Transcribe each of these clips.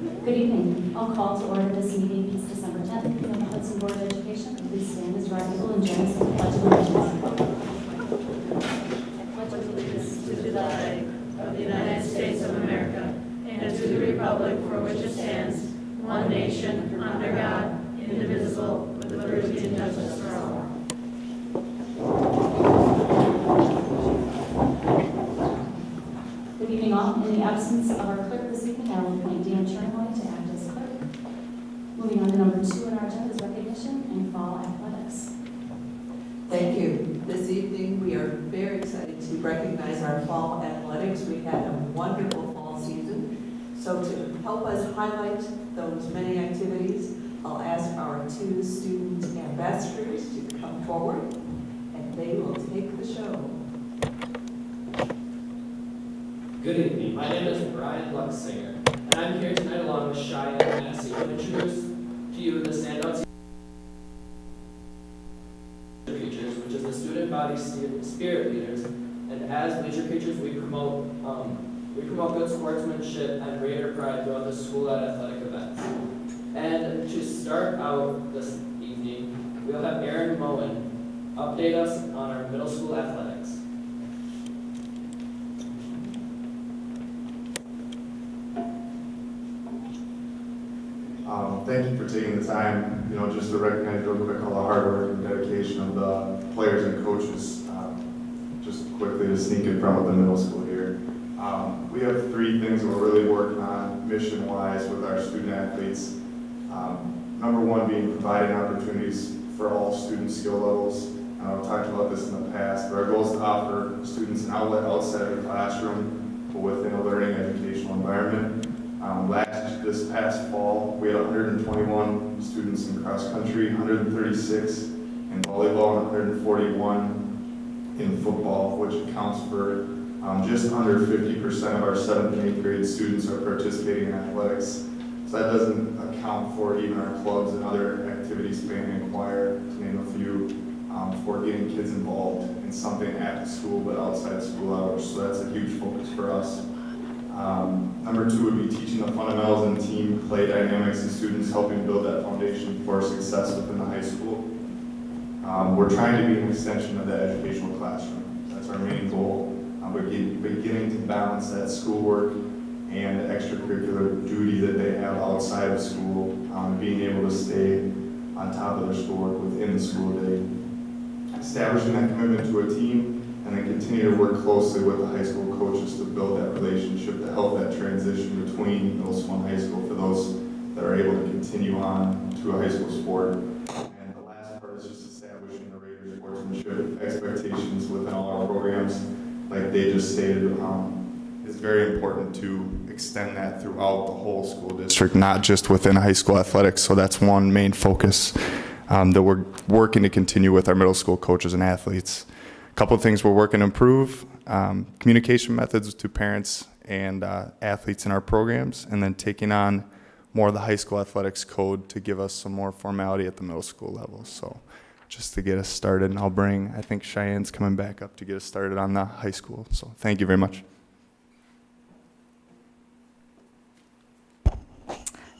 Good evening. I'll call to order this meeting. It's December 10th of the Hudson Board of Education. Please stand as radical and join us in the Pledge of Allegiance. I pledge allegiance to the flag of the United States of America and to the republic for which it stands, one nation, under God, indivisible, with liberty and justice for all. Good evening all. In the absence of our clerk this evening, I will appoint Dan Chernoy to act as clerk. Moving on to number 2 on our agenda is recognition and fall athletics. Thank you. This evening we are very excited to recognize our fall athletics. We had a wonderful fall season. So to help us highlight those many activities, I'll ask our 2 student ambassadors to come forward and they will take the show. Good evening. My name is Brian Luxinger, and I'm here tonight along with Cheyenne Massey to introduce to you the standout creatures, which is the student body spirit leaders. And as bleacher creatures, we promote good sportsmanship and greater pride throughout the school at athletic events. And to start out this evening, we'll have Aaron Moen update us on our middle school athletics. Thank you for taking the time, just to recognize real quick all the hard work and dedication of the players and coaches. Just quickly to sneak in front of the middle school here. We have 3 things that we're really working on mission-wise with our student athletes. Number 1 being providing opportunities for all student skill levels. I've talked about this in the past, but our goal is to offer students an outlet outside of the classroom, but within a learning educational environment. This past fall, we had 121 students in cross country, 136 in volleyball, and 141 in football, which accounts for just under 50% of our 7th and 8th grade students are participating in athletics. So that doesn't account for even our clubs and other activities, band and choir, to name a few, for getting kids involved in something at the school but outside school hours. So that's a huge focus for us. Number 2 would be teaching the fundamentals and team play dynamics and students helping build that foundation for success within the high school. We're trying to be an extension of the educational classroom. That's our main goal. We're beginning to balance that schoolwork and the extracurricular duty that they have outside of school, being able to stay on top of their schoolwork within the school day. Establishing that commitment to a team, and then continue to work closely with the high school coaches to build that relationship to help that transition between middle school and high school for those that are able to continue on to a high school sport. And the last part is just establishing the Raiders sportsmanship expectations within all our programs. Like they just stated, it's very important to extend that throughout the whole school district, not just within high school athletics. So that's one main focus that we're working to continue with our middle school coaches and athletes. A couple of things we're working to improve, communication methods to parents and athletes in our programs, and then taking on more of the high school athletics code to give us some more formality at the middle school level. So just to get us started, and I think Cheyenne's coming back up to get us started on the high school. So thank you very much.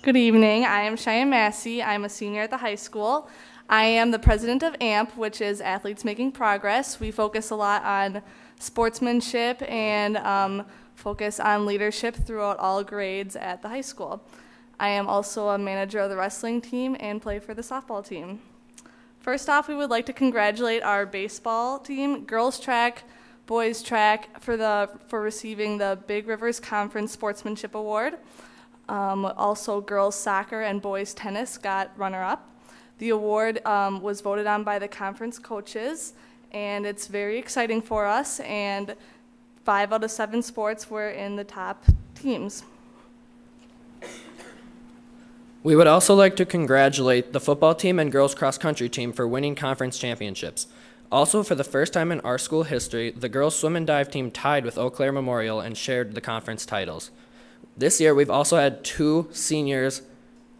Good evening. I am Cheyenne Massey. I'm a senior at the high school. I am the president of AMP, which is Athletes Making Progress. We focus a lot on sportsmanship and focus on leadership throughout all grades at the high school. I am also a manager of the wrestling team and play for the softball team. First off, we would like to congratulate our baseball team, girls track, boys track, for receiving the Big Rivers Conference Sportsmanship Award. Also, girls soccer and boys tennis got runner-up. The award was voted on by the conference coaches, and it's very exciting for us, and 5 out of 7 sports were in the top teams. We would also like to congratulate the football team and girls cross-country team for winning conference championships. Also, for the first time in our school history, the girls swim and dive team tied with Eau Claire Memorial and shared the conference titles. This year, we've also had 2 seniors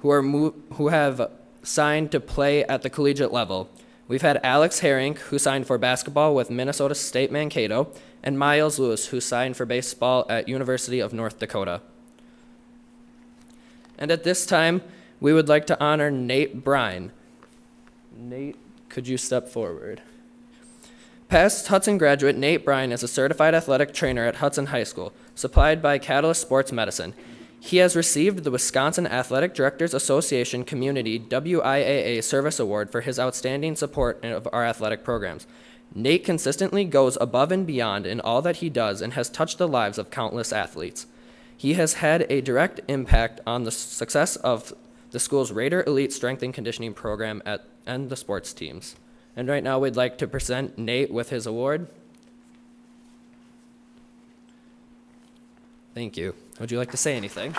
who have signed to play at the collegiate level. We've had Alex Herring, who signed for basketball with Minnesota State Mankato, and Miles Lewis, who signed for baseball at University of North Dakota. And at this time, we would like to honor Nate Brine. Nate, could you step forward? Past Hudson graduate Nate Brine is a certified athletic trainer at Hudson High School, supplied by Catalyst Sports Medicine. He has received the Wisconsin Athletic Directors Association Community WIAA Service Award for his outstanding support of our athletic programs. Nate consistently goes above and beyond in all that he does and has touched the lives of countless athletes. He has had a direct impact on the success of the school's Raider Elite Strength and Conditioning program and the sports teams. And right now we'd like to present Nate with his award. Thank you. Would you like to say anything?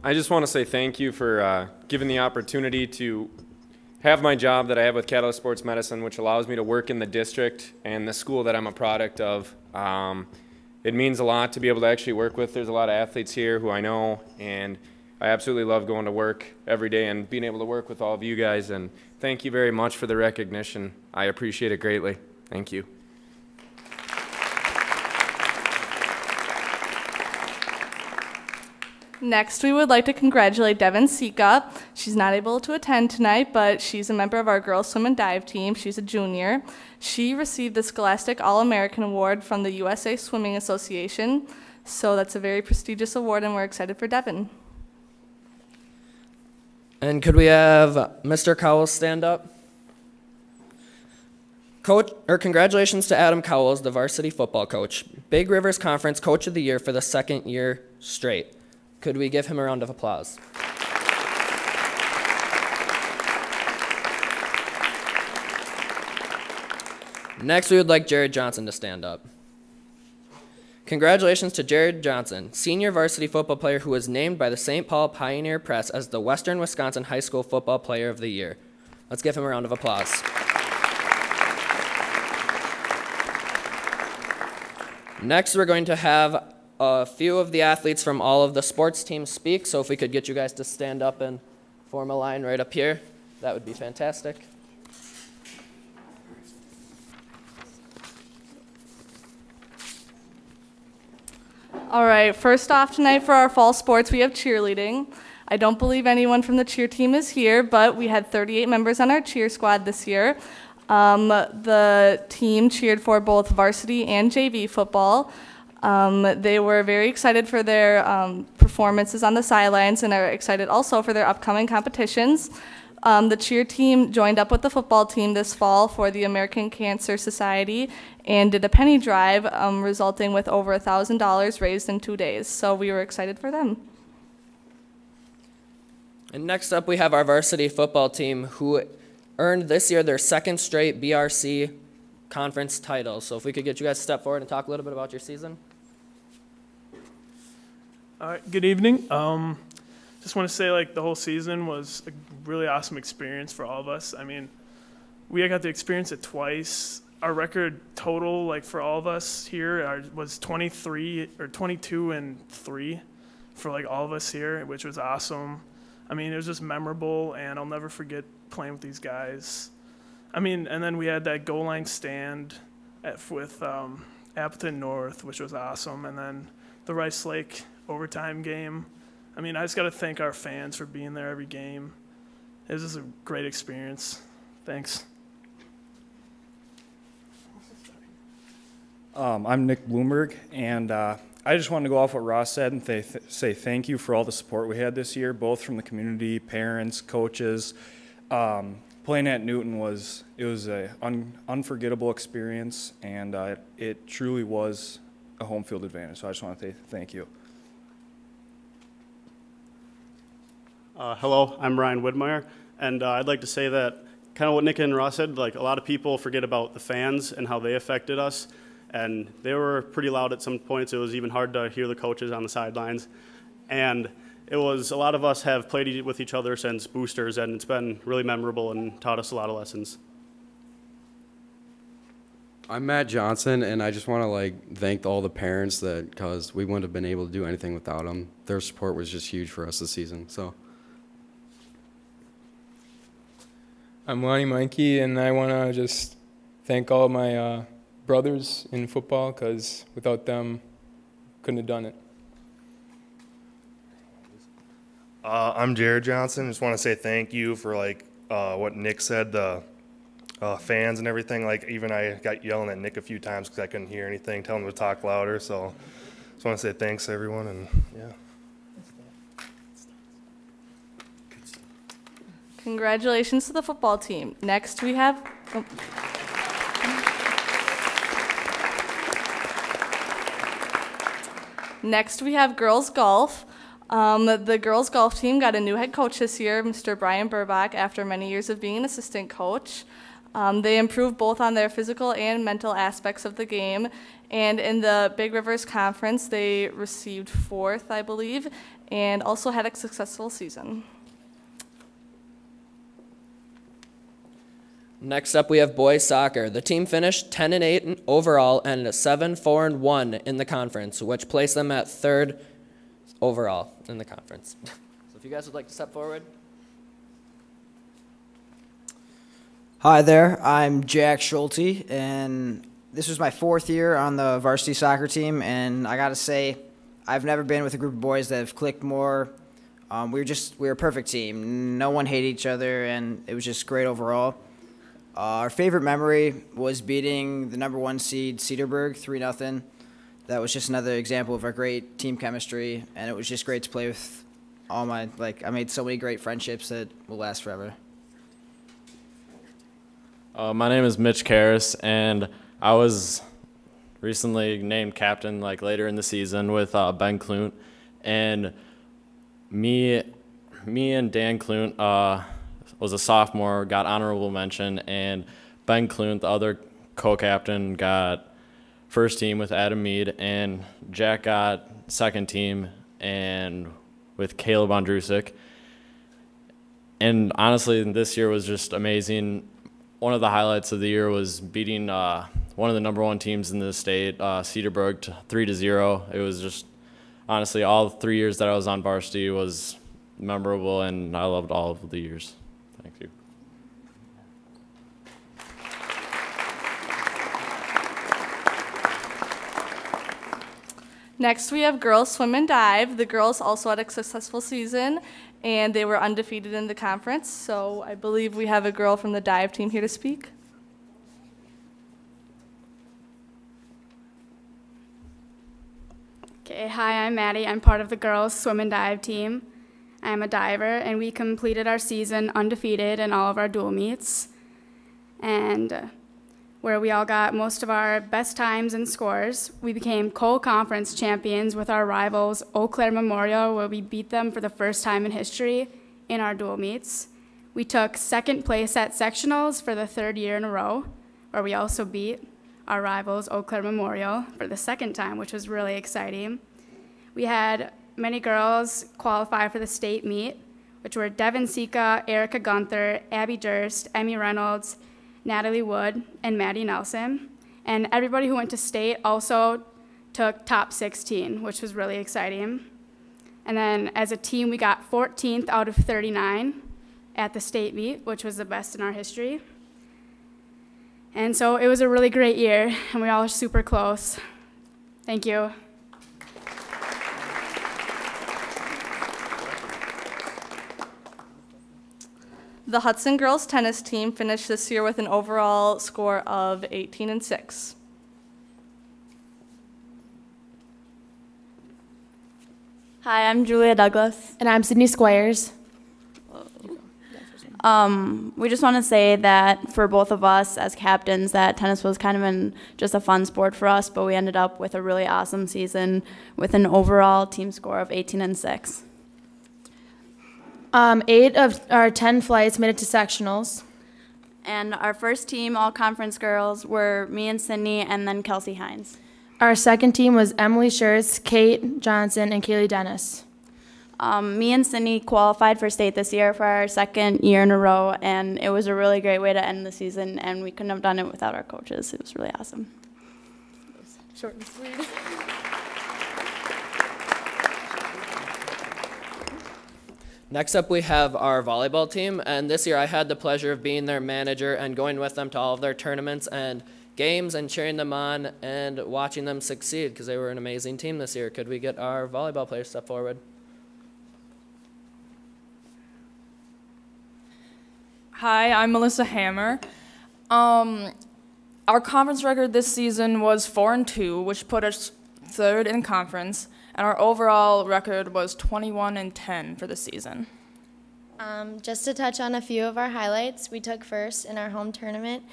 I just want to say thank you for giving the opportunity to have my job that I have with Catalyst Sports Medicine, which allows me to work in the district and the school that I'm a product of. It means a lot to be able to actually work with. There's a lot of athletes here who I know, and I absolutely love going to work every day and being able to work with all of you guys. And thank you very much for the recognition. I appreciate it greatly. Thank you. Next, we would like to congratulate Devin Sika. She's not able to attend tonight, but she's a member of our girls swim and dive team. She's a junior. She received the Scholastic All-American Award from the USA Swimming Association. So that's a very prestigious award, and we're excited for Devin. And could we have Mr. Cowles stand up? Congratulations to Adam Cowles, the varsity football coach. Big Rivers Conference Coach of the Year for the second year straight. Could we give him a round of applause? Next, we would like Jared Johnson to stand up. Congratulations to Jared Johnson, senior varsity football player who was named by the St. Paul Pioneer Press as the Western Wisconsin High School Football Player of the Year. Let's give him a round of applause. Next, we're going to have a few of the athletes from all of the sports teams speak, so if we could get you guys to stand up and form a line right up here, that would be fantastic. All right, first off tonight for our fall sports, we have cheerleading. I don't believe anyone from the cheer team is here, but we had 38 members on our cheer squad this year. The team cheered for both varsity and JV football. They were very excited for their performances on the sidelines and are excited also for their upcoming competitions. The cheer team joined up with the football team this fall for the American Cancer Society and did a penny drive, resulting with over $1,000 raised in 2 days. So we were excited for them. And next up, we have our varsity football team who earned this year their second straight BRC conference title. So if we could get you guys to step forward and talk a little bit about your season. All right, good evening. Just want to say, the whole season was a really awesome experience for all of us. I mean, we got to experience it twice. Our record total, for all of us here, was 22-3 for all of us here, which was awesome. I mean, it was just memorable, and I'll never forget playing with these guys. I mean, and then we had that goal line stand with Appleton North, which was awesome, and then the Rice Lake overtime game. I mean, I just got to thank our fans for being there every game. It was just a great experience. Thanks. I'm Nick Bloomberg, and I just wanted to go off what Ross said and say thank you for all the support we had this year, both from the community, parents, coaches. Playing at Newton was an unforgettable experience, and it truly was a home field advantage. So I just want to say thank you. Hello, I'm Ryan Widmeyer, and I'd like to say that kind of what Nick and Ross said, a lot of people forget about the fans and how they affected us, and they were pretty loud at some points. It was even hard to hear the coaches on the sidelines, and a lot of us have played with each other since boosters, and it's been really memorable and taught us a lot of lessons. I'm Matt Johnson, and I just want to thank all the parents because we wouldn't have been able to do anything without them. Their support was just huge for us this season. So. I'm Lonnie Meinke, and I want to just thank all my brothers in football, because without them, couldn't have done it. I'm Jared Johnson. Just want to say thank you for what Nick said, the fans and everything. Even I got yelling at Nick a few times because I couldn't hear anything, telling him to talk louder. So just want to say thanks to everyone, and yeah. Congratulations to the football team. Next we have girls golf. The girls golf team got a new head coach this year, Mr. Brian Burbach, after many years of being an assistant coach. They improved both on their physical and mental aspects of the game. And in the Big Rivers Conference, they received 4th, I believe, and also had a successful season. Next up, we have boys soccer. The team finished 10-8 overall and 7-4-1 in the conference, which placed them at 3rd overall in the conference. So if you guys would like to step forward. Hi there, I'm Jack Schulte, and this was my 4th year on the varsity soccer team, and I gotta say, I've never been with a group of boys that have clicked more. We were a perfect team. No one hated each other, and it was just great overall. Our favorite memory was beating the #1 seed Cedarburg 3-0. That was just another example of our great team chemistry, and it was just great to play with I made so many great friendships that will last forever. My name is Mitch Karras, and I was recently named captain later in the season with Ben Klunt, and me and Dan Klunt was a sophomore, got honorable mention, and Ben Klunt, the other co-captain, got first team with Adam Mead, and Jack got second team and with Caleb Ondrusik. And honestly, this year was just amazing. One of the highlights of the year was beating one of the #1 teams in the state, Cedarburg, 3-0. It was just, honestly, all 3 years that I was on varsity was memorable, and I loved all of the years. Thank you. Next, we have girls swim and dive. The girls also had a successful season, and they were undefeated in the conference. So I believe we have a girl from the dive team here to speak. Okay, hi, I'm Maddie. I'm part of the girls swim and dive team. I'm a diver, and we completed our season undefeated in all of our dual meets, and where we all got most of our best times and scores. We became co-conference champions with our rivals, Eau Claire Memorial, where we beat them for the first time in history in our dual meets. We took 2nd place at sectionals for the 3rd year in a row, where we also beat our rivals, Eau Claire Memorial, for the 2nd time, which was really exciting. We had many girls qualify for the state meet, which were Devin Sika, Erica Gunther, Abby Durst, Emmy Reynolds, Natalie Wood, and Maddie Nelson. And everybody who went to state also took top 16, which was really exciting. And then as a team, we got 14th out of 39 at the state meet, which was the best in our history. And so it was a really great year, and we all were super close. Thank you. The Hudson girls tennis team finished this year with an overall score of 18-6. Hi, I'm Julia Douglas. And I'm Sydney Squires. We just want to say that for both of us as captains, that tennis was kind of just a fun sport for us, but we ended up with a really awesome season with an overall team score of 18-6. 8 of our 10 flights made it to sectionals. And our first team, all conference girls, were me and Sydney, and then Kelsey Hines. Our second team was Emily Schertz, Kate Johnson, and Kaylee Dennis. Me and Sydney qualified for state this year for our 2nd year in a row, and it was a really great way to end the season, and we couldn't have done it without our coaches. It was really awesome. Short and sweet. Next up, we have our volleyball team, and this year I had the pleasure of being their manager and going with them to all of their tournaments and games and cheering them on and watching them succeed because they were an amazing team this year. Could we get our volleyball players step forward? Hi, I'm Melissa Hammer. Our conference record this season was 4-2, which put us third in conference, and our overall record was 21-10 for the season. Just to touch on a few of our highlights, we took first in our home tournament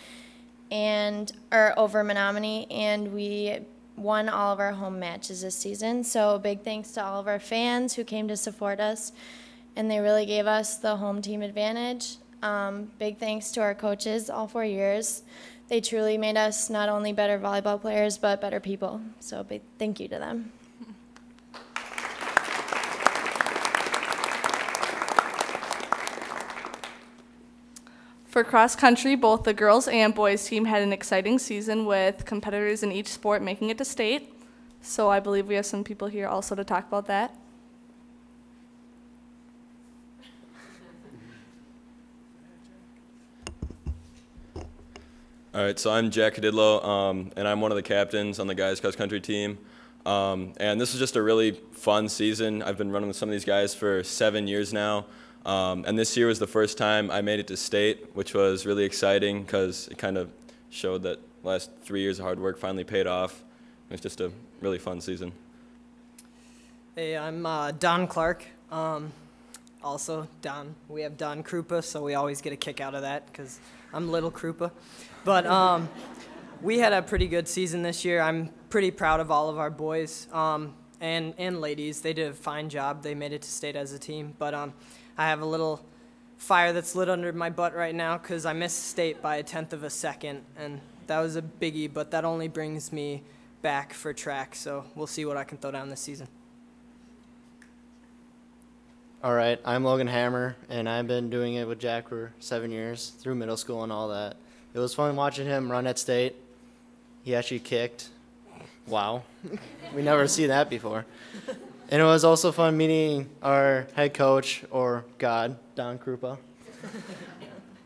over Menominee, and we won all of our home matches this season. So big thanks to all of our fans who came to support us, and they really gave us the home team advantage. Big thanks to our coaches all 4 years. They truly made us not only better volleyball players, but better people. So big thank you to them. For cross country, both the girls and boys team had an exciting season with competitors in each sport making it to state. So I believe we have some people here also to talk about that. All right, so I'm Jack Cadidlo, and I'm one of the captains on the guys cross country team. And this is just a really fun season. I've been running with some of these guys for 7 years now. And this year was the first time I made it to state, which was really exciting because it kind of showed that last 3 years of hard work finally paid off. It was just a really fun season. Hey, I'm Don Clark. Also, Don. We have Don Krupa, so we always get a kick out of that because I'm Little Krupa. But we had a pretty good season this year. I'm pretty proud of all of our boys and ladies. They did a fine job. They made it to state as a team. But I have a little fire that's lit under my butt right now because I missed state by 1/10 of a second, and that was a biggie, but that only brings me back for track, so we'll see what I can throw down this season. All right, I'm Logan Hammer, and I've been doing it with Jack for 7 years, through middle school and all that. It was fun watching him run at state. He actually kicked. Wow. We never seen that before. And it was also fun meeting our head coach, or God, Don Krupa.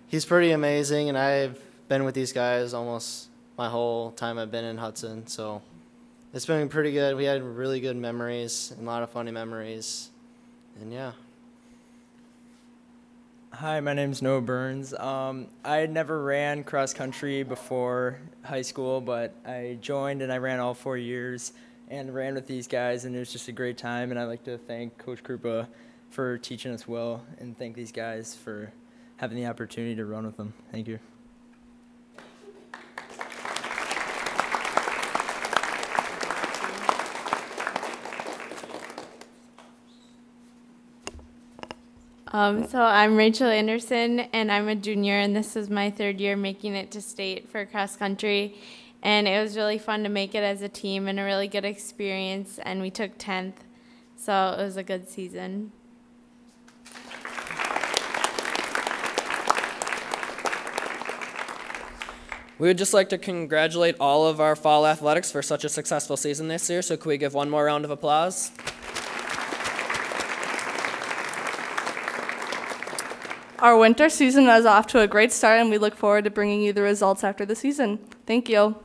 He's pretty amazing, and I've been with these guys almost my whole time I've been in Hudson, so it's been pretty good. We had really good memories and a lot of funny memories, and yeah. Hi, my name's Noah Burns. I had never ran cross country before high school, but I joined and I ran all 4 years and ran with these guys, and it was just a great time. And I'd like to thank Coach Krupa for teaching us well, and thank these guys for having the opportunity to run with them. Thank you. So I'm Rachel Anderson, and I'm a junior, and this is my 3rd year making it to state for cross country. And it was really fun to make it as a team and a really good experience, and we took 10th, so it was a good season. We would just like to congratulate all of our fall athletics for such a successful season this year, so could we give one more round of applause? Our winter season is off to a great start, and we look forward to bringing you the results after the season. Thank you.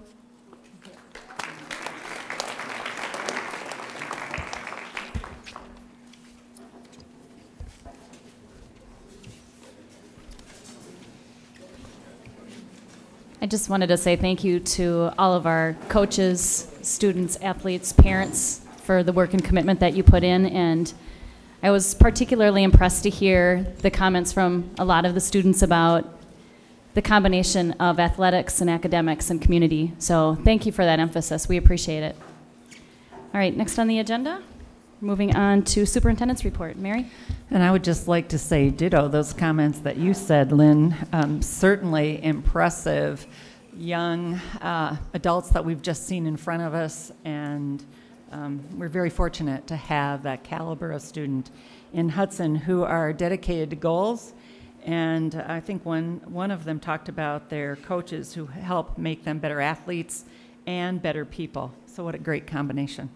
I just wanted to say thank you to all of our coaches, students, athletes, parents for the work and commitment that you put in, and I was particularly impressed to hear the comments from a lot of the students about the combination of athletics and academics and community. So thank you for that emphasis. We appreciate it. All right, next on the agenda, moving on to superintendent's report. Mary? And I would just like to say ditto those comments that you said, Lynn. Certainly impressive young adults that we've just seen in front of us, and we're very fortunate to have that caliber of student in Hudson who are dedicated to goals. And I think one of them talked about their coaches who help make them better athletes and better people. So what a great combination.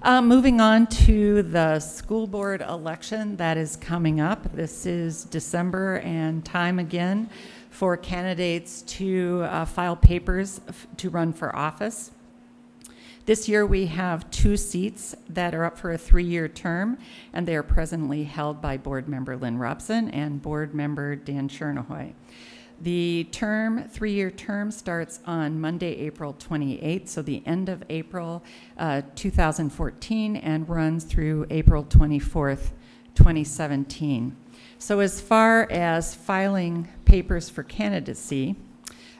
Moving on to the school board election that is coming up. This is December and time again for candidates to file papers to run for office. This year we have 2 seats that are up for a 3-year term, and they are presently held by board member Lynn Robson and board member Dan Chernahoy. The 3-year term starts on Monday, April 28th, so the end of April 2014, and runs through April 24th, 2017. So as far as filing papers for candidacy,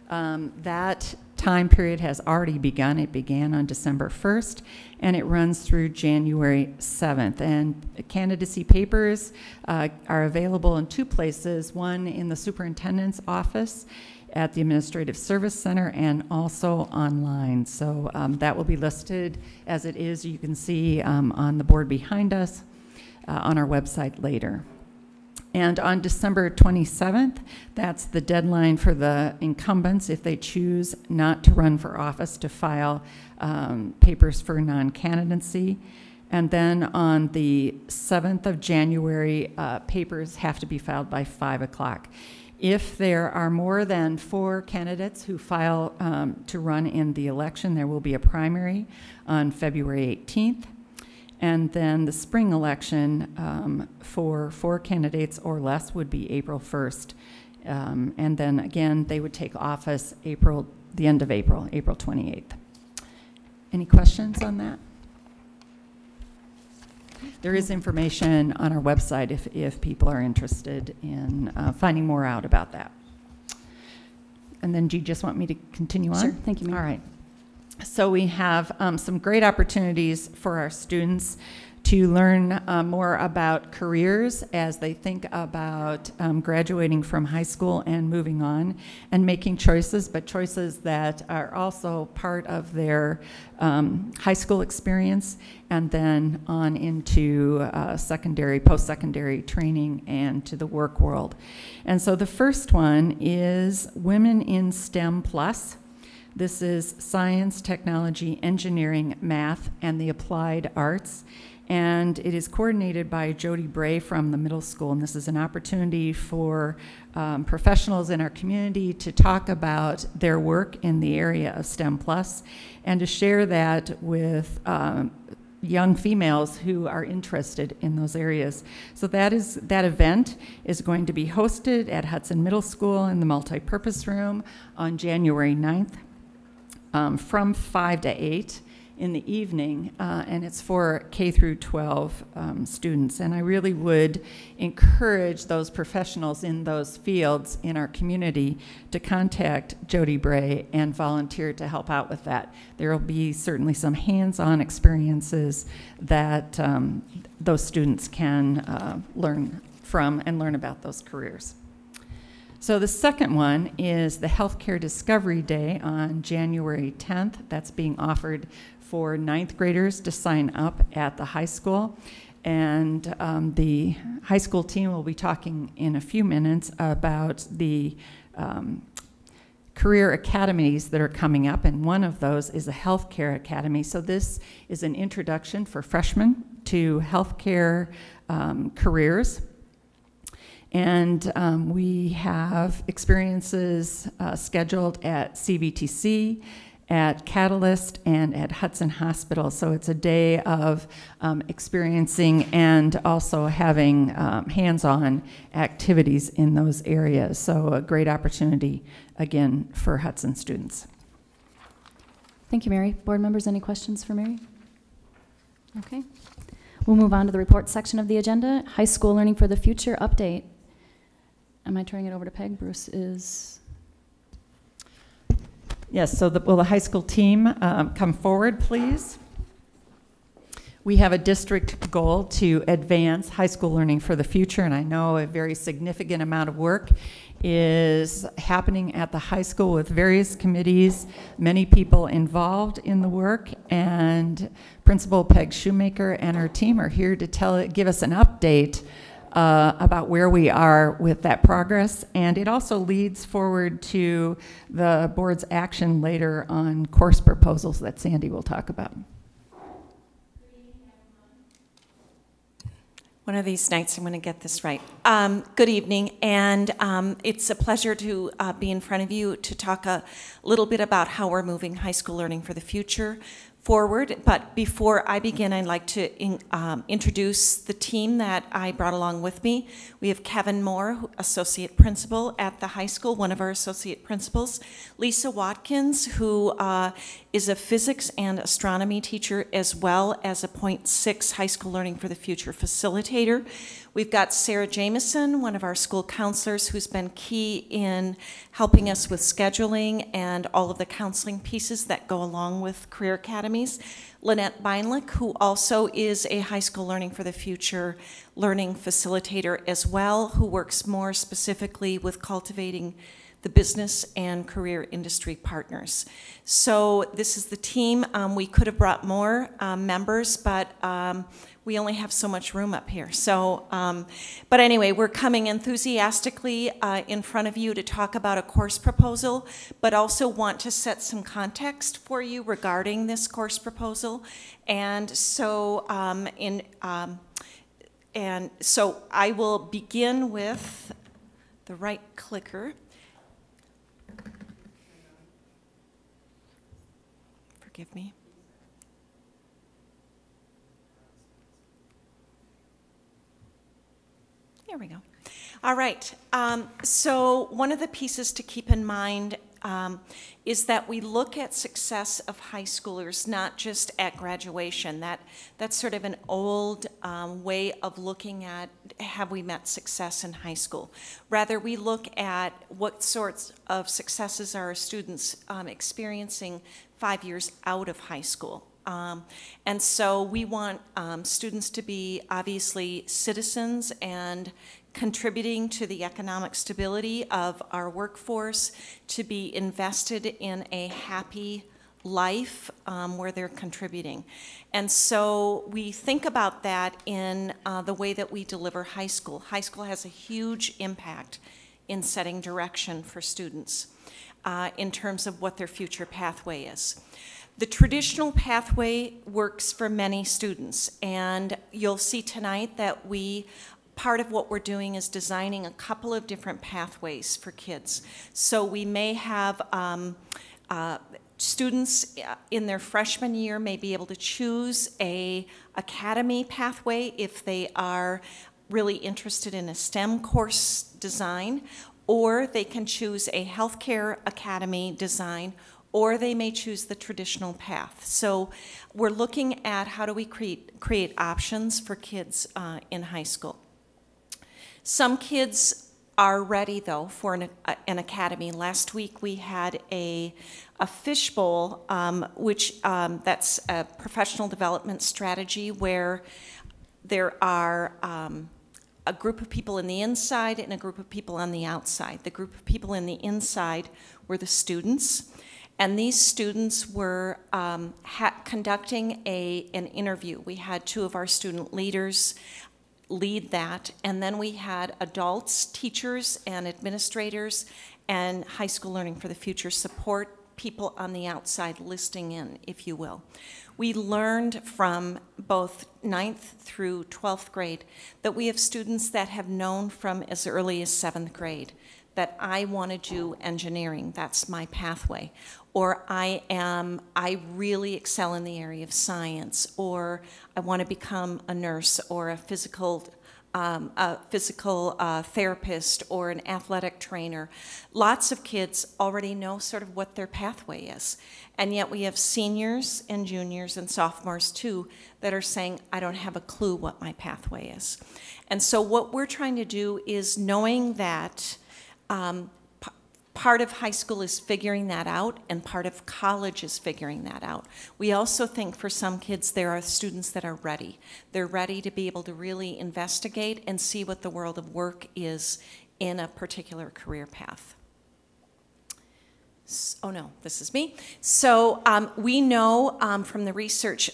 that time period has already begun. It began on December 1st, and it runs through January 7th. And candidacy papers are available in 2 places, one in the superintendent's office at the Administrative Service Center and also online. So that will be listed as it is. You can see on the board behind us on our website later. And on December 27th, that's the deadline for the incumbents, if they choose not to run for office, to file papers for non-candidacy. And then on the 7th of January, papers have to be filed by 5 o'clock. If there are more than 4 candidates who file to run in the election, there will be a primary on February 18th. And then the spring election for 4 candidates or less would be April 1st. And then again, they would take office the end of April, April 28th. Any questions on that? There is information on our website if people are interested in finding more out about that. And then do you just want me to continue on? Sure, thank you, Mary. All right. So we have some great opportunities for our students to learn more about careers as they think about graduating from high school and moving on and making choices, but choices that are also part of their high school experience and then on into post-secondary training and to the work world. And so the first one is Women in STEM Plus. This is science, technology, engineering, math, and the applied arts. And it is coordinated by Jody Bray from the middle school. And this is an opportunity for professionals in our community to talk about their work in the area of STEM Plus and to share that with young females who are interested in those areas. So that event is going to be hosted at Hudson Middle School in the multipurpose room on January 9th. From 5 to 8 in the evening, and it's for K through 12 students. And I really would encourage those professionals in those fields in our community to contact Jody Bray and volunteer to help out with that. There will be certainly some hands-on experiences that those students can learn from and learn about those careers. So the second one is the Healthcare Discovery Day on January 10th. That's being offered for 9th graders to sign up at the high school. And the high school team will be talking in a few minutes about the career academies that are coming up, and one of those is a healthcare academy. So this is an introduction for freshmen to healthcare careers. And we have experiences scheduled at CVTC, at Catalyst, and at Hudson Hospital. So it's a day of experiencing and also having hands-on activities in those areas. So a great opportunity, again, for Hudson students. Thank you, Mary. Board members, any questions for Mary? Okay. We'll move on to the report section of the agenda, High School Learning for the Future update. Am I turning it over to Peg? Bruce is... Yes, so will the high school team come forward, please? We have a district goal to advance high school learning for the future, and I know a very significant amount of work is happening at the high school with various committees, many people involved in the work, and Principal Peg Shoemaker and her team are here to give us an update about where we are with that progress, and it also leads forward to the board's action later on course proposals that Sandy will talk about. One of these nights I'm going to get this right. Good evening, and it's a pleasure to be in front of you to talk a little bit about how we're moving high school learning for the future forward. But before I begin, I'd like to introduce the team that I brought along with me. We have Kevin Moore, associate principal at the high school, one of our associate principals. Lisa Watkins, who is a physics and astronomy teacher, as well as a .6 high school learning for the future facilitator. We've got Sarah Jameson, one of our school counselors, who's been key in helping us with scheduling and all of the counseling pieces that go along with career academies. Lynette Beinlich, who also is a high school learning for the future learning facilitator as well, who works more specifically with cultivating the business and career industry partners. So this is the team. We could have brought more members, but we only have so much room up here. So, but anyway, we're coming enthusiastically in front of you to talk about a course proposal, but also want to set some context for you regarding this course proposal. And so, so I will begin with the right clicker. Forgive me. Here we go. All right. So one of the pieces to keep in mind is that we look at success of high schoolers not just at graduation. That's sort of an old way of looking at have we met success in high school. Rather, we look at what sorts of successes are our students experiencing 5 years out of high school. And so we want students to be obviously citizens and contributing to the economic stability of our workforce, to be invested in a happy life where they're contributing. And so we think about that in the way that we deliver high school. High school has a huge impact in setting direction for students in terms of what their future pathway is. The traditional pathway works for many students, and you'll see tonight that part of what we're doing is designing a couple of different pathways for kids. So we may have students in their freshman year may be able to choose a academy pathway if they are really interested in a STEM course design, or they can choose a healthcare academy design, or they may choose the traditional path. So we're looking at how do we create options for kids in high school. Some kids are ready, though, for an academy. Last week we had a fishbowl, which that's a professional development strategy where there are a group of people in the inside and a group of people on the outside. The group of people in the inside were the students. And these students were conducting an interview. We had two of our student leaders lead that, and then we had adults, teachers, and administrators, and high school learning for the future support people on the outside listening in, if you will. We learned from both 9th through 12th grade that we have students that have known from as early as 7th grade that I want to do engineering, that's my pathway, or I really excel in the area of science, or I want to become a nurse or a physical therapist or an athletic trainer. Lots of kids already know sort of what their pathway is, and yet we have seniors and juniors and sophomores too that are saying, I don't have a clue what my pathway is. And so what we're trying to do is, knowing that part of high school is figuring that out, and part of college is figuring that out. We also think for some kids there are students that are ready. They're ready to be able to really investigate and see what the world of work is in a particular career path. Oh no, this is me. So we know from the research,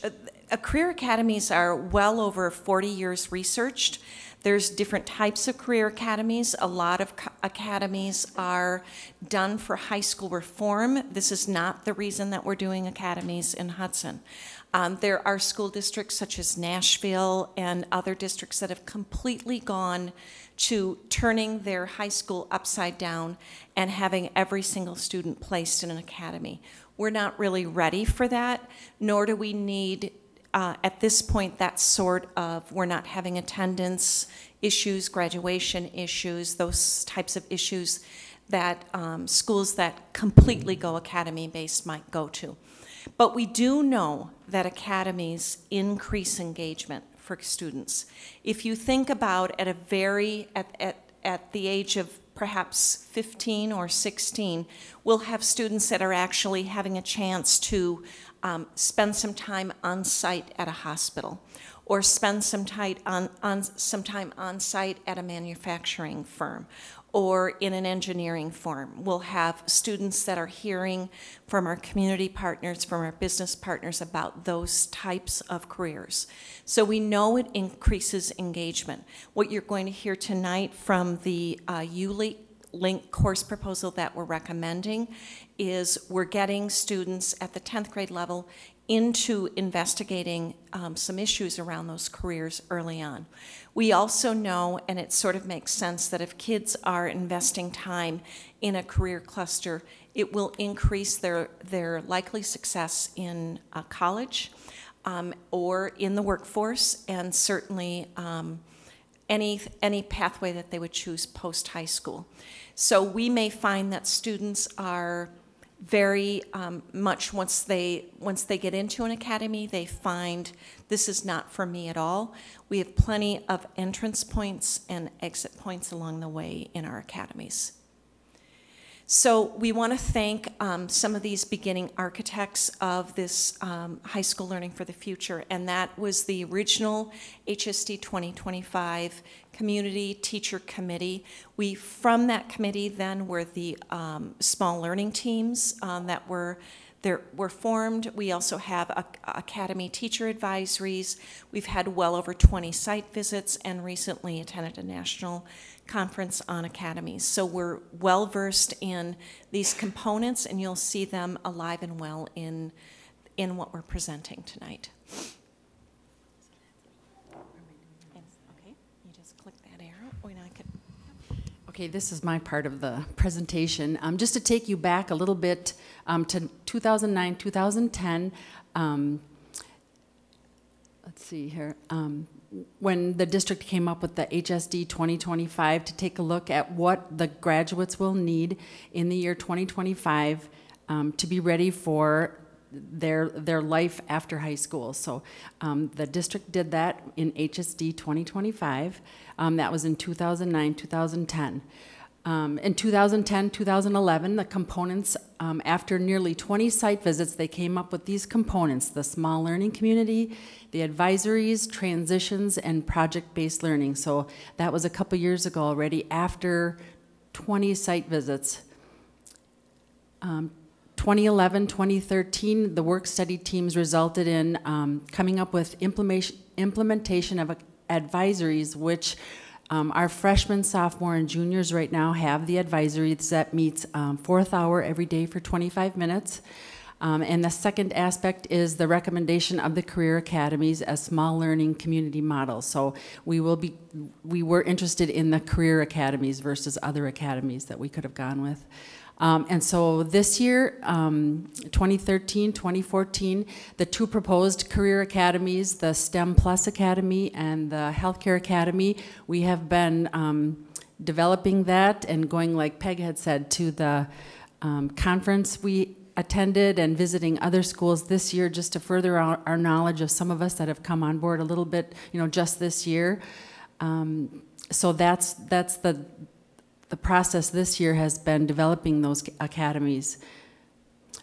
career academies are well over 40 years researched. There's different types of career academies. A lot of academies are done for high school reform. This is not the reason that we're doing academies in Hudson. There are school districts such as Nashville and other districts that have completely gone to turning their high school upside down and having every single student placed in an academy. We're not really ready for that, nor do we need, at this point, that sort of, we're not having attendance issues, graduation issues, those types of issues that schools that completely go academy-based might go to. But we do know that academies increase engagement for students. If you think about at the age of perhaps 15 or 16, we'll have students that are actually having a chance to spend some time on site at a hospital, or spend some time on site at a manufacturing firm, or in an engineering firm. We'll have students that are hearing from our community partners, from our business partners about those types of careers. So we know it increases engagement. What you're going to hear tonight from the ULink course proposal that we're recommending is we're getting students at the 10th grade level into investigating some issues around those careers early on. We also know, and it sort of makes sense, that if kids are investing time in a career cluster, it will increase their likely success in college or in the workforce, and certainly any pathway that they would choose post-high school. So we may find that students are very much, once they get into an academy, they find this is not for me at all. We have plenty of entrance points and exit points along the way in our academies. So we want to thank some of these beginning architects of this High School Learning for the Future, and that was the original HSD 2025 Community Teacher Committee. From that committee then were the small learning teams that were formed. We also have academy teacher advisories. We've had well over 20 site visits and recently attended a national conference on academies. So we're well versed in these components, and you'll see them alive and well in what we're presenting tonight. Okay, you just click that arrow. Okay, this is my part of the presentation. Just to take you back a little bit to 2009, 2010. Let's see here. When the district came up with the HSD 2025 to take a look at what the graduates will need in the year 2025 to be ready for their life after high school. So the district did that in HSD 2025. That was in 2009, 2010. In 2010, 2011, the components, after nearly 20 site visits, they came up with these components: the small learning community, the advisories, transitions, and project-based learning. So that was a couple years ago already, after 20 site visits. 2011, 2013, the work study teams resulted in coming up with implementation of advisories, which our freshmen, sophomore, and juniors right now have the advisories that meets fourth hour every day for 25 minutes. And the second aspect is the recommendation of the career academies as small learning community models. So we were interested in the career academies versus other academies that we could have gone with. And so this year, 2013, 2014, the two proposed career academies, the STEM Plus Academy and the Healthcare Academy, we have been developing that and going, like Peg had said, to the conference we attended and visiting other schools this year just to further our knowledge of some of us that have come on board a little bit, just this year. So that's the process this year has been developing those academies.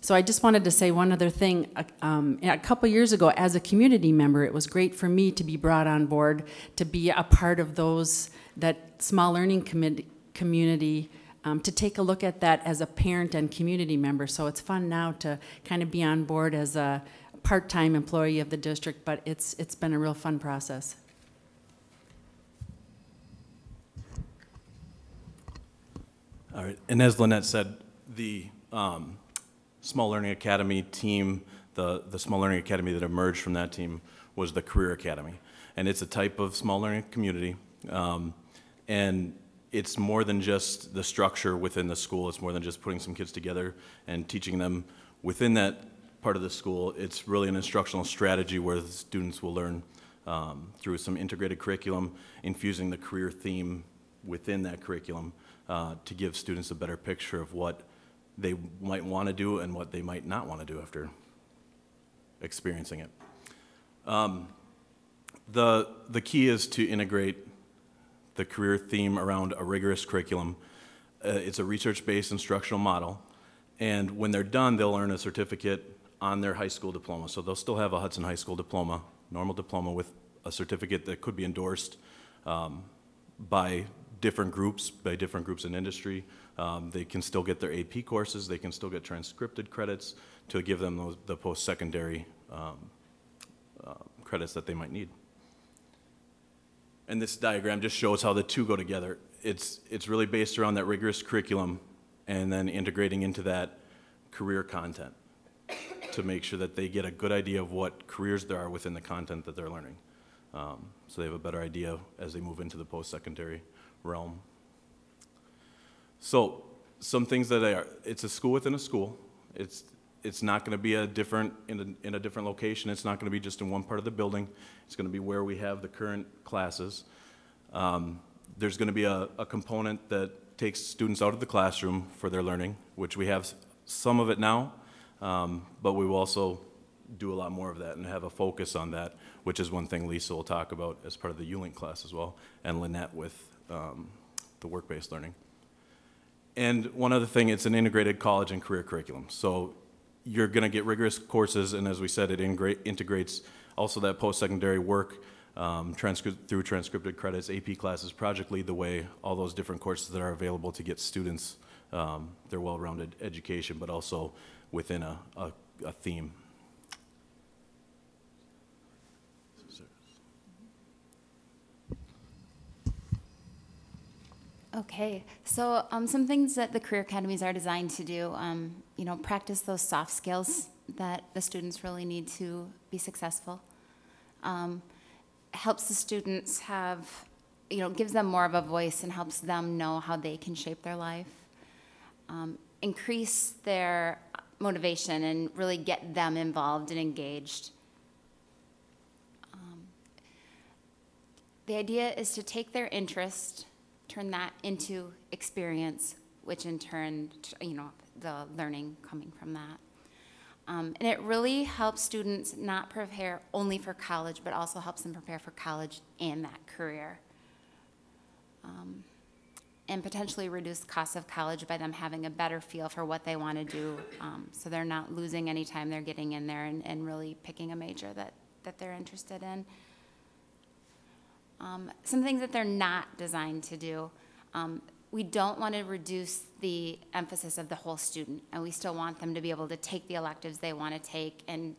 So I just wanted to say one other thing. A couple years ago, as a community member, it was great for me to be brought on board to be a part of that small learning community, to take a look at that as a parent and community member. So it's fun now to kind of be on board as a part-time employee of the district, but it's been a real fun process. All right, and as Lynette said, the Small Learning Academy team, the Small Learning Academy that emerged from that team was the Career Academy. And it's a type of small learning community. And it's more than just the structure within the school. It's more than just putting some kids together and teaching them within that part of the school. It's really an instructional strategy where the students will learn through some integrated curriculum, infusing the career theme within that curriculum to give students a better picture of what they might want to do and what they might not want to do after experiencing it. The key is to integrate the career theme around a rigorous curriculum. It's a research-based instructional model, and when they're done, they'll earn a certificate on their high school diploma. So they'll still have a Hudson High School diploma, normal diploma, with a certificate that could be endorsed by different groups in industry. They can still get their AP courses, they can still get transcripted credits to give them the post-secondary credits that they might need. And this diagram just shows how the two go together. It's really based around that rigorous curriculum and then integrating into that career content to make sure that they get a good idea of what careers there are within the content that they're learning. So they have a better idea as they move into the post-secondary realm. So some things that it's a school within a school. It's not going to be in a different location. It's not going to be just in one part of the building. It's going to be where we have the current classes. There's going to be a component that takes students out of the classroom for their learning, which we have some of it now, but we will also do a lot more of that and have a focus on that, which is one thing Lisa will talk about as part of the U-Link class as well, and Lynette with the work-based learning. And one other thing, it's an integrated college and career curriculum. So you're going to get rigorous courses, and as we said, it integrates also that post-secondary work through transcripted credits, AP classes, Project Lead the Way, all those different courses that are available to get students their well-rounded education, but also within a theme. Okay, so some things that the Career Academies are designed to do, you know, practice those soft skills that the students really need to be successful. Helps the students have, you know, gives them more of a voice and helps them know how they can shape their life. Increase their motivation and really get them involved and engaged. The idea is to take their interest, turn that into experience, which in turn, you know, the learning coming from that. And it really helps students not prepare only for college, but also helps them prepare for college and that career. And potentially reduce the cost of college by them having a better feel for what they want to do, so they're not losing any time they're getting in there and really picking a major that they're interested in. Some things that they're not designed to do. We don't want to reduce the emphasis of the whole student, and we still want them to be able to take the electives they want to take and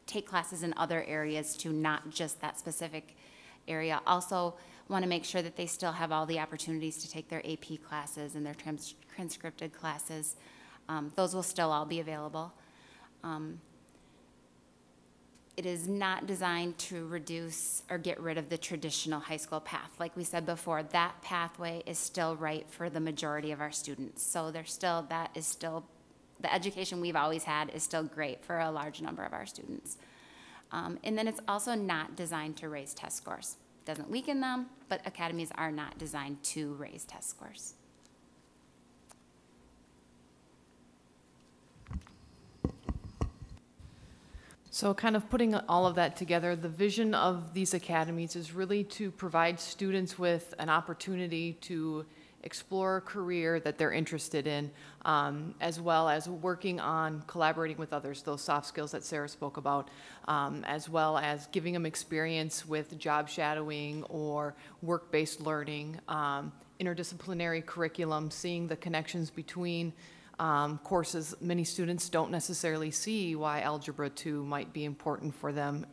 take classes in other areas too, not just that specific area. Also want to make sure that they still have all the opportunities to take their AP classes and their transcripted classes. Those will still all be available. It is not designed to reduce or get rid of the traditional high school path. Like we said before, that pathway is still right for the majority of our students. So that is still, the education we've always had is still great for a large number of our students. And then it's also not designed to raise test scores. It doesn't weaken them, but academies are not designed to raise test scores. So kind of putting all of that together, the vision of these academies is really to provide students with an opportunity to explore a career that they're interested in, as well as working on collaborating with others, those soft skills that Sarah spoke about, as well as giving them experience with job shadowing or work-based learning, interdisciplinary curriculum, seeing the connections between courses. Many students don't necessarily see why Algebra 2 might be important for them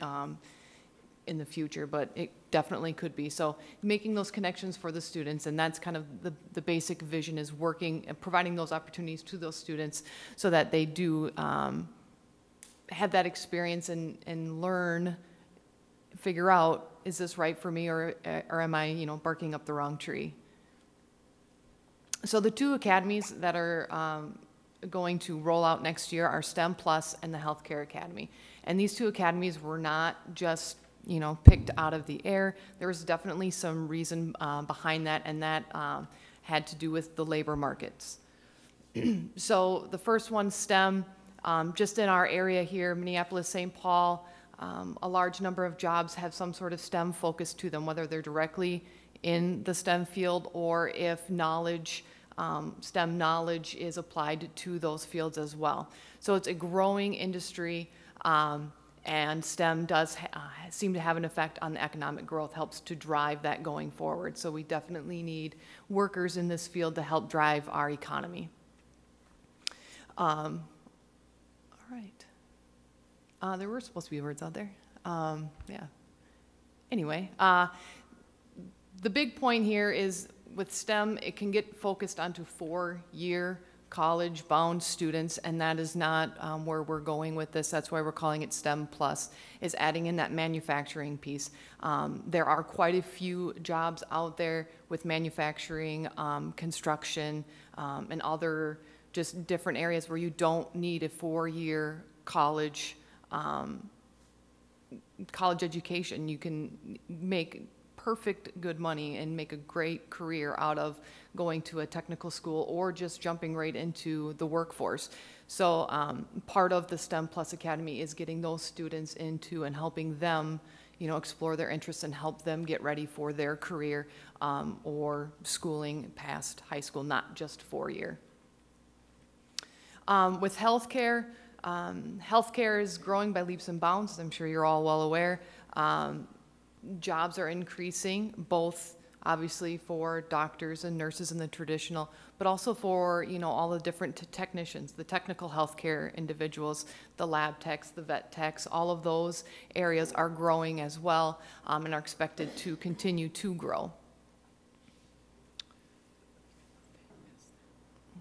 in the future, but it definitely could be. So making those connections for the students, and that's kind of the basic vision, is working and providing those opportunities to those students so that they do have that experience and learn, figure out, is this right for me, or am I, you know, barking up the wrong tree? So the two academies that are going to roll out next year are STEM Plus and the Healthcare Academy. And these two academies were not just, you know, picked out of the air. There was definitely some reason behind that, and that had to do with the labor markets. So the first one, STEM, just in our area here, Minneapolis, St. Paul, a large number of jobs have some sort of STEM focus to them, whether they're directly in the STEM field or if knowledge, STEM knowledge is applied to those fields as well. So it's a growing industry, and STEM does seem to have an effect on the economic growth, helps to drive that going forward. So we definitely need workers in this field to help drive our economy. All right. There were supposed to be words out there. Yeah. Anyway, the big point here is with STEM, it can get focused onto 4-year college-bound students, and that is not where we're going with this. That's why we're calling it STEM Plus, is adding in that manufacturing piece. There are quite a few jobs out there with manufacturing, construction, and other just different areas where you don't need a 4-year college education. You can make perfect good money and make a great career out of going to a technical school or just jumping right into the workforce. So part of the STEM Plus Academy is getting those students into and helping them, you know, explore their interests and help them get ready for their career or schooling past high school, not just 4-year. With healthcare, healthcare is growing by leaps and bounds, as I'm sure you're all well aware. Jobs are increasing, both obviously for doctors and nurses in the traditional, but also for, you know, all the different technicians, the technical healthcare individuals, the lab techs, the vet techs, all of those areas are growing as well, and are expected to continue to grow.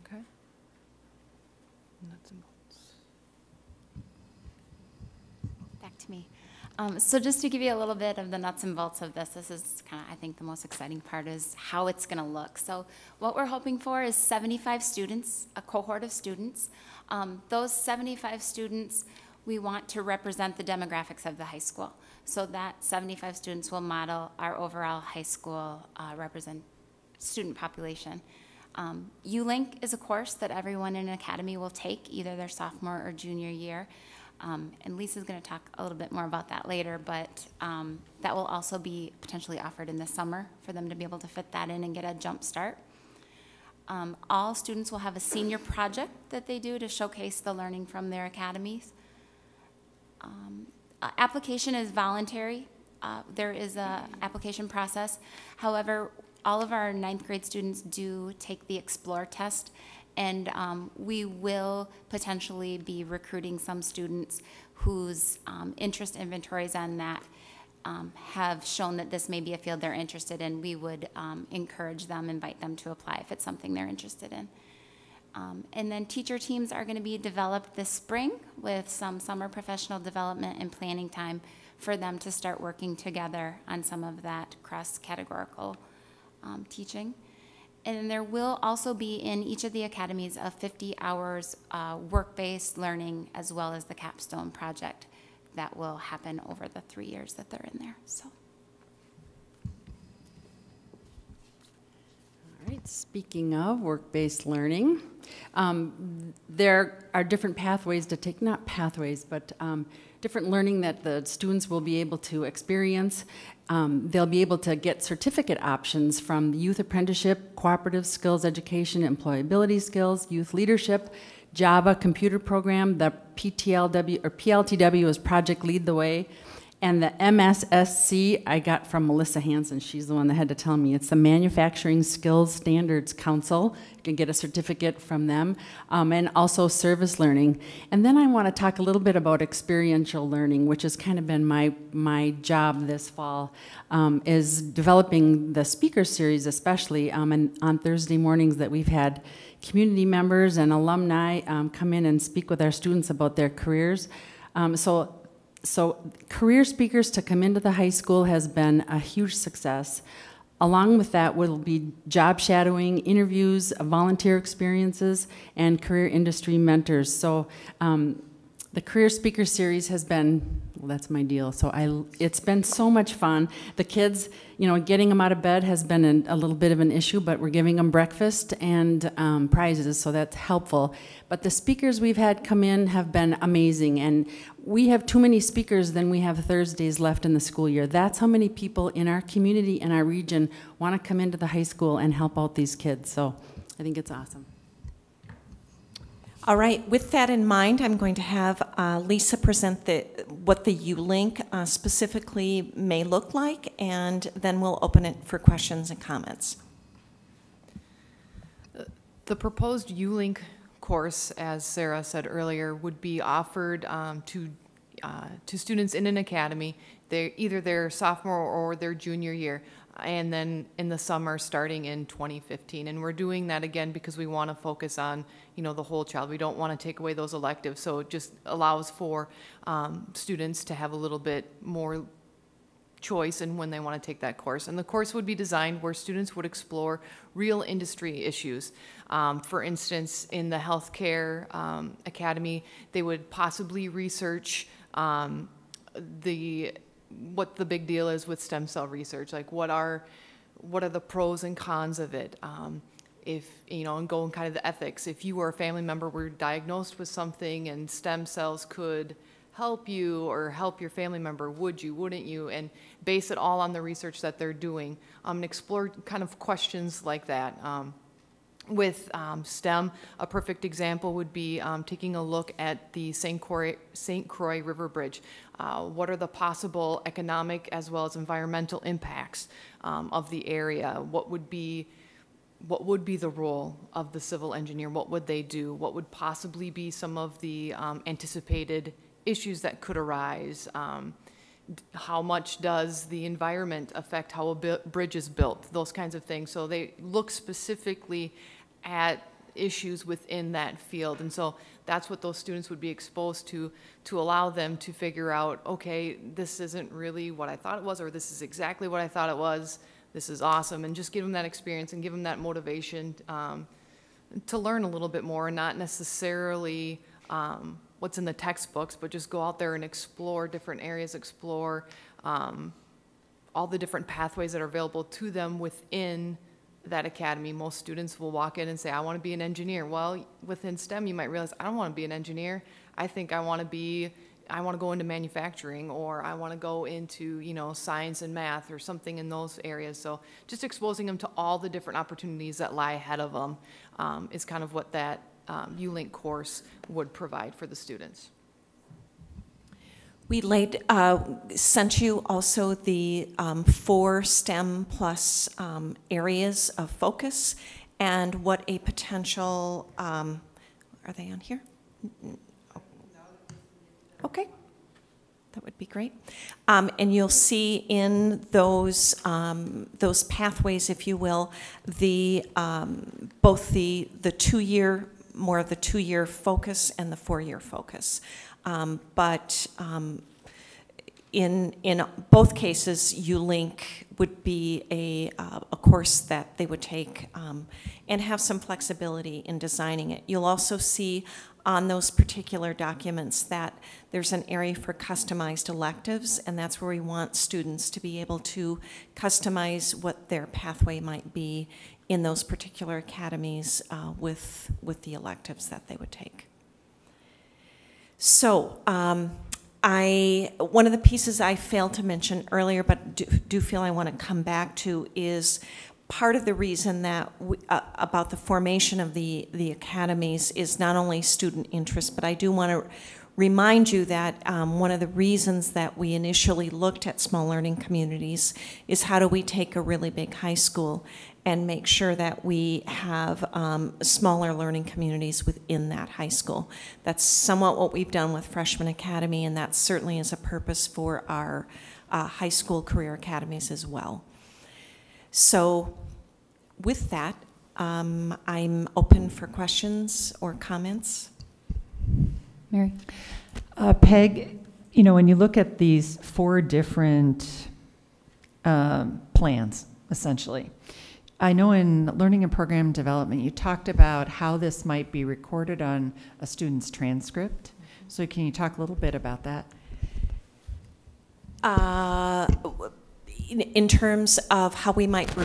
Okay. Nuts and bolts. Back to me. So just to give you a little bit of the nuts and bolts of this is kind of, I think, the most exciting part is how it's going to look. So what we're hoping for is 75 students, a cohort of students. Those 75 students, we want to represent the demographics of the high school. So that 75 students will model our overall high school student population. ULink is a course that everyone in an academy will take, either their sophomore or junior year. And Lisa's going to talk a little bit more about that later, but that will also be potentially offered in the summer for them to be able to fit that in and get a jump start. All students will have a senior project that they do to showcase the learning from their academies. Application is voluntary. There is an application process. However, all of our 9th grade students do take the Explore test, and we will potentially be recruiting some students whose interest inventories on that have shown that this may be a field they're interested in. We would encourage them, invite them to apply if it's something they're interested in. And then teacher teams are going to be developed this spring with some summer professional development and planning time for them to start working together on some of that cross-categorical teaching. And then there will also be in each of the academies of 50 hours work-based learning, as well as the capstone project that will happen over the 3 years that they're in there. So. All right, speaking of work-based learning, there are different pathways to take, not pathways, but different learning that the students will be able to experience. They'll be able to get certificate options from the Youth Apprenticeship, Cooperative Skills Education, Employability Skills, Youth Leadership, Java Computer Program, the PLTW is Project Lead the Way, And the MSSC I got from Melissa Hansen. She's the one that had to tell me. It's the Manufacturing Skills Standards Council. You can get a certificate from them, and also service learning. And then I want to talk a little bit about experiential learning, which has kind of been my job this fall, is developing the speaker series, especially and on Thursday mornings that we've had community members and alumni come in and speak with our students about their careers. So career speakers to come into the high school has been a huge success. Along with that will be job shadowing, interviews, volunteer experiences, and career industry mentors. So the Career Speaker Series has been, well, that's my deal. So it's been so much fun. The kids, getting them out of bed has been a little bit of an issue, but we're giving them breakfast and prizes, so that's helpful. But the speakers we've had come in have been amazing, and we have too many speakers than we have Thursdays left in the school year. That's how many people in our community and our region want to come into the high school and help out these kids. So I think it's awesome. All right, with that in mind, I'm going to have Lisa present what the U-Link specifically may look like, and then we'll open it for questions and comments. The proposed U-Link course, as Sarah said earlier, would be offered to students in an academy, either their sophomore or their junior year, and then in the summer starting in 2015. And we're doing that again because we want to focus on the whole child. We don't want to take away those electives, so it just allows for students to have a little bit more choice in when they want to take that course. And the course would be designed where students would explore real industry issues. For instance, in the healthcare academy, they would possibly research what the big deal is with stem cell research, like what are the pros and cons of it, and go in kind of the ethics. If you or a family member were diagnosed with something and stem cells could help you or help your family member, would you, wouldn't you, and base it all on the research that they're doing, and explore kind of questions like that. With STEM, a perfect example would be taking a look at the St. Croix River Bridge. What are the possible economic as well as environmental impacts of the area? What would be the role of the civil engineer? What would they do? What would possibly be some of the anticipated issues that could arise? How much does the environment affect how a bridge is built? Those kinds of things. So they look specifically at issues within that field. And so that's what those students would be exposed to allow them to figure out, okay, this isn't really what I thought it was, or this is exactly what I thought it was. This is awesome. And just give them that experience and give them that motivation to learn a little bit more, not necessarily what's in the textbooks, but just go out there and explore different areas, explore all the different pathways that are available to them within that academy. Most students will walk in and say, I want to be an engineer. Well, within STEM, you might realize, I don't want to be an engineer. I think I want to go into manufacturing, or I want to go into, science and math or something in those areas. So just exposing them to all the different opportunities that lie ahead of them is kind of what that U-Link course would provide for the students. We sent you also the 4 STEM plus areas of focus and what a potential, are they on here? Okay, that would be great. And you'll see in those pathways, if you will, both the 2-year, more of the 2-year focus and the 4-year focus. But in both cases, U-Link would be a course that they would take and have some flexibility in designing it. You'll also see on those particular documents that there's an area for customized electives, and that's where we want students to be able to customize what their pathway might be in those particular academies with the electives that they would take. So one of the pieces I failed to mention earlier, but do feel I want to come back to, is part of the reason that about the formation of the academies is not only student interest, but I do want to remind you that one of the reasons that we initially looked at small learning communities is how do we take a really big high school and make sure that we have smaller learning communities within that high school. That's somewhat what we've done with Freshman Academy, and that certainly is a purpose for our high school career academies as well. So with that, I'm open for questions or comments. Mary? Peg, you know, when you look at these 4 different plans, essentially, I know in learning and program development, you talked about how this might be recorded on a student's transcript. So can you talk a little bit about that? In terms of how we might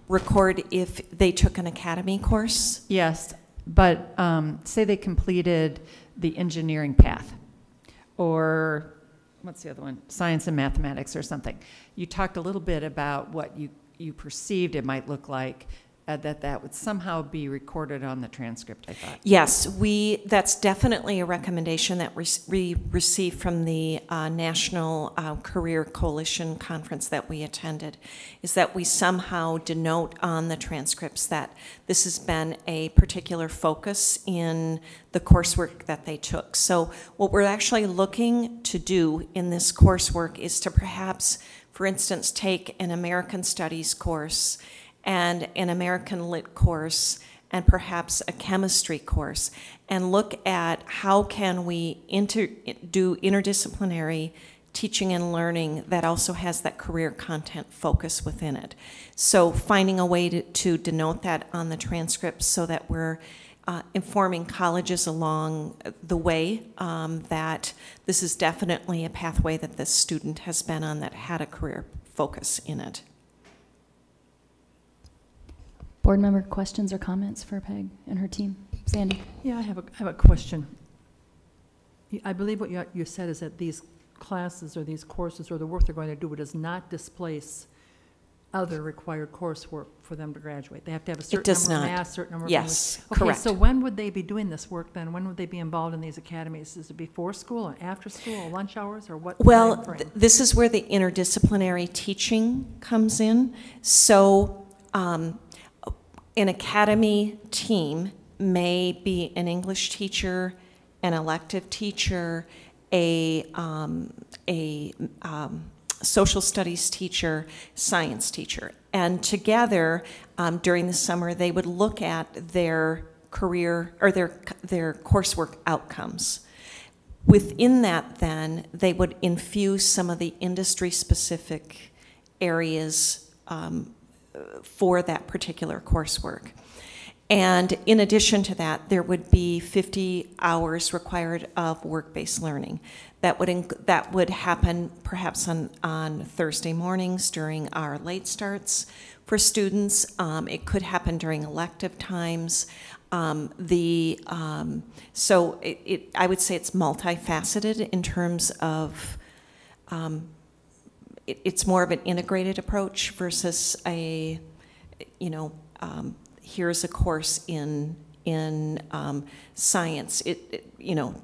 record if they took an academy course? Yes, but say they completed the engineering path, or what's the other one? Science and mathematics or something. You talked a little bit about what you perceived it might look like, that would somehow be recorded on the transcript, I thought. Yes, that's definitely a recommendation that we received from the National Career Coalition Conference that we attended, is that we somehow denote on the transcripts that this has been a particular focus in the coursework that they took. So what we're actually looking to do in this coursework is to perhaps, for instance, take an American Studies course and an American Lit course and perhaps a chemistry course, and look at how can we do interdisciplinary teaching and learning that also has that career content focus within it. So finding a way to denote that on the transcript so that we're informing colleges along the way that this is definitely a pathway that this student has been on that had a career focus in it. Board member questions or comments for Peg and her team? Sandy? Yeah, I have a question. I believe what you said is that these classes or these courses or the work they're going to do does not displace other required coursework for them to graduate. They have to have a certain number of math, certain number of Yes, English. Okay, correct. so when would they be doing this work then? When would they be involved in these academies? Is it before school or after school or lunch hours or what? Well, this is where the interdisciplinary teaching comes in. So an academy team may be an English teacher, an elective teacher, a social studies teacher, science teacher. And together, during the summer, they would look at their career or their coursework outcomes. Within that, then, they would infuse some of the industry-specific areas for that particular coursework. And in addition to that, there would be 50 hours required of work-based learning. That would happen perhaps on Thursday mornings during our late starts for students. It could happen during elective times. So I would say it's multifaceted in terms of it's more of an integrated approach versus here's a course in science,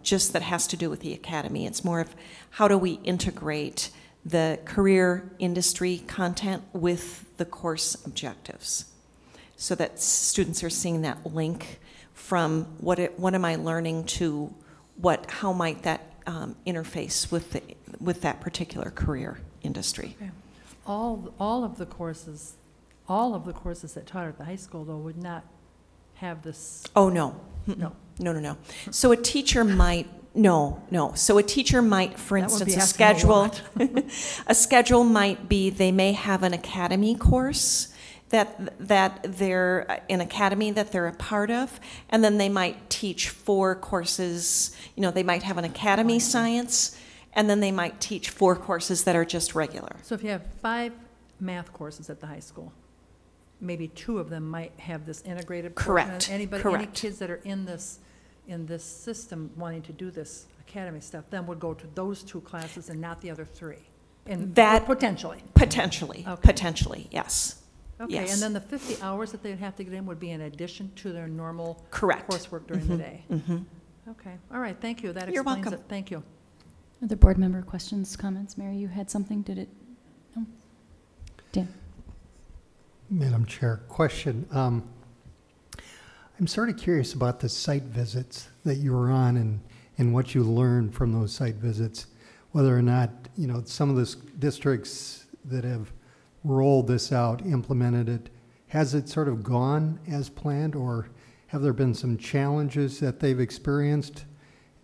just that has to do with the academy. It's more of how do we integrate the career industry content with the course objectives so that students are seeing that link from what am I learning to how might that interface with that particular career industry. Okay. All of the courses that taught at the high school, though, would not have this. Oh, no. No. No. So a teacher might, So a teacher might, for instance, a schedule might be they may have an academy course that they're an academy that they're a part of, and then they might teach 4 courses. They might have an academy science, and then they might teach 4 courses that are just regular. So if you have 5 math courses at the high school, maybe 2 of them might have this integrated portion. Correct. Any Correct. kids that are in this system wanting to do this academy stuff then would go to those 2 classes and not the other 3. And that potentially. Potentially. Okay. Potentially, yes. Okay, Yes. and then the 50 hours that they'd have to get in would be in addition to their normal Correct. coursework during the day. Mm-hmm. Okay, all right, thank you. That You're explains welcome. it. Thank you. Other board member questions, comments? Mary, you had something? Did it? No? Dan? Madam Chair, question. I'm sort of curious about the site visits that you were on and what you learned from those site visits, whether or not, you know, some of the districts that have rolled this out, implemented it, has it sort of gone as planned, or have there been some challenges that they've experienced,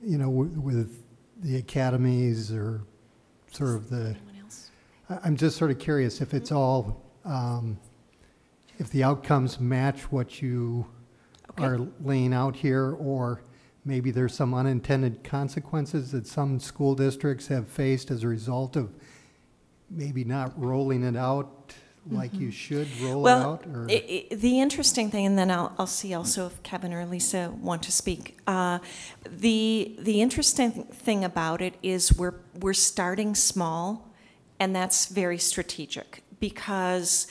you know, with the academies or sort of the, I'm just sort of curious if it's all, if the outcomes match what you are laying out here, or maybe there's some unintended consequences that some school districts have faced as a result of maybe not rolling it out like you should roll it out? Or? The interesting thing, and then I'll see also if Kevin or Lisa want to speak. The interesting thing about it is we're starting small, and that's very strategic, because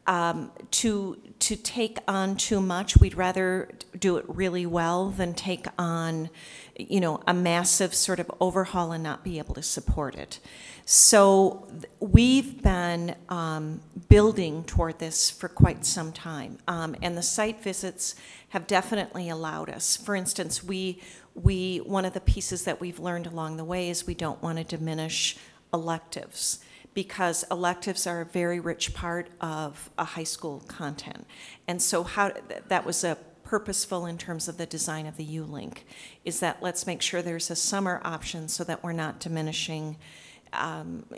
to take on too much, we'd rather do it really well than take on, you know, a massive sort of overhaul and not be able to support it. So we've been building toward this for quite some time, and the site visits have definitely allowed us. For instance, one of the pieces that we've learned along the way is we don't want to diminish electives, because electives are a very rich part of a high school content. And so that was a purposeful in terms of the design of the U-Link, is that let's make sure there's a summer option so that we're not diminishing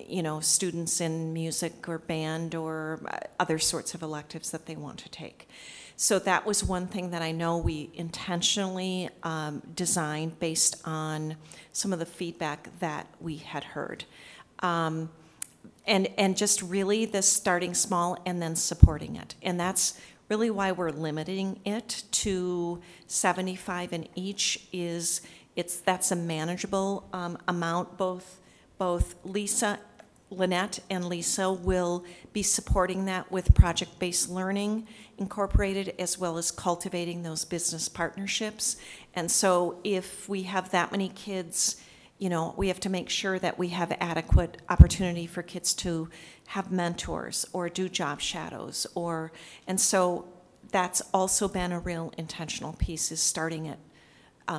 you know, students in music or band or other sorts of electives that they want to take. So that was one thing that I know we intentionally designed based on some of the feedback that we had heard. And just really this starting small and then supporting it. And that's really why we're limiting it to 75 in each, that's a manageable amount. Both Lynette and Lisa will be supporting that with project-based learning incorporated, as well as cultivating those business partnerships. And so if we have that many kids, you know, we have to make sure that we have adequate opportunity for kids to have mentors or do job shadows, and so that's also been a real intentional piece, is starting it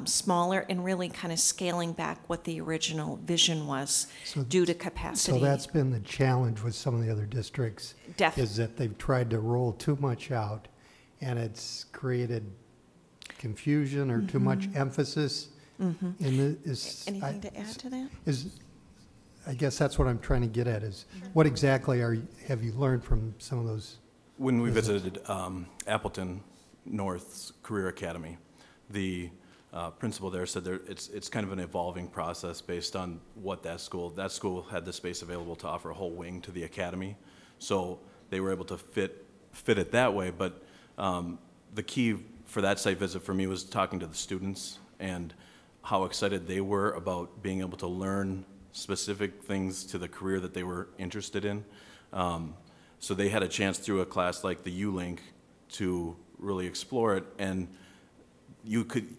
smaller and really kind of scaling back what the original vision was due to capacity. So that's been the challenge with some of the other districts, is that they've tried to roll too much out, and it's created confusion or too much emphasis. Anything to add to that? I guess that's what I'm trying to get at, is what exactly have you learned from some of those? When we visited Appleton North's Career Academy, the principal there said it's kind of an evolving process based on what that school had the space available to offer a whole wing to the academy, so they were able to fit it that way. But the key for that site visit for me was talking to the students and how excited they were about being able to learn specific things to the career that they were interested in. So they had a chance through a class like the U-Link to really explore it, and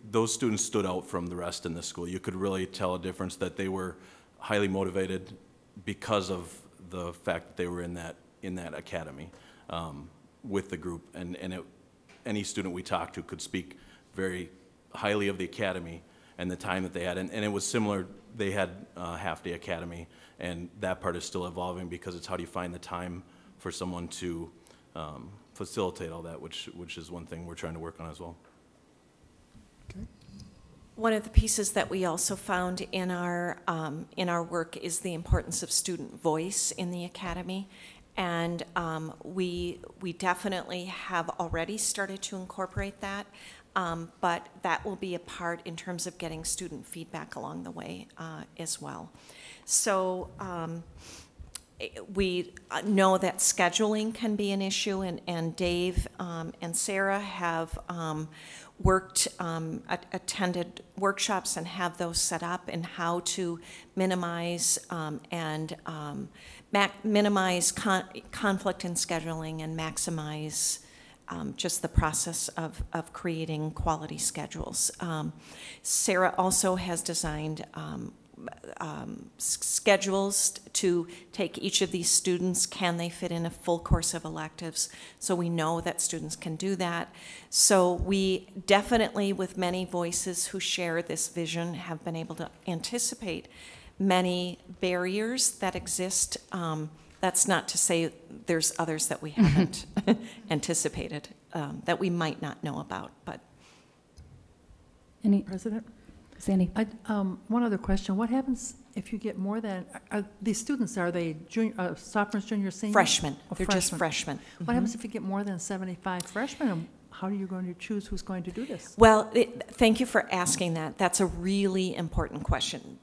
those students stood out from the rest in the school. You could really tell a difference, that they were highly motivated because of the fact that they were in that academy with the group, and any student we talked to could speak very highly of the academy and the time that they had, and it was similar. They had half-day academy, and that part is still evolving, because it's how do you find the time for someone to facilitate all that, which is one thing we're trying to work on as well. Okay. One of the pieces that we also found in our work is the importance of student voice in the academy, and we definitely have already started to incorporate that. But that will be a part in terms of getting student feedback along the way as well. So we know that scheduling can be an issue, and Dave and Sarah have attended workshops and have those set up, and how to minimize minimize conflict in scheduling and maximize just the process of creating quality schedules. Sarah also has designed schedules to take each of these students. Can they fit in a full course of electives? So we know that students can do that. So we definitely, with many voices who share this vision, have been able to anticipate many barriers that exist. That's not to say there's others that we haven't anticipated, that we might not know about, but. Any? President? Sandy? One other question. What happens if you get more than, these students, are they junior, sophomores, juniors, seniors? Freshmen. Oh, They're just freshmen. What happens if you get more than 75 freshmen? And how are you going to choose who's going to do this? Well, thank you for asking that. That's a really important question.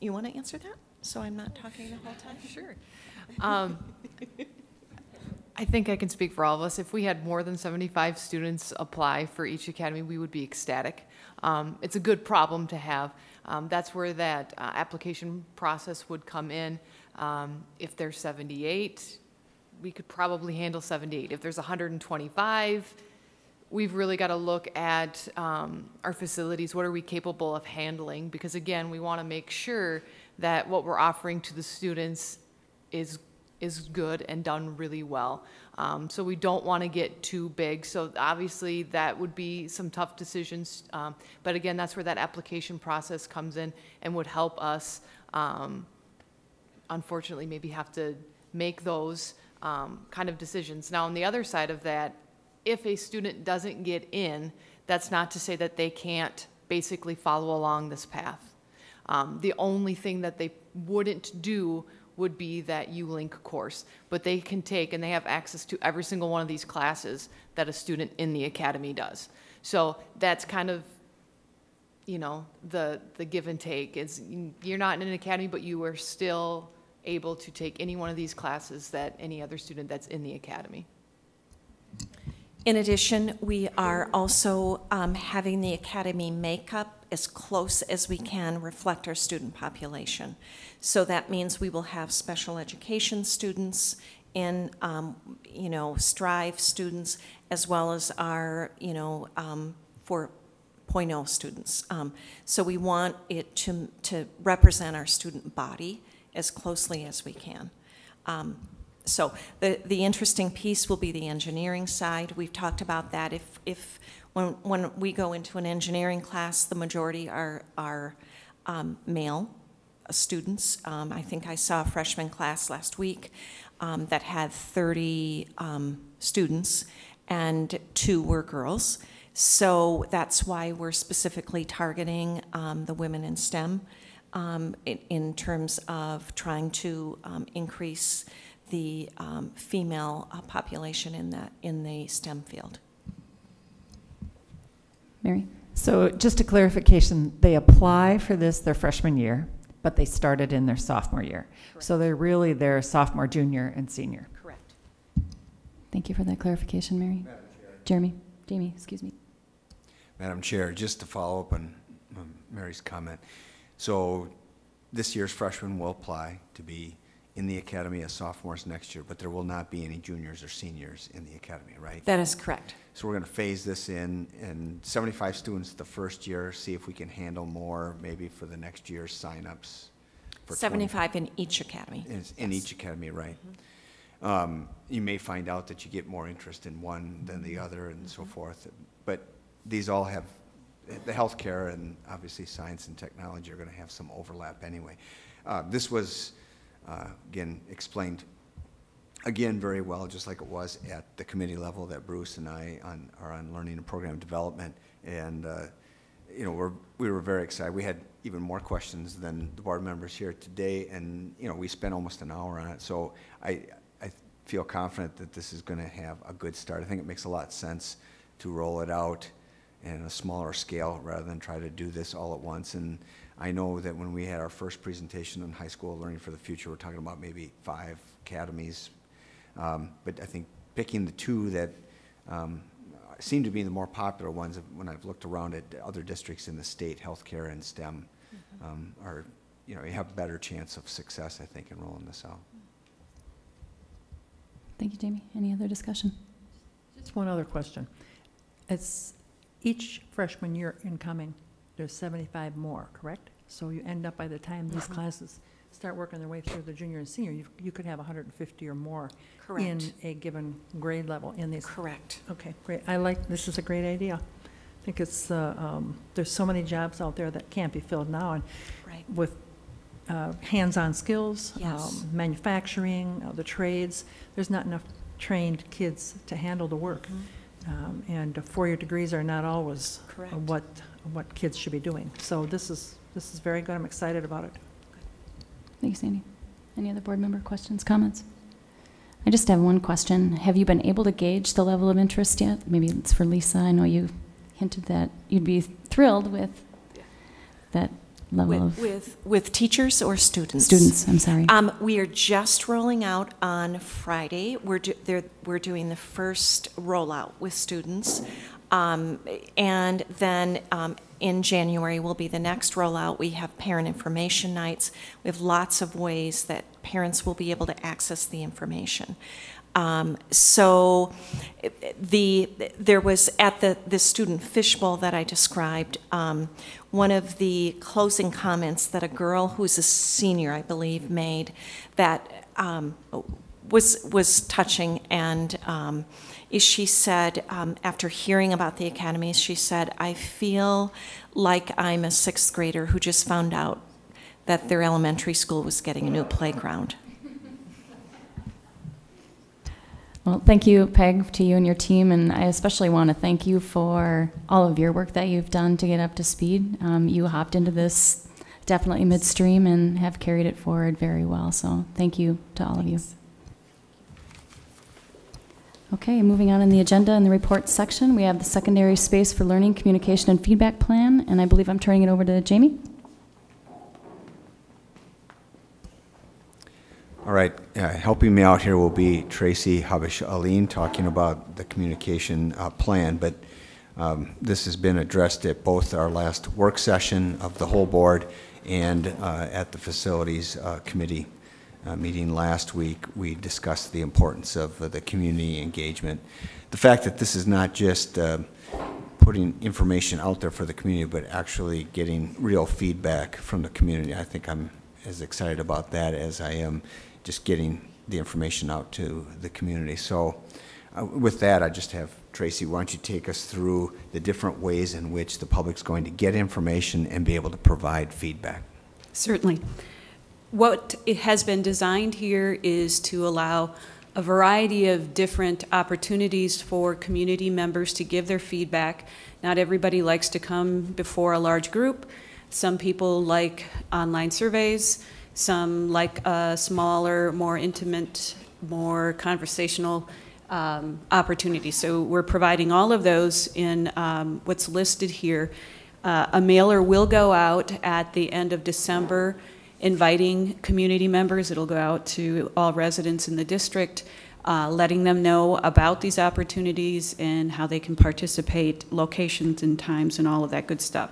You want to answer that, so I'm not talking the whole time? Sure. I think I can speak for all of us. If we had more than 75 students apply for each academy, we would be ecstatic. It's a good problem to have. That's where that application process would come in. If there's 78, we could probably handle 78. If there's 125, we've really got to look at our facilities. What are we capable of handling? Because again, we want to make sure that what we're offering to the students is good and done really well. So we don't want to get too big. So obviously that would be some tough decisions. But again, that's where that application process comes in and would help us, unfortunately, maybe have to make those kind of decisions. Now, on the other side of that, if a student doesn't get in, that's not to say that they can't basically follow along this path. The only thing that they wouldn't do would be that U-Link course, but they can take, and they have access to every single one of these classes that a student in the academy does. So that's kind of, you know, the give and take. Is you're not in an academy, but you are still able to take any one of these classes that any other student that's in the academy. In addition, we are also having the academy makeup as close as we can reflect our student population. So that means we will have special education students in, you know, Strive students, as well as our, you know, 4.0 students. So we want it to represent our student body as closely as we can. So the interesting piece will be the engineering side. We've talked about that. If when we go into an engineering class, the majority are male students. I think I saw a freshman class last week that had 30 students, and 2 were girls. So that's why we're specifically targeting the women in STEM in terms of trying to increase the female population in the STEM field. Mary? So just a clarification, they apply for this their freshman year, but they started in their sophomore year. Correct. So they're really their sophomore, junior, and senior. Correct. Thank you for that clarification, Mary. Jamie, excuse me. Madam Chair, just to follow up on Mary's comment. So this year's freshmen will apply to be in the academy as sophomores next year, but there will not be any juniors or seniors in the academy, right? That is correct. So we're going to phase this in, and 75 students the first year, see if we can handle more maybe for the next year's signups. For 75 in each academy. In each academy, right. Mm-hmm. You may find out that you get more interest in one than the other and so forth, but these all have, the healthcare and obviously science and technology are going to have some overlap anyway. This was again explained again very well, just like it was at the committee level that Bruce and I are on learning and program development, and you know, we were very excited. We had even more questions than the board members here today, and you know, we spent almost an hour on it. So I feel confident that this is going to have a good start. I think it makes a lot of sense to roll it out in a smaller scale rather than try to do this all at once. And I know that when we had our first presentation on high school learning for the future, we're talking about maybe 5 academies. But I think picking the 2 that seem to be the more popular ones when I've looked around at other districts in the state, healthcare and STEM, are, you know, you have a better chance of success, I think, in rolling this out. Thank you, Jamie. Any other discussion? Just one other question. It's each freshman year incoming, there's 75 more, correct? So you end up, by the time these classes start working their way through the junior and senior, you could have 150 or more Correct. in a given grade level in these. Correct. Okay, great. This is a great idea. I think it's, there's so many jobs out there that can't be filled now, and Right. with hands-on skills, Yes. manufacturing, the trades, there's not enough trained kids to handle the work. And 4-year degrees are not always Correct. what kids should be doing. So this is very good. I'm excited about it. Thanks, Sandy. Any other board member questions, comments? I just have one question. Have you been able to gauge the level of interest yet? Maybe it's for Lisa. I know you hinted that you'd be thrilled with that level of... With teachers or students? Students, I'm sorry. We are just rolling out on Friday. We're doing the first rollout with students. And then in January will be the next rollout. We have parent information nights. We have lots of ways that parents will be able to access the information. So there was at the student fishbowl that I described, one of the closing comments that a girl who's a senior, I believe, made that was touching, and she said, after hearing about the academies, she said, I feel like I'm a 6th grader who just found out that their elementary school was getting a new playground. Well, thank you, Peg, to you and your team, and I especially want to thank you for all of your work that you've done to get up to speed. You hopped into this definitely midstream and have carried it forward very well, so thank you to all of you. Okay, moving on in the agenda in the report section, we have the Secondary Space for Learning, Communication, and Feedback Plan, and I believe I'm turning it over to Jamie. All right, helping me out here will be Tracy Habish-Aline talking about the communication plan, but this has been addressed at both our last work session of the whole board and at the facilities committee meeting last week. We discussed the importance of the community engagement. The fact that this is not just putting information out there for the community, but actually getting real feedback from the community. I think I'm as excited about that as I am just getting the information out to the community. So with that, I just have Tracy, why don't you take us through the different ways in which the public's going to get information and be able to provide feedback? Certainly. What it has been designed here is to allow a variety of different opportunities for community members to give their feedback. Not everybody likes to come before a large group. Some people like online surveys. Some like a smaller, more intimate, more conversational opportunity. So we're providing all of those in what's listed here. A mailer will go out at the end of December inviting community members. It'll go out to all residents in the district, letting them know about these opportunities and how they can participate, locations and times and all of that good stuff.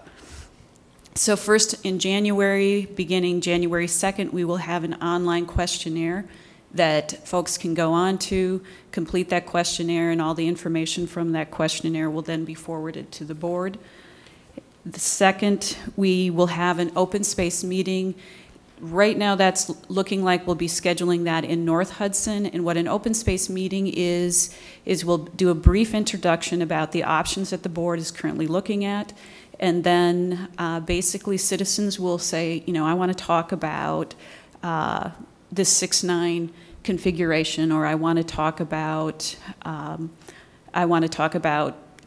So first in January, beginning January 2nd, we will have an online questionnaire that folks can go on to, complete that questionnaire, and all the information from that questionnaire will then be forwarded to the board. The second, we will have an open space meeting. Right now that's looking like we'll be scheduling that in North Hudson, and what an open space meeting is we'll do a brief introduction about the options that the board is currently looking at, and then basically citizens will say, you know, I want to talk about this 6-9 configuration, or I want to talk about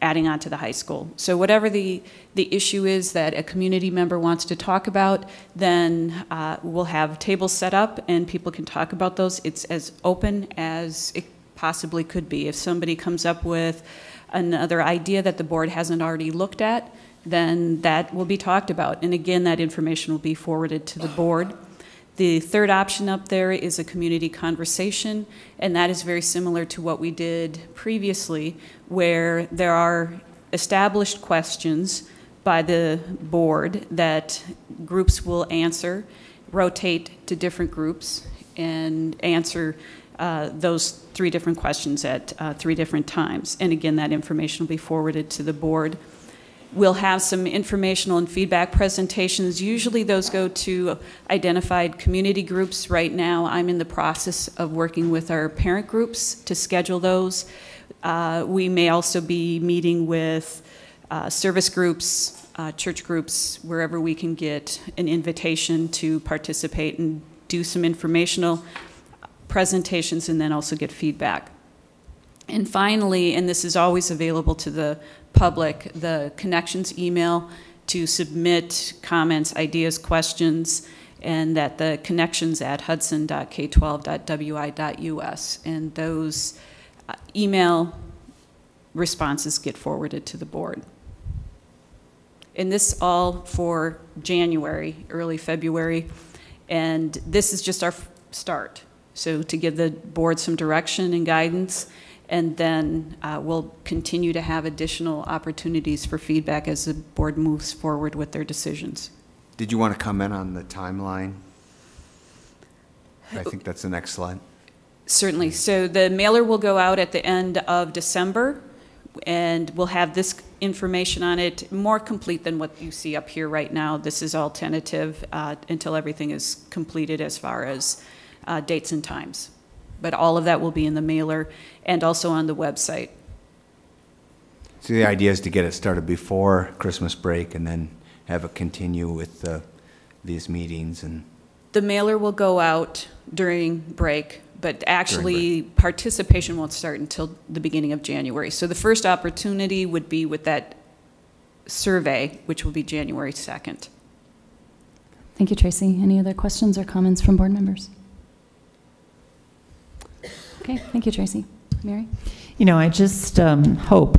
adding on to the high school. So whatever the issue is that a community member wants to talk about, then we'll have tables set up and people can talk about those. It's as open as it possibly could be. If somebody comes up with another idea that the board hasn't already looked at, then that will be talked about. And again, that information will be forwarded to the board. The third option up there is a community conversation, and that is very similar to what we did previously, where there are established questions by the board that groups will answer, rotate to different groups, and answer those 3 different questions at 3 different times. And again, that information will be forwarded to the board. We'll have some informational and feedback presentations. Usually those go to identified community groups. Right now, I'm in the process of working with our parent groups to schedule those. We may also be meeting with service groups, church groups, wherever we can get an invitation to participate and do some informational presentations and then also get feedback. And finally, and this is always available to the public, the connections email to submit comments, ideas, questions, and that the connections at hudson.k12.wi.us. And those email responses get forwarded to the board. And this all for January, early February. And this is just our start. So to give the board some direction and guidance, and then we'll continue to have additional opportunities for feedback as the board moves forward with their decisions. Did you want to comment on the timeline? I think that's the next slide. Certainly. So the mailer will go out at the end of December, and we'll have this information on it more complete than what you see up here right now. This is all tentative until everything is completed as far as dates and times. But all of that will be in the mailer and also on the website. So the idea is to get it started before Christmas break and then have it continue with these meetings. And the mailer will go out during break, but actually participation won't start until the beginning of January. So the first opportunity would be with that survey, which will be January 2nd. Thank you, Tracy. Any other questions or comments from board members? Okay, thank you, Tracy. Mary? You know, I just hope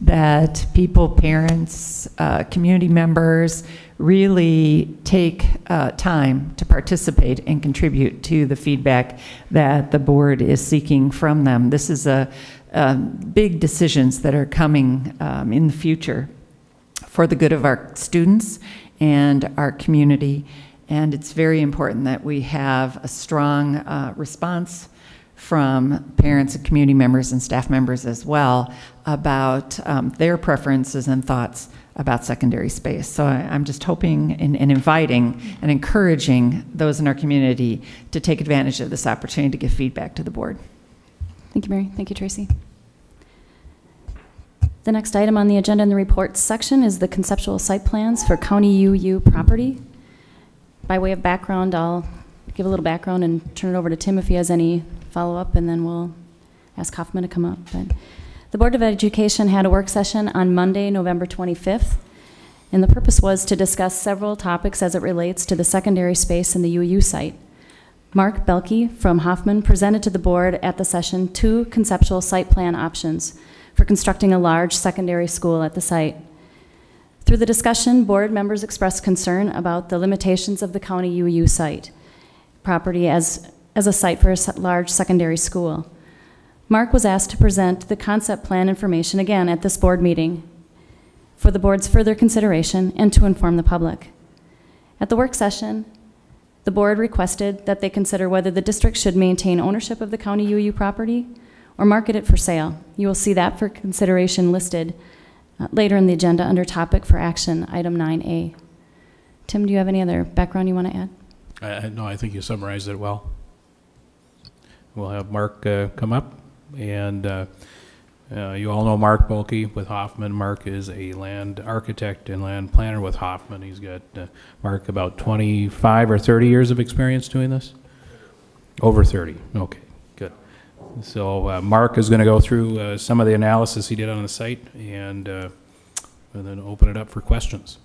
that people, parents, community members really take time to participate and contribute to the feedback that the board is seeking from them. This is big decisions that are coming in the future for the good of our students and our community. And it's very important that we have a strong response from parents and community members and staff members as well about their preferences and thoughts about secondary space. So I'm just hoping and inviting and encouraging those in our community to take advantage of this opportunity to give feedback to the board. Thank you, Mary. Thank you, Tracy. The next item on the agenda in the reports section is the conceptual site plans for County UU property. By way of background, I'll give a little background and turn it over to Tim if he has any follow-up, and then we'll ask Hoffman to come up. But the Board of Education had a work session on Monday, November 25th, and the purpose was to discuss several topics as it relates to the secondary space in the UU site. Mark Belke from Hoffman presented to the board at the session 2 conceptual site plan options for constructing a large secondary school at the site. Through the discussion, board members expressed concern about the limitations of the county UU site property as a site for a large secondary school. Mark was asked to present the concept plan information again at this board meeting for the board's further consideration and to inform the public. At the work session, the board requested that they consider whether the district should maintain ownership of the county UU property or market it for sale. You will see that for consideration listed later in the agenda under topic for action, item 9A. Tim, do you have any other background you want to add? No, I think you summarized it well. We'll have Mark come up, and you all know Mark Belke with Hoffman. Mark is a land architect and land planner with Hoffman. He's got, Mark, about 25 or 30 years of experience doing this? Over 30, okay, good. So Mark is going to go through some of the analysis he did on the site and then open it up for questions.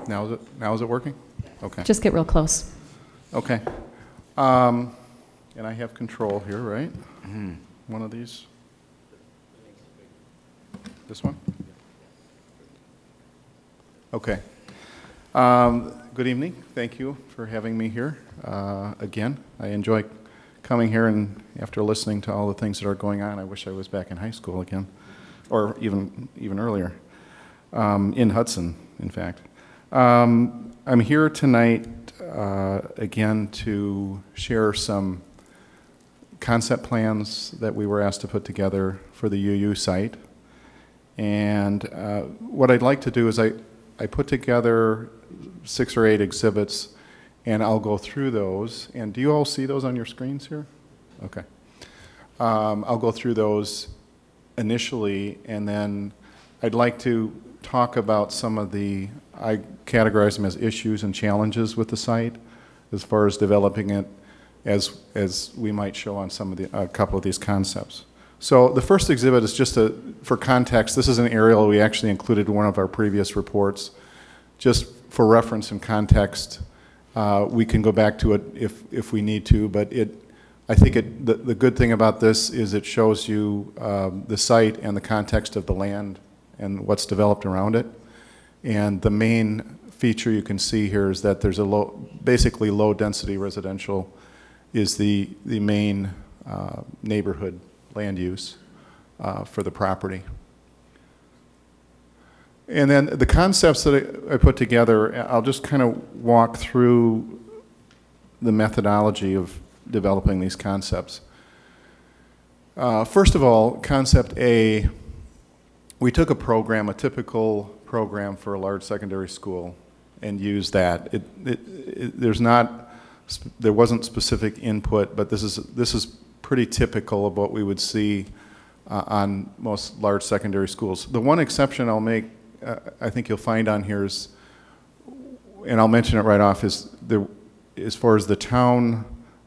Now is it working? Okay. Just get real close. Okay. And I have control here, right? Mm-hmm. One of these. This one? Okay. Good evening. Thank you for having me here again. I enjoy coming here, and after listening to all the things that are going on, I wish I was back in high school again, or even earlier, in Hudson. in fact. I'm here tonight again to share some concept plans that we were asked to put together for the UU site. And what I'd like to do is I put together 6 or 8 exhibits, and I'll go through those. And do you all see those on your screens here? Okay. I'll go through those initially, and then I'd like to talk about some of the, I categorize them as issues and challenges with the site as far as developing it as we might show on some of the, a couple of these concepts. So the first exhibit is just for context. This is an aerial we actually included in one of our previous reports. Just for reference and context, we can go back to it if we need to, but I think the good thing about this is it shows you the site and the context of the land and what's developed around it. And the main feature you can see here is that there's basically low density residential is the main neighborhood land use for the property. And then the concepts that I put together, I'll just kind of walk through the methodology of developing these concepts. First of all, concept A, we took a program, a typical program for a large secondary school, and used that. There wasn't specific input, but this is pretty typical of what we would see on most large secondary schools. The one exception I'll make, I think you'll find on here is, and I'll mention it right off, is as far as the town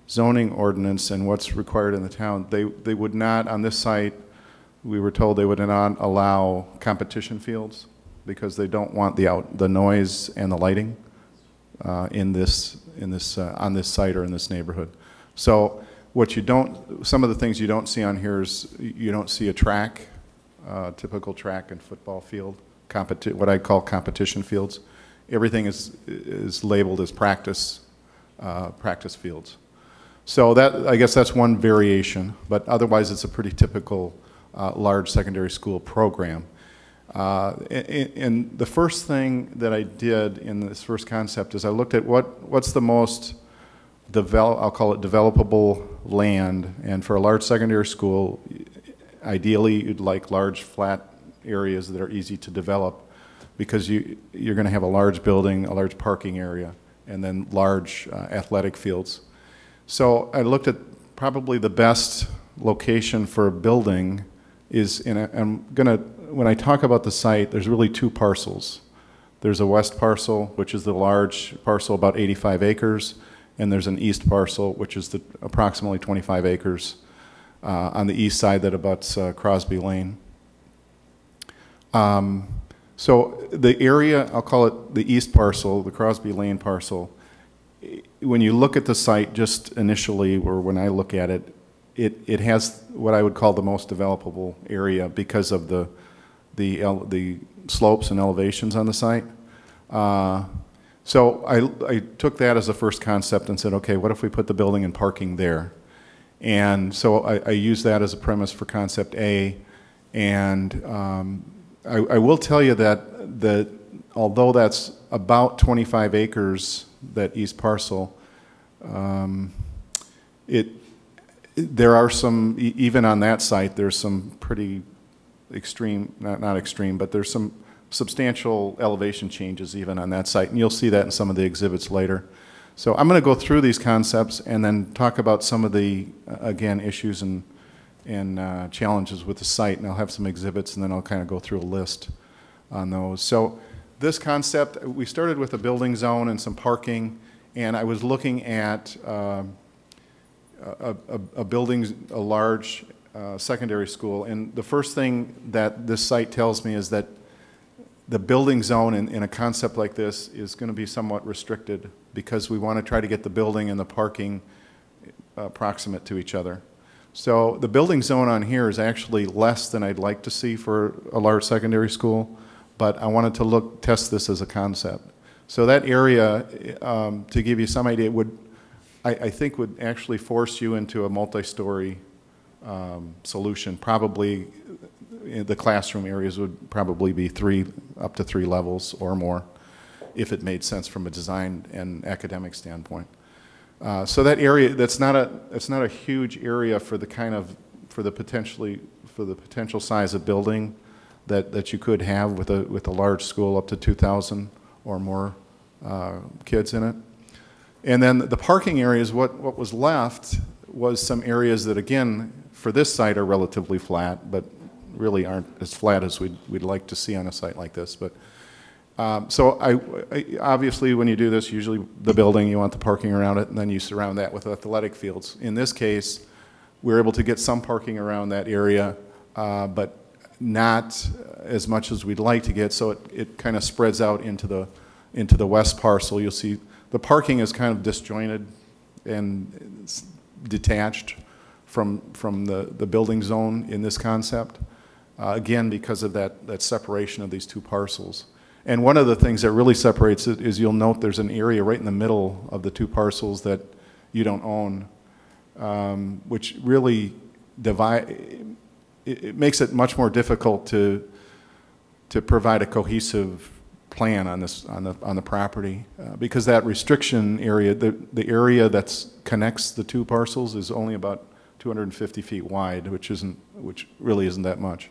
zoning ordinance and what's required in the town, they would not, on this site, we were told they would not allow competition fields because they don't want the noise and the lighting on this site or in this neighborhood. So some of the things you don't see on here is you don't see a track, typical track and football field, what I call competition fields. Everything is labeled as practice fields. So I guess that's one variation, but otherwise it's a pretty typical large secondary school program. And the first thing that I did in this first concept is I looked at what's the most I'll call it developable land, and for a large secondary school, ideally you'd like large flat areas that are easy to develop because you're going to have a large building, a large parking area, and then large athletic fields. So I looked at probably the best location for a building is when I talk about the site, there's really 2 parcels. There's a west parcel, which is the large parcel, about 85 acres, and there's an east parcel, which is approximately 25 acres on the east side that abuts Crosby Lane. So the area, I'll call it the east parcel, the Crosby Lane parcel, when you look at the site just initially, or when I look at it, it has what I would call the most developable area because of the slopes and elevations on the site. So I took that as a first concept and said, okay, what if we put the building and parking there? And so I used that as a premise for concept A. And I will tell you that although that's about 25 acres, that east parcel, there are some, even on that site, there's some pretty extreme, not extreme, but there's some substantial elevation changes even on that site, and you'll see that in some of the exhibits later. So I'm going to go through these concepts and then talk about some of the, again, issues and challenges with the site, and I'll have some exhibits, and then I'll kind of go through a list on those. So this concept, we started with a building zone and some parking, and I was looking at a large secondary school, and the first thing that this site tells me is that the building zone in a concept like this is going to be somewhat restricted because we want to try to get the building and the parking proximate to each other. So the building zone on here is actually less than I'd like to see for a large secondary school, but I wanted to test this as a concept. So that area, to give you some idea, I think would actually force you into a multi-story solution. Probably the classroom areas would probably be 3 up to 3 levels or more, if it made sense from a design and academic standpoint. So that area, it's not a huge area for the kind of, for the potential size of building that you could have with a large school up to 2,000 or more kids in it. And then the parking areas, what was left was some areas that, again, for this site are relatively flat, but really aren't as flat as we'd like to see on a site like this. But so I obviously, when you do this, usually the building, you want the parking around it, and then you surround that with athletic fields. In this case, we're able to get some parking around that area, but not as much as we'd like to get, so it kind of spreads out into the west parcel. You'll see the parking is kind of disjointed and detached from the building zone in this concept, again, because of that separation of these two parcels. And one of the things that really separates it is you'll note there's an area right in the middle of the two parcels that you don't own, which really it makes it much more difficult to provide a cohesive plan on the property, because that restriction area, the area that connects the two parcels, is only about 250 feet wide, which really isn't that much.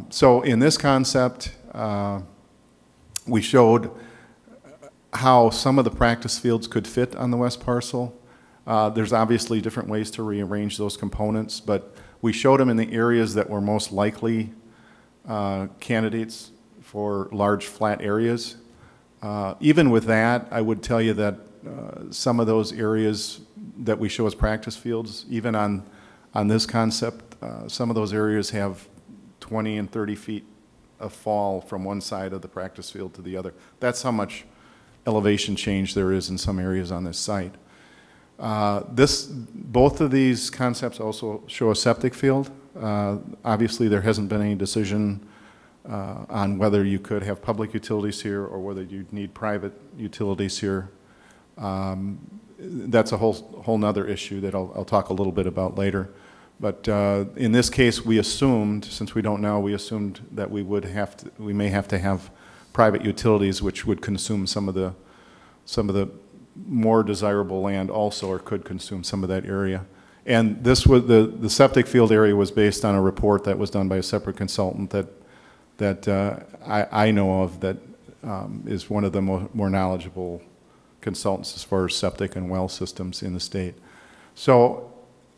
So in this concept, we showed how some of the practice fields could fit on the west parcel. There's obviously different ways to rearrange those components, but we showed them in the areas that were most likely candidates for large flat areas. Even with that, I would tell you that some of those areas that we show as practice fields, even on this concept, some of those areas have 20 and 30 feet of fall from one side of the practice field to the other. That's how much elevation change there is in some areas on this site. Both of these concepts also show a septic field. Obviously, there hasn't been any decision on whether you could have public utilities here or whether you'd need private utilities here. That's a whole nother issue that I'll talk a little bit about later. But in this case, we assumed, since we don't know, we assumed that we may have to have private utilities, which would consume some of the more desirable land also, or could consume some of that area. And this was the septic field area was based on a report that was done by a separate consultant that I know of, that is one of the more knowledgeable consultants as far as septic and well systems in the state. So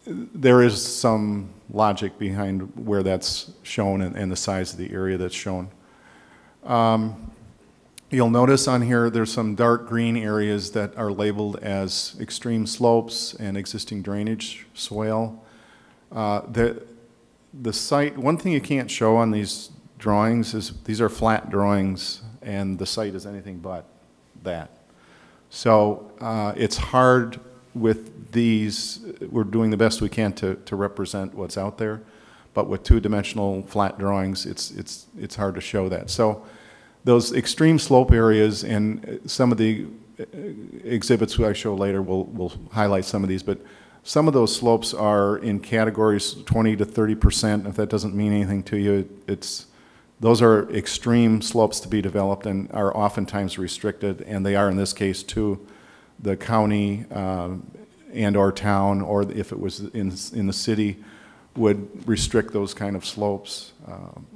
there is some logic behind where that's shown and the size of the area that's shown. You'll notice on here there's some dark green areas that are labeled as extreme slopes and existing drainage swale. The site, one thing you can't show on these drawings is these are flat drawings and the site is anything but that. So it's hard with these. We're doing the best we can to represent what's out there, but with two-dimensional flat drawings, it's hard to show that. So those extreme slope areas, and some of the exhibits I show later will highlight some of these, but some of those slopes are in categories 20 to 30%. If that doesn't mean anything to you, those are extreme slopes to be developed and are oftentimes restricted, and they are in this case to the county and or town, or if it was in the city, would restrict those kind of slopes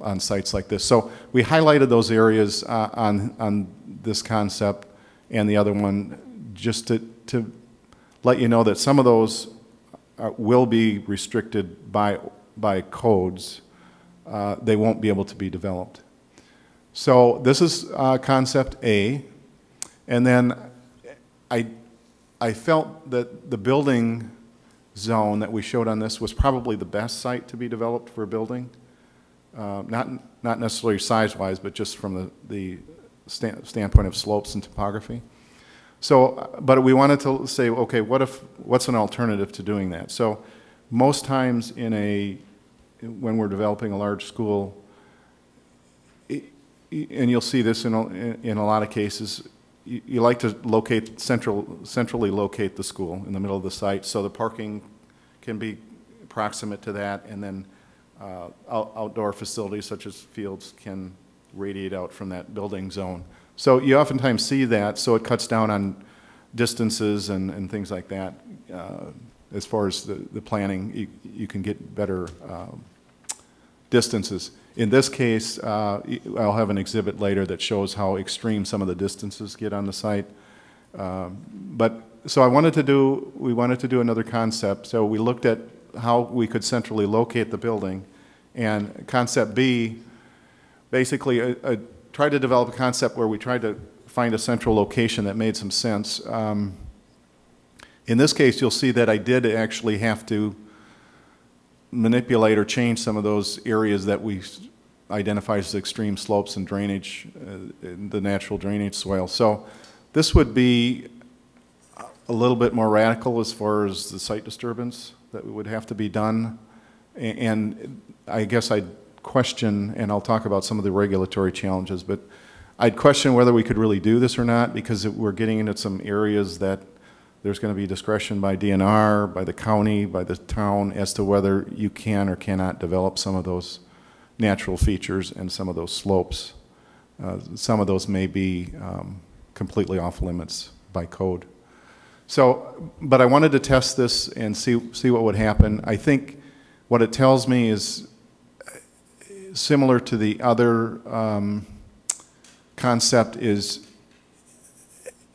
on sites like this. So we highlighted those areas on this concept and the other one just to let you know that some of those will be restricted by codes. They won't be able to be developed. So this is concept A, and then I felt that the building zone that we showed on this was probably the best site to be developed for a building, not necessarily size-wise, but just from the standpoint of slopes and topography. So, but we wanted to say, okay, what's an alternative to doing that? So, most times when we're developing a large school, and you'll see this in a lot of cases, you like to centrally locate the school in the middle of the site, so the parking can be proximate to that, and then outdoor facilities such as fields can radiate out from that building zone. So you oftentimes see that, so it cuts down on distances and things like that. As far as the planning, you can get better distances. In this case, I'll have an exhibit later that shows how extreme some of the distances get on the site. So we wanted to do another concept. So we looked at how we could centrally locate the building. And concept B, basically tried to develop a concept where we tried to find a central location that made some sense. In this case, you'll see that I did actually have to manipulate or change some of those areas that we identify as extreme slopes and drainage, the natural drainage swale. So this would be a little bit more radical as far as the site disturbance that would have to be done. And I guess I'd question, and I'll talk about some of the regulatory challenges, but I'd question whether we could really do this or not, because we're getting into some areas that there's going to be discretion by DNR, by the county, by the town, as to whether you can or cannot develop some of those natural features and some of those slopes. Some of those may be completely off limits by code. So, but I wanted to test this and see what would happen. I think what it tells me is similar to the other concept is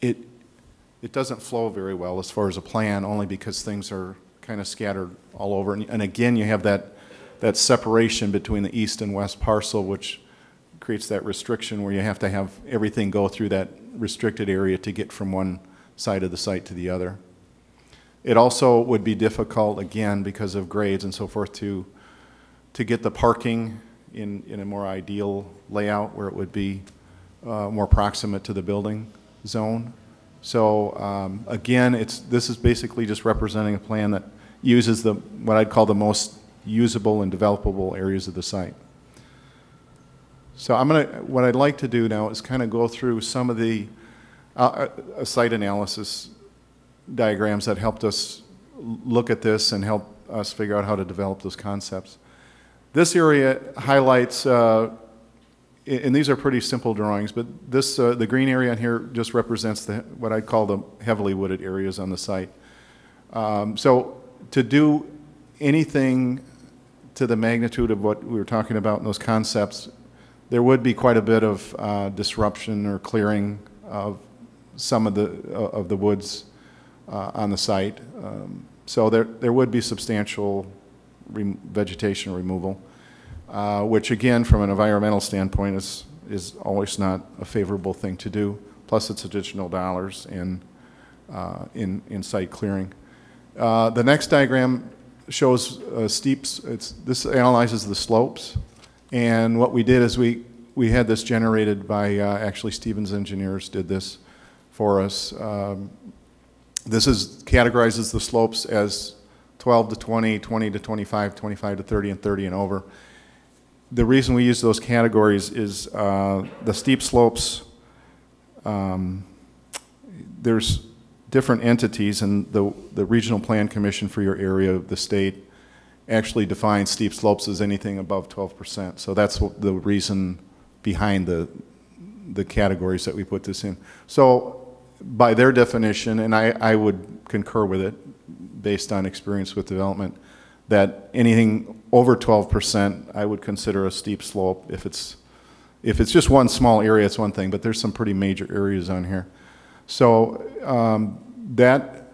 it doesn't flow very well as far as a plan, only because things are kind of scattered all over. And again, you have that separation between the east and west parcel, which creates that restriction where you have to have everything go through that restricted area to get from one side of the site to the other. It also would be difficult, again, because of grades and so forth, to get the parking in a more ideal layout where it would be more proximate to the building zone. So again, this is basically just representing a plan that uses what I'd call the most usable and developable areas of the site. So what I'd like to do now is kind of go through some of the site analysis diagrams that helped us look at this and help us figure out how to develop those concepts. This area highlights, and these are pretty simple drawings, but this the green area on here just represents what I call the heavily wooded areas on the site. So to do anything to the magnitude of what we were talking about in those concepts, there would be quite a bit of disruption or clearing of some of the woods on the site. So there would be substantial vegetation removal, which again, from an environmental standpoint, is always not a favorable thing to do. Plus, it's additional dollars in site clearing. The next diagram shows steeps. This analyzes the slopes, and what we did is we had this generated by actually Stevens Engineers did this for us. This categorizes the slopes as 12 to 20, 20 to 25, 25 to 30, and 30 and over. The reason we use those categories is the steep slopes, there's different entities, and the Regional Plan Commission for your area of the state actually defines steep slopes as anything above 12%. So that's the reason behind the categories that we put this in. So by their definition, and I would concur with it based on experience with development, that anything over 12% I would consider a steep slope. If it's just one small area, it's one thing, but there's some pretty major areas on here. So that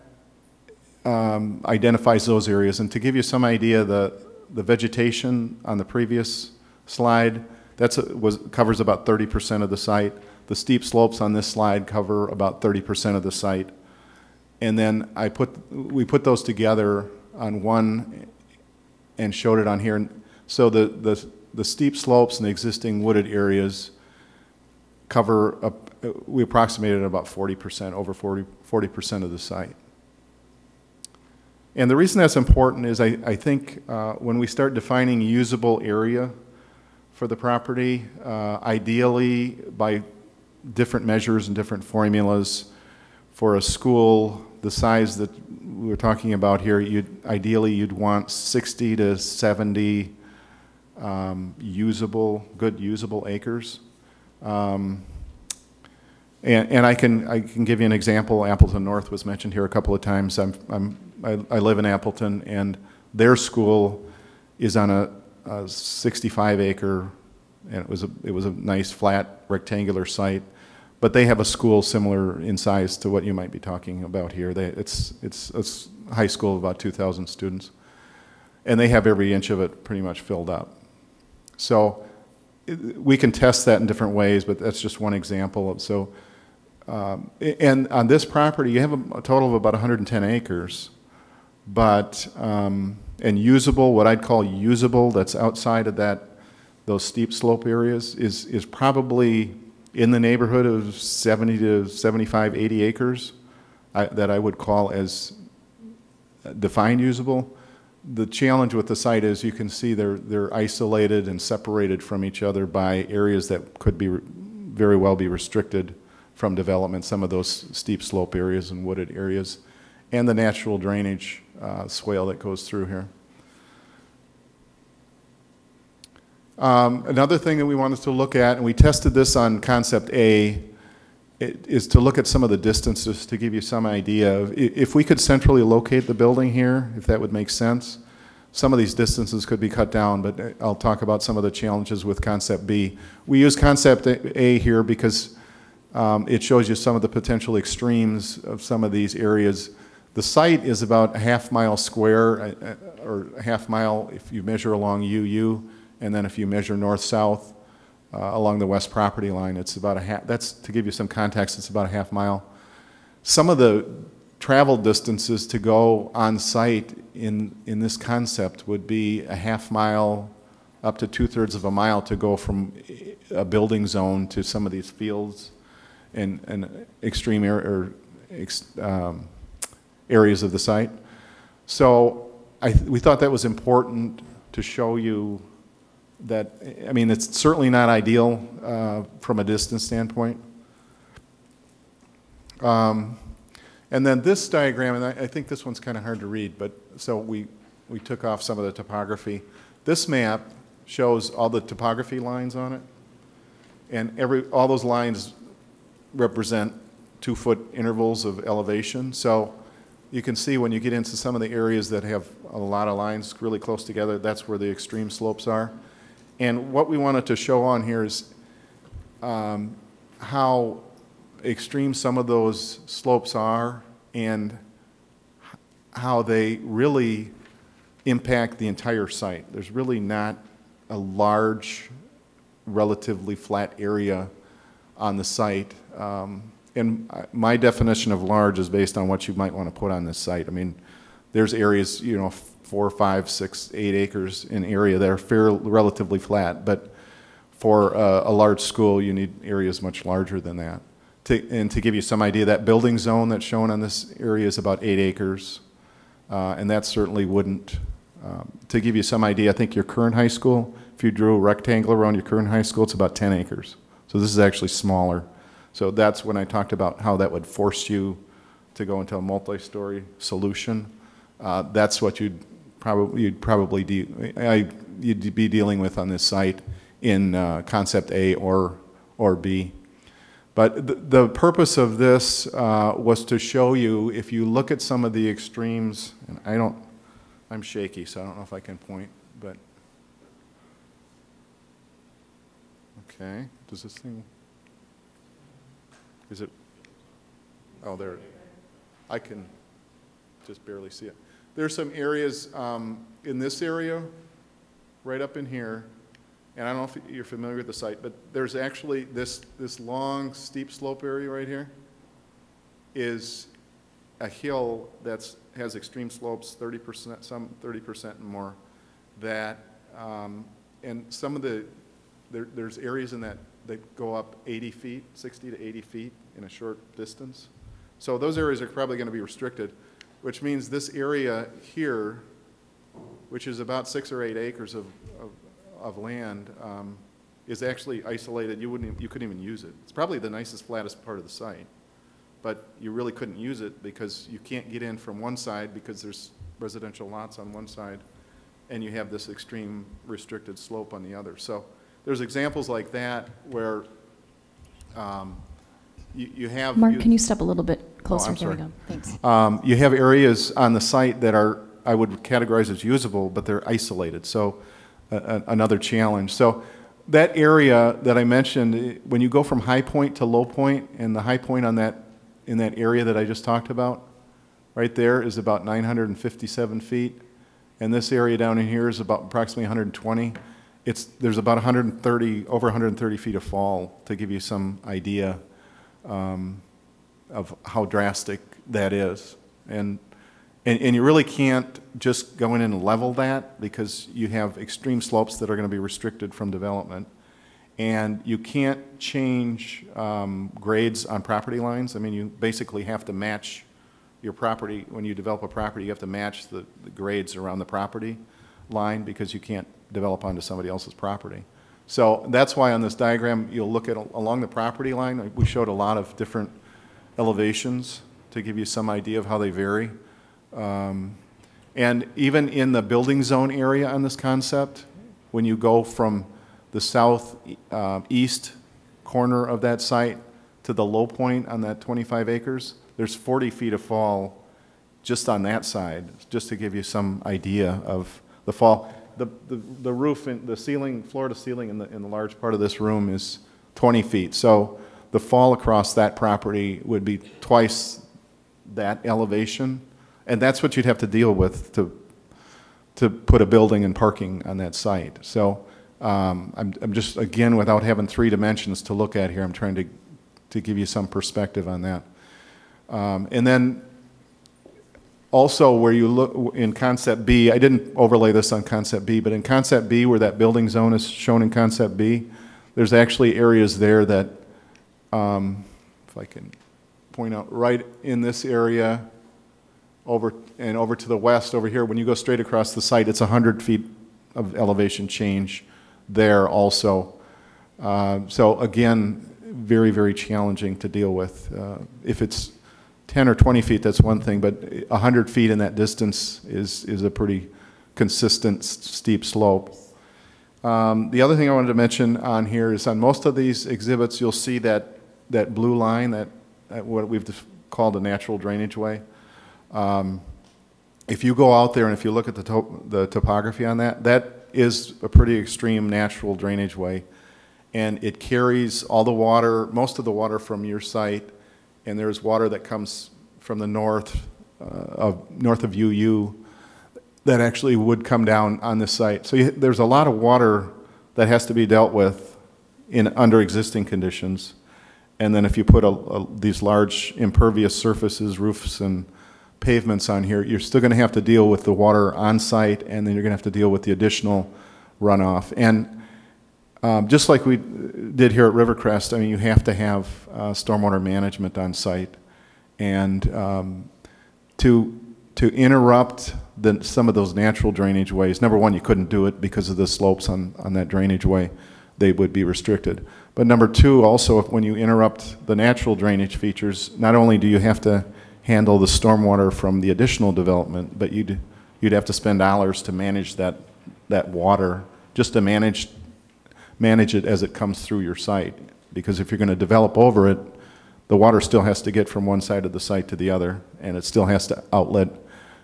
identifies those areas. And to give you some idea, the vegetation on the previous slide, covers about 30% of the site. The steep slopes on this slide cover about 30% of the site. And then we put those together on one and showed it on here. So the steep slopes and the existing wooded areas cover, we approximated about 40%, over 40% of the site. And the reason that's important is I think when we start defining usable area for the property, ideally by different measures and different formulas for a school the size that we were talking about here, ideally you'd want 60 to 70 good usable acres And I can give you an example. Appleton North was mentioned here a couple of times. I live in Appleton, and their school is on a 65-acre, and it was a nice flat rectangular site. But they have a school similar in size to what you might be talking about here. It's a high school of about 2,000 students, and they have every inch of it pretty much filled up. So we can test that in different ways, but that's just one example. And on this property, you have a total of about 110 acres, but and usable, what I'd call usable, that's outside of those steep slope areas, is probably in the neighborhood of 70 to 75, 80 acres that I would call as defined usable. The challenge with the site is you can see they're isolated and separated from each other by areas that could be very well be restricted from development, some of those steep slope areas and wooded areas, and the natural drainage swale that goes through here. Another thing that we wanted to look at, and we tested this on concept A, is to look at some of the distances to give you some idea of if we could centrally locate the building here, if that would make sense. Some of these distances could be cut down, but I'll talk about some of the challenges with concept B. We use concept A here because it shows you some of the potential extremes of some of these areas. The site is about a half-mile square, or a half-mile if you measure along UU, and then if you measure north-south along the west property line, it's about a half. That's, to give you some context, it's about a half-mile. Some of the travel distances to go on site in this concept would be a half-mile up to 2/3 of a mile to go from a building zone to some of these fields and extreme areas of the site. So we thought that was important to show you that, I mean, it's certainly not ideal from a distance standpoint. And then this diagram, and I think this one's kind of hard to read, but so we took off some of the topography. This map shows all the topography lines on it, and all those lines represent 2-foot intervals of elevation. So you can see when you get into some of the areas that have a lot of lines really close together, that's where the extreme slopes are. And what we wanted to show on here is how extreme some of those slopes are and how they really impact the entire site. There's really not a large, relatively flat area on the site. And my definition of large is based on what you might want to put on this site. I mean, there's areas, 4, 5, 6, 8 acres in area that are relatively flat, but for a large school, you need areas much larger than that. And to give you some idea, that building zone that's shown on this area is about 8 acres, and that certainly wouldn't. To give you some idea, I think your current high school, if you drew a rectangle around your current high school, it's about 10 acres. So this is actually smaller. So that's when I talked about how that would force you to go into a multi-story solution. That's what you'd be dealing with on this site in concept A or B. But the purpose of this was to show you, if you look at some of the extremes, and I'm shaky, so I don't know if I can point, but okay, does this thing, is it, oh, there, I can just barely see it. There's some areas in this area, right up in here, and I don't know if you're familiar with the site, but there's actually this long steep slope area right here is a hill that has extreme slopes, 30%, some 30% and more, that, and some of there's areas in that go up 80 feet, 60 to 80 feet in a short distance. So those areas are probably going to be restricted, which means this area here, which is about 6 or 8 acres of land, is actually isolated. You couldn't even use it. It's probably the nicest, flattest part of the site, but you really couldn't use it because you can't get in from one side because there's residential lots on one side, and you have this extreme restricted slope on the other. So there's examples like that where you have... Mark, can you step a little bit closer? I'm There we sorry. go. Thanks. You have areas on the site that are, I would categorize as usable, but they're isolated, so another challenge. So that area that I mentioned, when you go from high point to low point, and the high point on that, in that area that I just talked about, right there is about 957 feet, and this area down in here is about approximately 120. There's about 130, over 130 feet of fall, to give you some idea of how drastic that is. And you really can't just go in and level that, because you have extreme slopes that are going to be restricted from development. And you can't change grades on property lines. I mean, you basically have to match your property. When you develop a property, you have to match the grades around the property line, because you can't develop onto somebody else's property. So that's why on this diagram, you'll look at along the property line. We showed a lot of different elevations to give you some idea of how they vary. And even in the building zone area on this concept, when you go from the southeast corner of that site to the low point on that 25 acres, there's 40 feet of fall just on that side, just to give you some idea of the fall. The roof, the ceiling, floor to ceiling in the large part of this room is 20 feet. So the fall across that property would be twice that elevation. And that's what you'd have to deal with to put a building and parking on that site. So I'm just, again, without having 3 dimensions to look at here, I'm trying to give you some perspective on that. And then also where you look in concept B, I didn't overlay this on concept B, but in concept B, where that building zone is shown in concept B, there's actually areas there that, if I can point out, right in this area, over to the west over here, when you go straight across the site, it's 100 feet of elevation change there also. So again, very, very challenging to deal with. If it's 10 or 20 feet, that's one thing, but 100 feet in that distance is a pretty consistent steep slope. The other thing I wanted to mention on here is on most of these exhibits, you'll see that blue line, that what we've called a natural drainage way. If you go out there and if you look at the topography on that, that is a pretty extreme natural drainage way. And it carries all the water, most of the water from your site, and there's water that comes from the north of UU that actually would come down on this site. So there's a lot of water that has to be dealt with under existing conditions. And then if you put these large impervious surfaces, roofs and pavements on here, you're still going to have to deal with the water on site, and then you're going to have to deal with the additional runoff. And just like we did here at Rivercrest, I mean, you have to have stormwater management on site. And to interrupt some of those natural drainage ways, number one, you couldn't do it because of the slopes on that drainage way. They would be restricted. But number two, also, when you interrupt the natural drainage features, not only do you have to handle the stormwater from the additional development, but you'd have to spend dollars to manage that water, just to manage it as it comes through your site. Because if you're going to develop over it, the water still has to get from one side of the site to the other, and it still has to outlet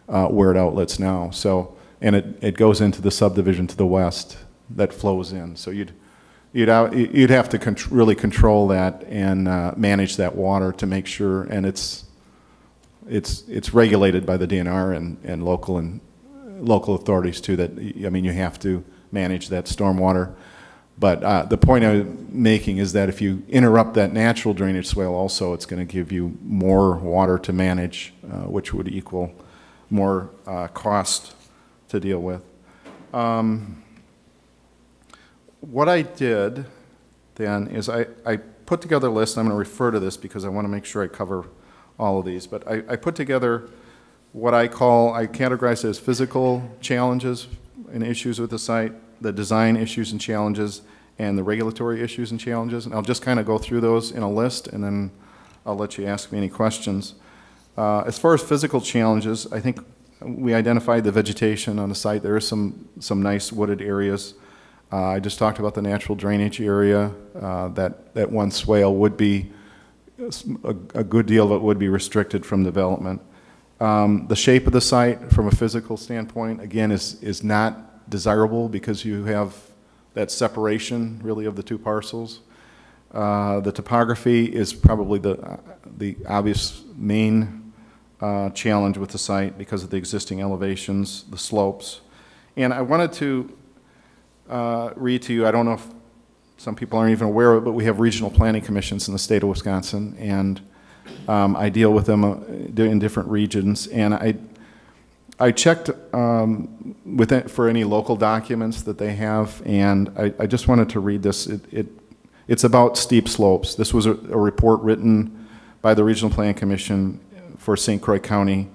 where it outlets now. So, and it goes into the subdivision to the west that flows in. So you'd have to really control that and manage that water to make sure, and it's regulated by the DNR and local authorities too. That, I mean, you have to manage that stormwater. But the point I'm making is that if you interrupt that natural drainage swale also, it's going to give you more water to manage, which would equal more cost to deal with. What I did then is I put together a list. I'm going to refer to this because I want to make sure I cover all of these. But I put together what I categorize as physical challenges and issues with the site, the design issues and challenges, and the regulatory issues and challenges. And I'll just kind of go through those in a list, and then I'll let you ask me any questions. As far as physical challenges, I think we identified the vegetation on the site. There is some nice wooded areas. I just talked about the natural drainage area. That one swale would be, a good deal of it would be restricted from development. The shape of the site from a physical standpoint, again, is not desirable because you have that separation really of the two parcels. The topography is probably the obvious main challenge with the site because of the existing elevations, the slopes. And I wanted to read to you, I don't know if some people aren't even aware of it, but we have regional planning commissions in the state of Wisconsin, and I deal with them in different regions. And I checked with it for any local documents that they have, and I just wanted to read this. It's about steep slopes. This was a report written by the Regional Planning Commission for St. Croix County,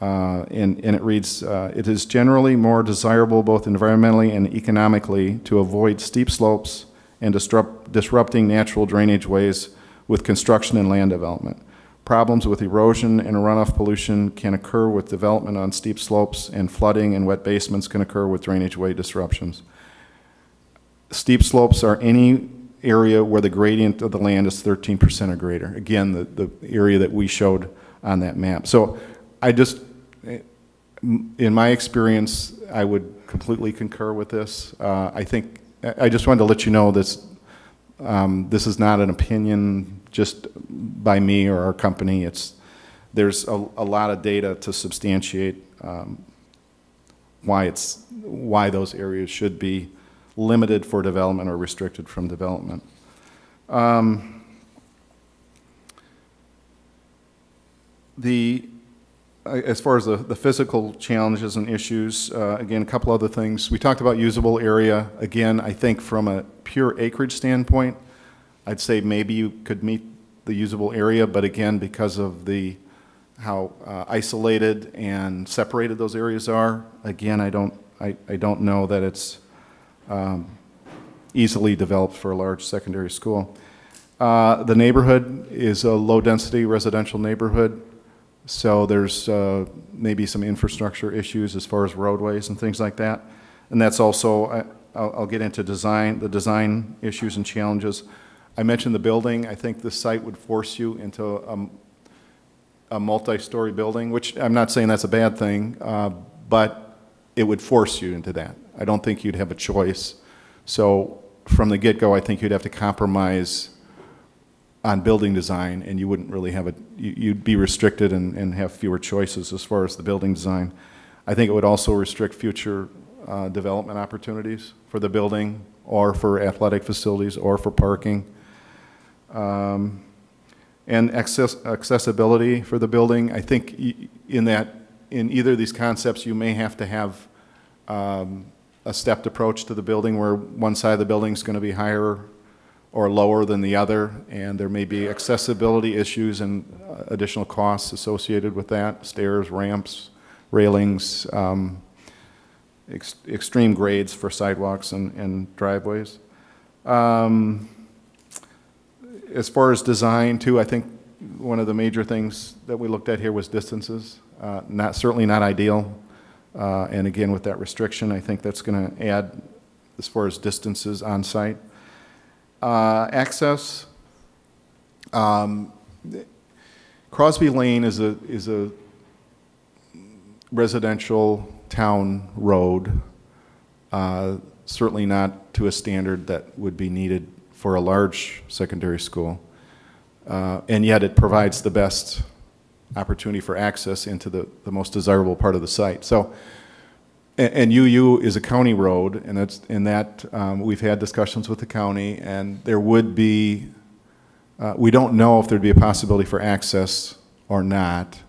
and it reads, it is generally more desirable both environmentally and economically to avoid steep slopes and disrupting natural drainage ways with construction and land development. Problems with erosion and runoff pollution can occur with development on steep slopes, and flooding and wet basements can occur with drainage way disruptions. Steep slopes are any area where the gradient of the land is 13% or greater. Again, the area that we showed on that map. So I just, in my experience, I would completely concur with this. I think, I just wanted to let you know this, this is not an opinion just by me or our company. There's a lot of data to substantiate why those areas should be limited for development or restricted from development. As far as the physical challenges and issues, again, a couple other things. We talked about usable area. Again, I think from a pure acreage standpoint, I'd say maybe you could meet the usable area, but again, because of how isolated and separated those areas are, again, I don't know that it's easily developed for a large secondary school. The neighborhood is a low-density residential neighborhood, so there's maybe some infrastructure issues as far as roadways and things like that. And that's also, I'll get into the design issues and challenges. I mentioned the building. I think the site would force you into a multi-story building, which I'm not saying that's a bad thing, but it would force you into that. I don't think you'd have a choice. So from the get-go, I think you'd have to compromise on building design, and you wouldn't really have you'd be restricted and have fewer choices as far as the building design. I think it would also restrict future development opportunities for the building or for athletic facilities or for parking. And accessibility for the building. I think in either of these concepts, you may have to have a stepped approach to the building where one side of the building is going to be higher or lower than the other, and there may be accessibility issues and additional costs associated with that, stairs, ramps, railings, extreme grades for sidewalks and driveways. As far as design too, I think one of the major things that we looked at here was distances. Certainly not ideal. And again, with that restriction, I think that's going to add as far as distances on site. Access. Crosby Lane is a residential town road, certainly not to a standard that would be needed for a large secondary school, and yet it provides the best opportunity for access into the most desirable part of the site. So, and UU is a county road, and we've had discussions with the county, and there would be, we don't know if there'd be a possibility for access or not.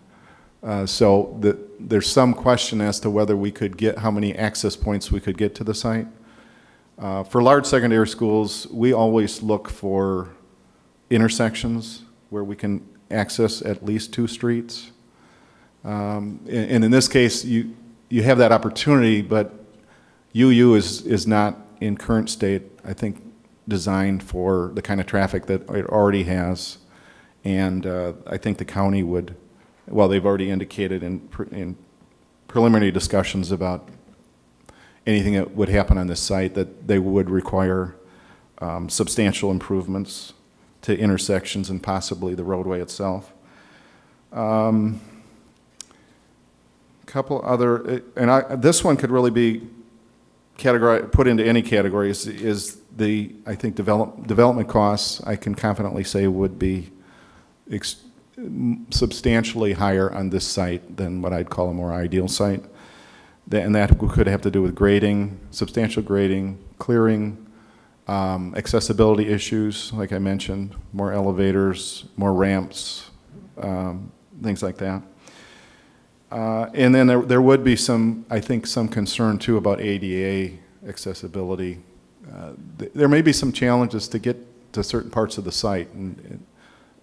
So there's some question as to whether we could get, how many access points we could get to the site. For large secondary schools, we always look for intersections where we can access at least 2 streets. And in this case, you have that opportunity, but UU is not in current state, I think, designed for the kind of traffic that it already has. And I think the county would, well, they've already indicated in preliminary discussions about anything that would happen on this site, that they would require substantial improvements to intersections and possibly the roadway itself. Couple other, and this one could really be put into any category, is the, I think, development costs, I can confidently say, would be substantially higher on this site than what I'd call a more ideal site. And that could have to do with grading, substantial grading, clearing, accessibility issues, like I mentioned, more elevators, more ramps, things like that. And then there would be some, I think, some concern too about ADA accessibility. There may be some challenges to get to certain parts of the site,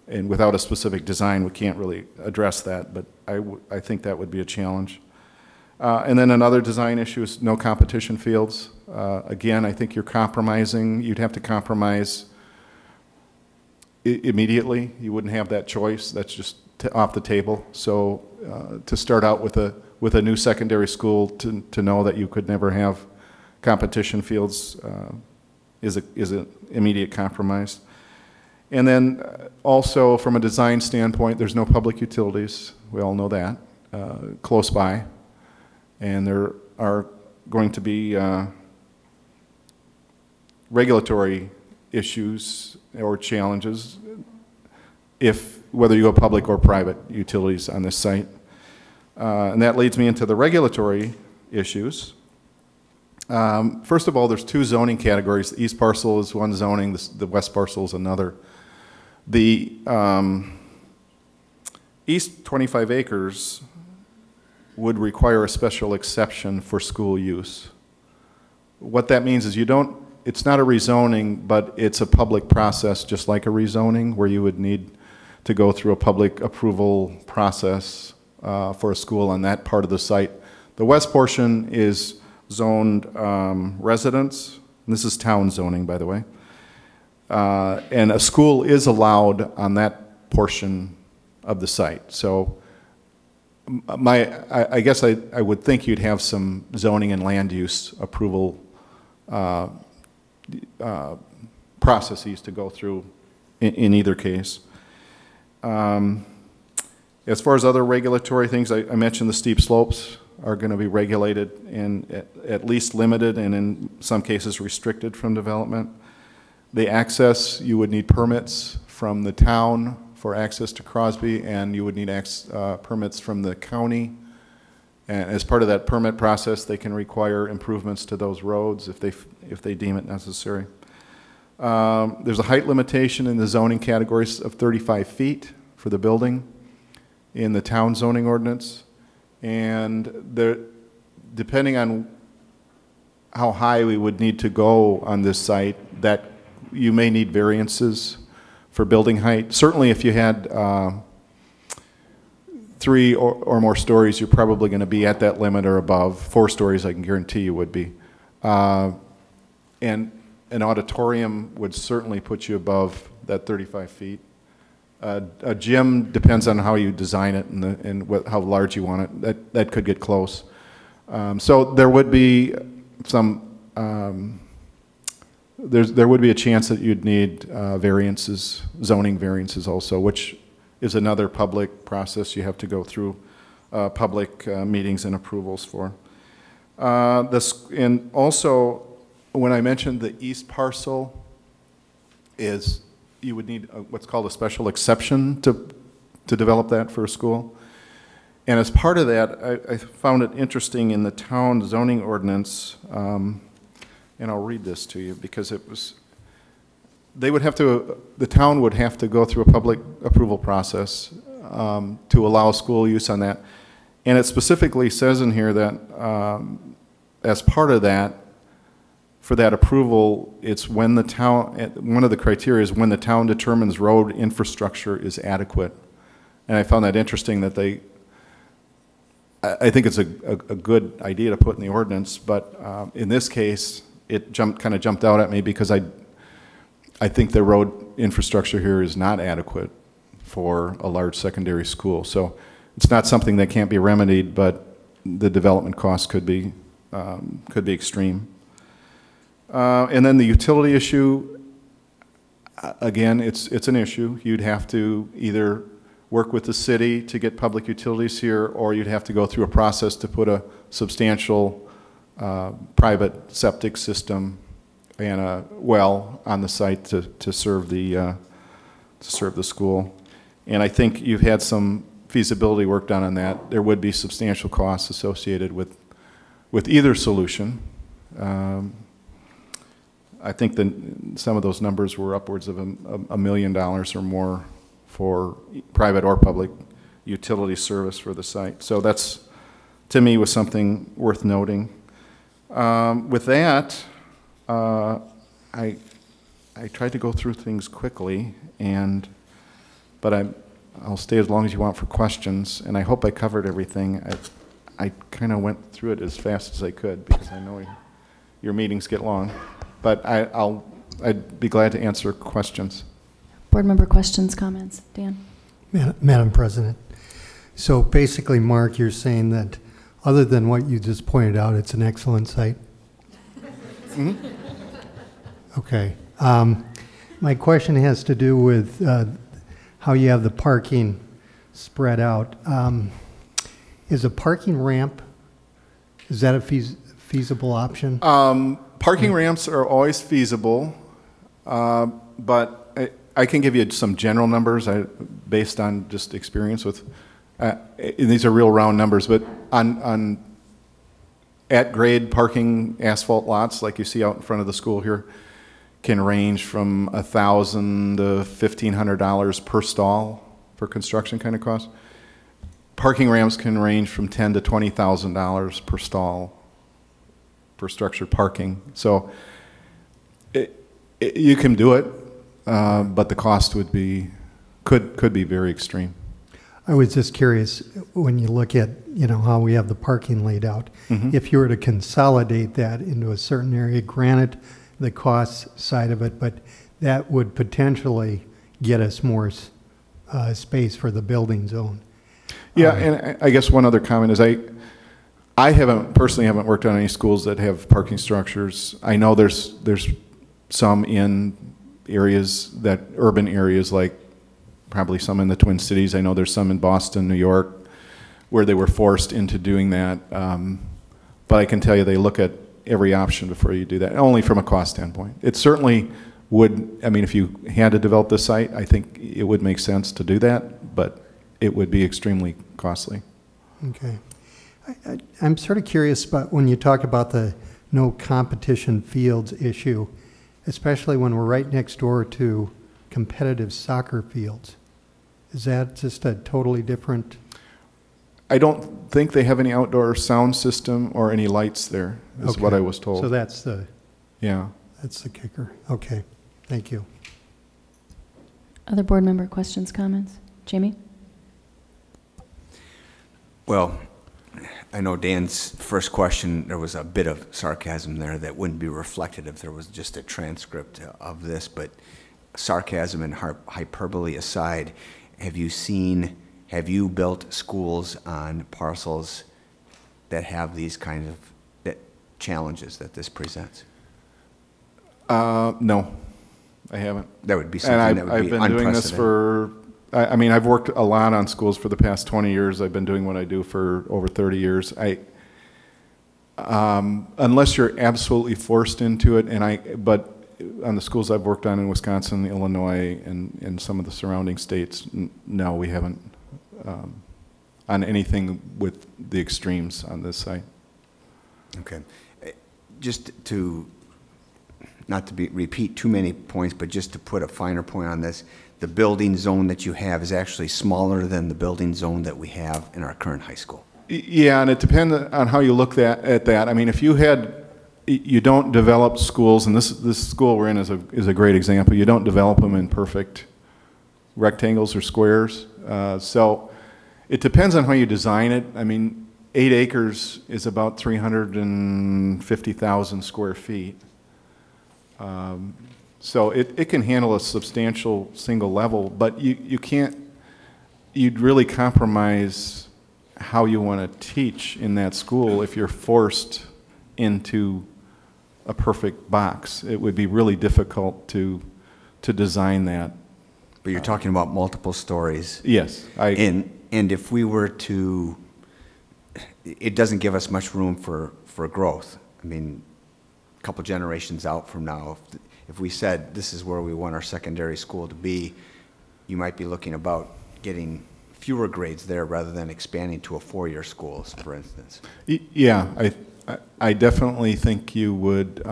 and without a specific design, we can't really address that, but I think that would be a challenge. And then another design issue is no competition fields. Again, I think you're compromising. You'd have to compromise immediately. You wouldn't have that choice. That's just off the table. So to start out with a new secondary school, to know that you could never have competition fields is an immediate compromise. And then also from a design standpoint, there's no public utilities. We all know that, close by. And there are going to be regulatory issues or challenges whether you go public or private utilities on this site. And that leads me into the regulatory issues. First of all, there's two zoning categories. The east parcel is one zoning, the west parcel is another. The east 25 acres would require a special exception for school use. What that means is it's not a rezoning, but it's a public process just like a rezoning, where you would need to go through a public approval process for a school on that part of the site. The west portion is zoned residence. And this is town zoning, by the way. And a school is allowed on that portion of the site. So I guess I would think you'd have some zoning and land use approval processes to go through in either case. As far as other regulatory things, I mentioned the steep slopes are going to be regulated and at least limited, and in some cases restricted from development. The access, you would need permits from the town for access to Crosby, and you would need permits from the county. And as part of that permit process, they can require improvements to those roads if they deem it necessary. There's a height limitation in the zoning categories of 35 feet for the building in the town zoning ordinance. And depending on how high we would need to go on this site, that you may need variances for building height. Certainly if you had 3 or more stories, you're probably going to be at that limit or above. 4 stories, I can guarantee you would be. And an auditorium would certainly put you above that 35 feet. A gym depends on how you design it and how large you want it. That could get close. So there would be some, there would be a chance that you'd need variances, zoning variances also, which is another public process you have to go through public meetings and approvals for. And also, when I mentioned the east parcel you would need what's called a special exception to develop that for a school. And as part of that, I found it interesting in the town zoning ordinance, and I'll read this to you because the town would have to go through a public approval process to allow school use on that. And it specifically says in here that as part of that, for that approval, it's when the town, one of the criteria is when the town determines road infrastructure is adequate. And I found that interesting that I think it's a good idea to put in the ordinance, but in this case, it kind of jumped out at me because I think the road infrastructure here is not adequate for a large secondary school. So it's not something that can't be remedied, but the development costs could be could be extreme. And then the utility issue, again, it's an issue. You'd have to either work with the city to get public utilities here, or you'd have to go through a process to put a substantial private septic system and a well on the site to serve the school. And I think you've had some feasibility work done on that. There would be substantial costs associated with either solution. I think that some of those numbers were upwards of $1 million or more for private or public utility service for the site. So that's, to me, was something worth noting. With that, I tried to go through things quickly, but I'll stay as long as you want for questions, and I hope I covered everything. I kind of went through it as fast as I could because I know your meetings get long, but I'd be glad to answer questions. Board member questions, comments? Dan? Madam President, so basically, Mark, you're saying that other than what you just pointed out, it's an excellent site? Mm-hmm. Okay. My question has to do with how you have the parking spread out. Is a parking ramp, is that a feasible option? Parking ramps are always feasible, but I can give you some general numbers based on just experience with, these are real round numbers, but on at-grade parking asphalt lots like you see out in front of the school here can range from $1,000 to $1,500 per stall for construction kind of costs. Parking ramps can range from $10,000 to $20,000 per stall for structured parking. So you can do it, but the cost would be could be very extreme. I was just curious, when you look at how we have the parking laid out, if you were to consolidate that into a certain area, granted the cost side of it, but that would potentially get us more space for the building zone. Yeah, and I guess one other comment is I personally haven't worked on any schools that have parking structures. I know there's some in areas, urban areas, like probably some in the Twin Cities. I know there's some in Boston, New York, where they were forced into doing that. But I can tell you they look at every option before you do that, only from a cost standpoint. It certainly would, if you had to develop the site, I think it would make sense to do that, but it would be extremely costly. Okay. I'm sort of curious about when you talk about the no competition fields issue, especially when we're right next door to competitive soccer fields. Is that just a totally different? I don't think they have any outdoor sound system or any lights there, is what I was told. So that's the kicker. Okay, thank you. Other board member questions, comments? Jamie? Well, I know Dan's first question, there was a bit of sarcasm there that wouldn't be reflected if there was just a transcript of this, but sarcasm and hyperbole aside, have you built schools on parcels that have these kinds of challenges that this presents? No, I haven't. That would be something that would be unprecedented. I've been doing this for, I've worked a lot on schools for the past 20 years. I've been doing what I do for over 30 years. Unless you're absolutely forced into it, but on the schools I've worked on in Wisconsin, Illinois, and some of the surrounding states, no, we haven't on anything with the extremes on this site. Okay. Just to, not to repeat too many points, but just to put a finer point on this, the building zone that you have is actually smaller than the building zone that we have in our current high school. Yeah, and it depends on how you look at that. If you don't develop schools, and this school we're in is a great example. You don't develop them in perfect rectangles or squares. So it depends on how you design it. 8 acres is about 350,000 square feet. So it can handle a substantial single level, but you'd really compromise how you want to teach in that school if you're forced into a perfect box. It would be really difficult to design that. But you're talking about multiple stories. Yes. And if we were to, it doesn't give us much room for growth. I mean, a couple generations out from now, if we said this is where we want our secondary school to be, you might be looking about getting fewer grades there rather than expanding to a 4-year school, for instance. Yeah, I definitely think you would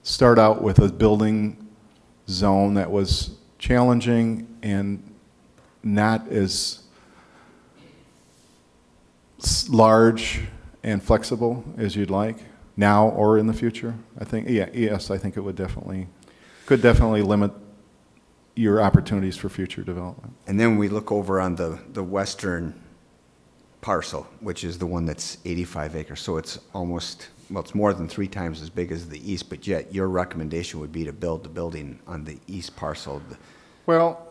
start out with a building zone that was challenging and not as large and flexible as you'd like now or in the future. I think, yes, I think it would could definitely limit your opportunities for future development. And then we look over on the western parcel, which is the one that's 85 acres. So it's almost, well, it's more than 3 times as big as the east, but yet your recommendation would be to build the building on the east parcel. Well,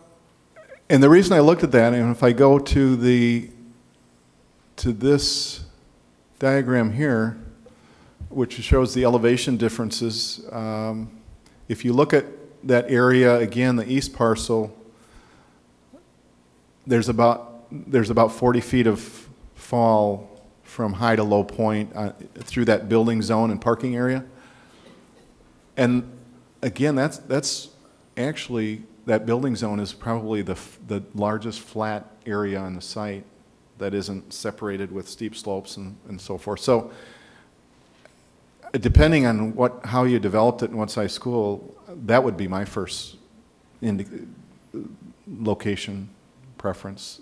and the reason I looked at that, and if I go to this diagram here, which shows the elevation differences, if you look at that area, again, the east parcel, there's about 40 feet of fall from high to low point through that building zone and parking area. And again, that's actually, that building zone is probably the largest flat area on the site that isn't separated with steep slopes and so forth. So depending on how you developed it and what size school, that would be my first location preference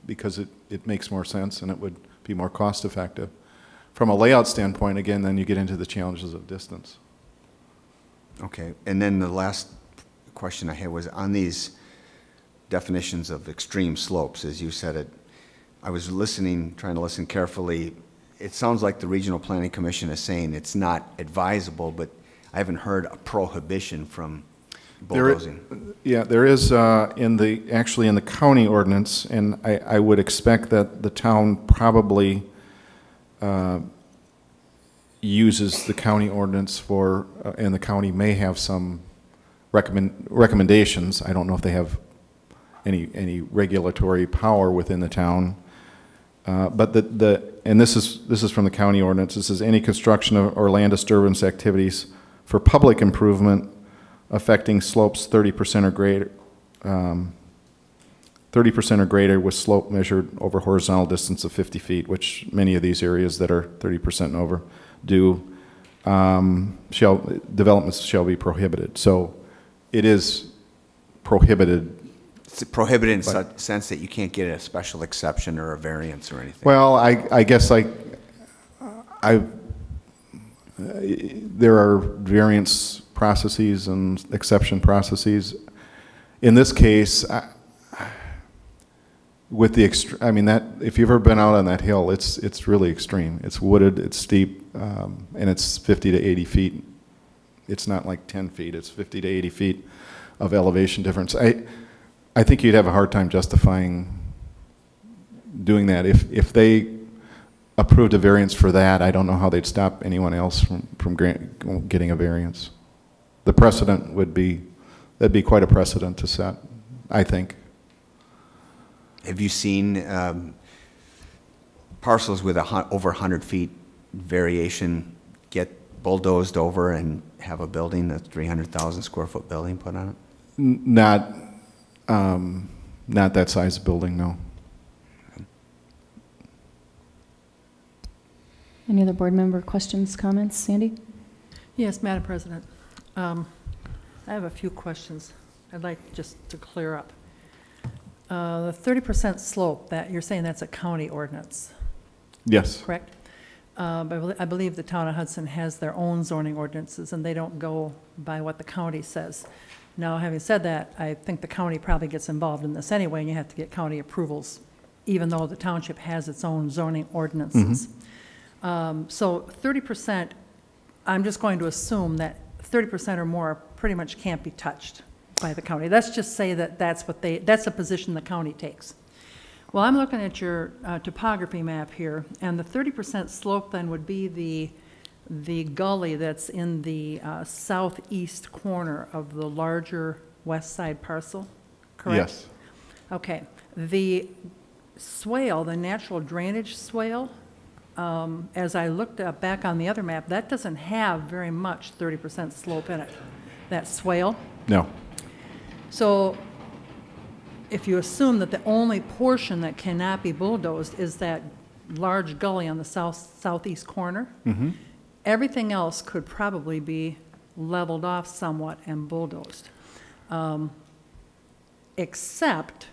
because it makes more sense and it would be more cost effective. From a layout standpoint, again, then you get into the challenges of distance. Okay, and then the last question I had was on these definitions of extreme slopes, as you said it. I was trying to listen carefully. It sounds like the Regional Planning Commission is saying it's not advisable, but I haven't heard a prohibition from bulldozing. There is actually in the county ordinance, and I would expect that the town probably uses the county ordinance for, and the county may have some recommendations. I don't know if they have any regulatory power within the town. But and this is from the county ordinance. This is any construction or land disturbance activities for public improvement affecting slopes 30% or greater, 30% or greater with slope measured over horizontal distance of 50 feet, which many of these areas that are 30% and over do. Developments shall be prohibited. So it is prohibited. It's prohibited in such sense that you can't get a special exception or a variance or anything. Well, I guess there are variance processes and exception processes. In this case, with the if you've ever been out on that hill, it's really extreme. It's wooded, it's steep, and it's 50 to 80 feet. It's not like 10 feet. It's 50 to 80 feet of elevation difference. I think you'd have a hard time justifying doing that. If they approved a variance for that, I don't know how they'd stop anyone else from getting a variance. The precedent that'd be quite a precedent to set, I think. Have you seen parcels with over 100 feet variation get bulldozed over and have a building, a 300,000 square foot building put on it? Not that size building, no. Any other board member questions, comments? Sandy? Yes, Madam President. I have a few questions I'd like just to clear up. The 30% slope, that you're saying that's a county ordinance? Yes. Correct? But I believe the town of Hudson has their own zoning ordinances, and they don't go by what the county says. Now, having said that, I think the county probably gets involved in this anyway, and you have to get county approvals, even though the township has its own zoning ordinances. So 30%, I'm just going to assume that 30% or more pretty much can't be touched by the county. Let's just say that that's the position the county takes. Well, I'm looking at your topography map here, and the 30% slope then would be the gully that's in the southeast corner of the larger west side parcel, correct? Yes. Okay. The swale, the natural drainage swale, as I looked back on the other map, that doesn't have very much 30% slope in it, that swale. No. So if you assume that the only portion that cannot be bulldozed is that large gully on the southeast corner, Mm-hmm. everything else could probably be leveled off somewhat and bulldozed. Except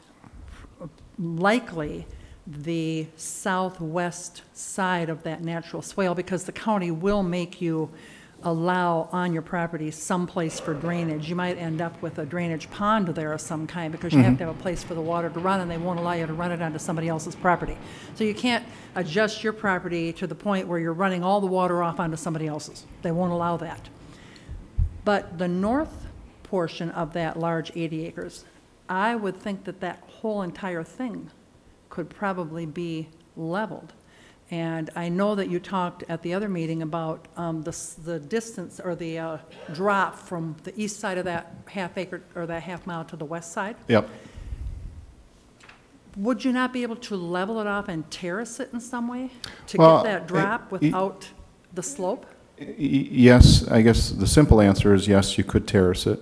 likely the southwest side of that natural swale, because the county will make you allow on your property some place for drainage. You might end up with a drainage pond there of some kind because you have to have a place for the water to run, and they won't allow you to run it onto somebody else's property. So you can't adjust your property to the point where you're running all the water off onto somebody else's. They won't allow that. But the north portion of that large 80 acres, I would think that that whole entire thing could probably be leveled. And I know that you talked at the other meeting about the distance or the drop from the east side of that half acre or that half mile to the west side. Yep. Would you not be able to level it off and terrace it in some way to Well, get that drop without the slope? Yes, I guess the simple answer is yes, you could terrace it.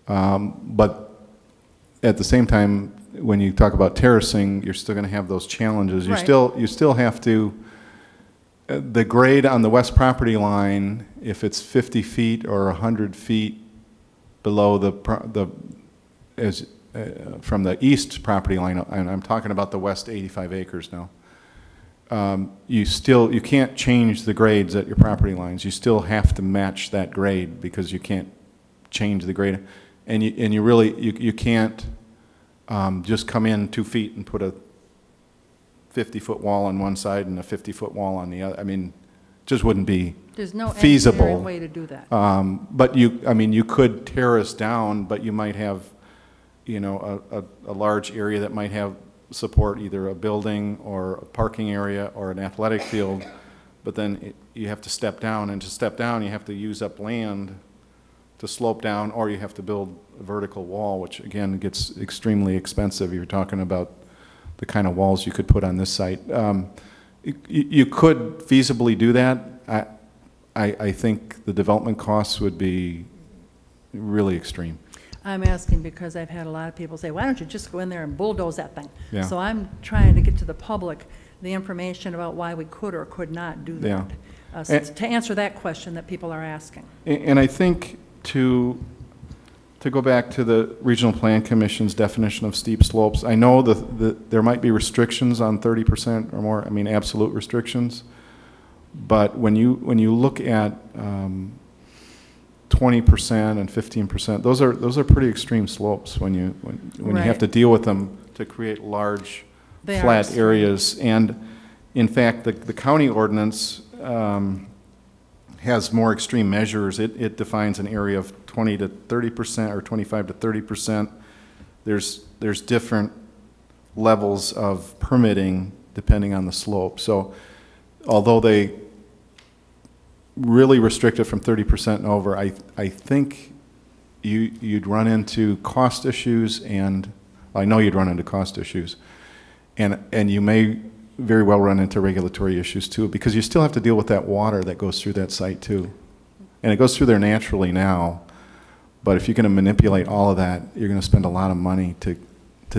But at the same time, when you talk about terracing, you're still going to have those challenges. Right. You still have to, the grade on the west property line, if it's 50 feet or 100 feet below from the east property line, and I'm talking about the west 85 acres now, you can't change the grades at your property lines. You still have to match that grade because you can't change the grade. And you can't just come in 2 feet and put a 50-foot wall on one side and a 50-foot wall on the other. I mean, just wouldn't be There's no feasible. engineering way to do that. But you could terrace down, but you might have, a large area that might have support either a building or a parking area or an athletic field. But then you have to step down, and to step down, you have to use up land to slope down, or you have to build a vertical wall, which again gets extremely expensive. You're talking about the kind of walls you could put on this site. You could feasibly do that. I think the development costs would be really extreme. I'm asking because I've had a lot of people say, why don't you just go in there and bulldoze that thing? Yeah. So I'm trying to get to the public the information about why we could or could not do that. Yeah. To answer that question that people are asking. And I think to go back to the Regional Plan Commission's definition of steep slopes, I know there might be restrictions on 30% or more, I mean absolute restrictions, but when you look at 20% and 15%, those are pretty extreme slopes when you have to deal with them to create large flat areas. And in fact, the county ordinance has more extreme measures. It defines an area of 20 to 30% or 25 to 30%. There's different levels of permitting depending on the slope. So although they really restrict it from 30% and over, I think you'd run into cost issues, and I know you'd run into cost issues, and you may very well run into regulatory issues too, because you still have to deal with that water that goes through that site too. And it goes through there naturally now, but if you're going to manipulate all of that, you're going to spend a lot of money to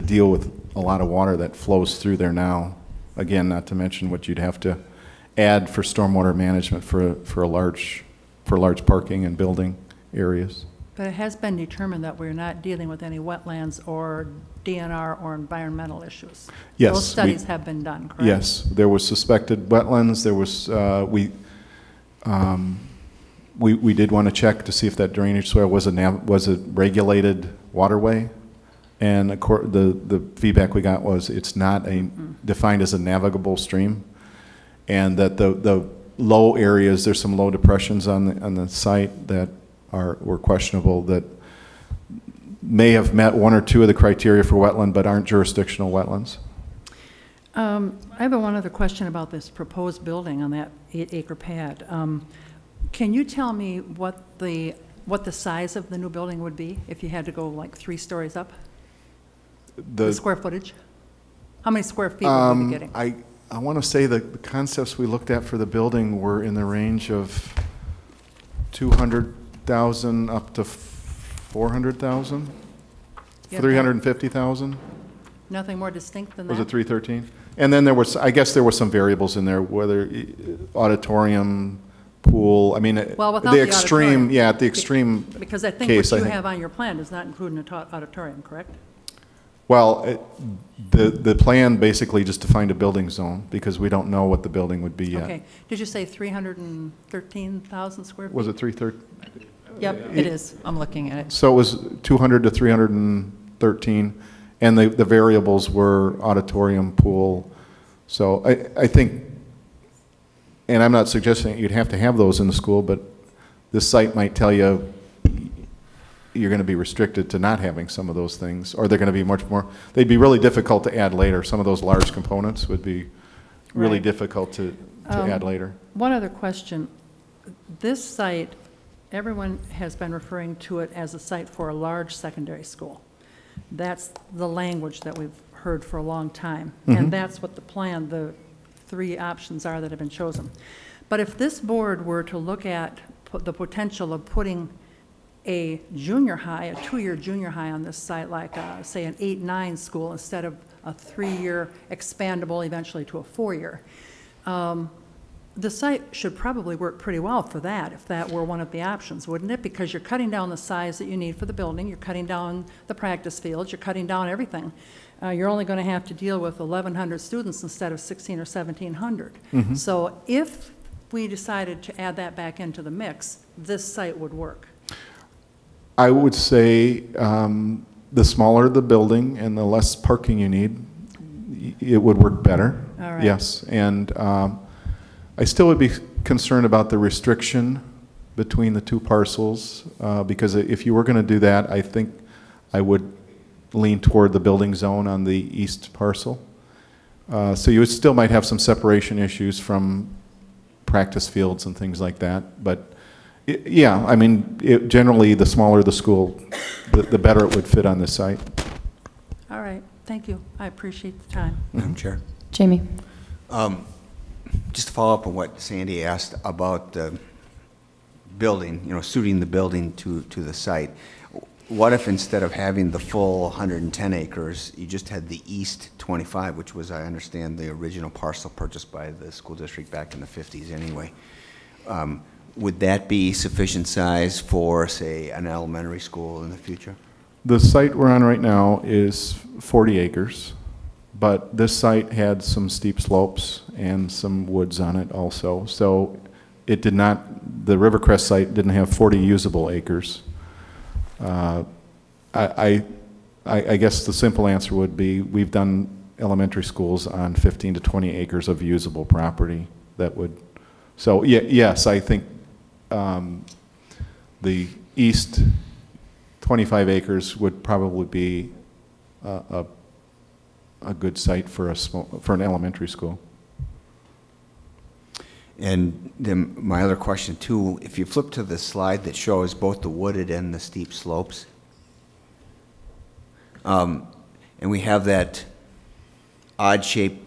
deal with a lot of water that flows through there now. Again, not to mention what you'd have to add for stormwater management for large parking and building areas. But it has been determined that we're not dealing with any wetlands or DNR or environmental issues. Yes. Those studies have been done, correct? Yes. There was suspected wetlands. There was, we did want to check to see if that drainage swale was a regulated waterway. And the feedback we got was it's not defined as a navigable stream. And that the low areas, there's some low depressions on the site that were questionable, that may have met one or two of the criteria for wetland but aren't jurisdictional wetlands. I have one other question about this proposed building on that 8-acre pad. Can you tell me what the size of the new building would be if you had to go like 3 stories up? The square footage? How many square feet would you be getting? I want to say the concepts we looked at for the building were in the range of 200,000 up to 400,000, 350,000. Nothing more distinct than that? Was it 313? And then there was, I guess there were some variables in there, whether auditorium, pool, I mean, well, without the extreme, auditorium, yeah, at the extreme because I think case, what you have on your plan does not include an auditorium, correct? Well, the plan basically just defined a building zone because we don't know what the building would be yet. Okay. Did you say 313,000 square feet? Was it 330? Yep, it is. I'm looking at it. So it was 200 to 313, and the variables were auditorium, pool. So I think, and I'm not suggesting you'd have to have those in the school, but this site might tell you you're going to be restricted to not having some of those things, or they're going to be much more, they'd be really difficult to add later. Some of those large components would be really difficult to add later. One other question. This site, everyone has been referring to it as a site for a large secondary school. That's the language that we've heard for a long time. And that's what the plan, the 3 options are that have been chosen. But if this board were to look at the potential of putting a junior high, a 2-year junior high on this site, like say an 8-9 school instead of a 3-year expandable eventually to a 4-year, the site should probably work pretty well for that if that were one of the options, wouldn't it? Because you're cutting down the size that you need for the building, you're cutting down the practice fields, you're cutting down everything. You're only going to have to deal with 1,100 students instead of 1,600 or 1,700. So if we decided to add that back into the mix, this site would work. I would say the smaller the building and the less parking you need, it would work better. All right. Yes, and I still would be concerned about the restriction between the 2 parcels because if you were going to do that, I think I would lean toward the building zone on the east parcel. So you still might have some separation issues from practice fields and things like that, but yeah, I mean, generally, the smaller the school, the better it would fit on this site. All right, thank you. I appreciate the time. Madam Chair. Jamie. Just to follow up on what Sandy asked about the building, suiting the building to the site. What if instead of having the full 110 acres, you just had the east 25, which was, I understand, the original parcel purchased by the school district back in the 50s anyway. Would that be sufficient size for, say, an elementary school in the future? The site we're on right now is 40 acres, but this site had some steep slopes and some woods on it also. So it did not, the Rivercrest site didn't have 40 usable acres. I guess the simple answer would be we've done elementary schools on 15 to 20 acres of usable property that would, so yes, I think the east 25 acres would probably be a good site for an elementary school. And then my other question too, if you flip to the slide that shows both the wooded and the steep slopes, and we have that odd shape,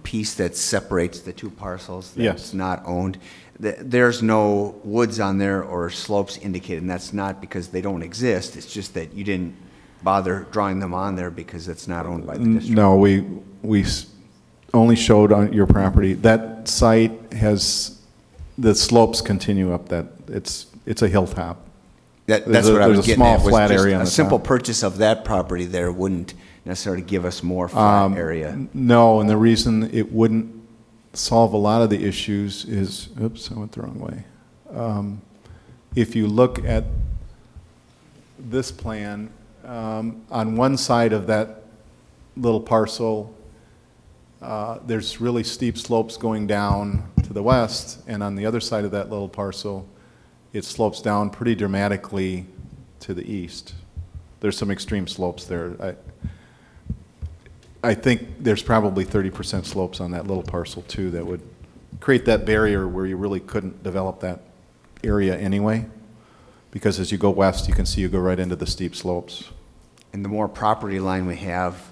piece that separates the 2 parcels that's not owned. There's no woods on there or slopes indicated, and that's not because they don't exist. It's just that you didn't bother drawing them on there because it's not owned by the district. No, we only showed on your property. That site has, the slopes continue up that, it's a hilltop. That's what I was getting at. There's a small flat area on the top. A simple purchase of that property there wouldn't necessarily give us more flat area. No, and the reason it wouldn't solve a lot of the issues is, oops, I went the wrong way. If you look at this plan, on one side of that little parcel, there's really steep slopes going down to the west, and on the other side of that little parcel, it slopes down pretty dramatically to the east. There's some extreme slopes there. I think there's probably 30% slopes on that little parcel too that would create that barrier where you really couldn't develop that area anyway. Because as you go west, you can see you go right into the steep slopes. And the more property line we have,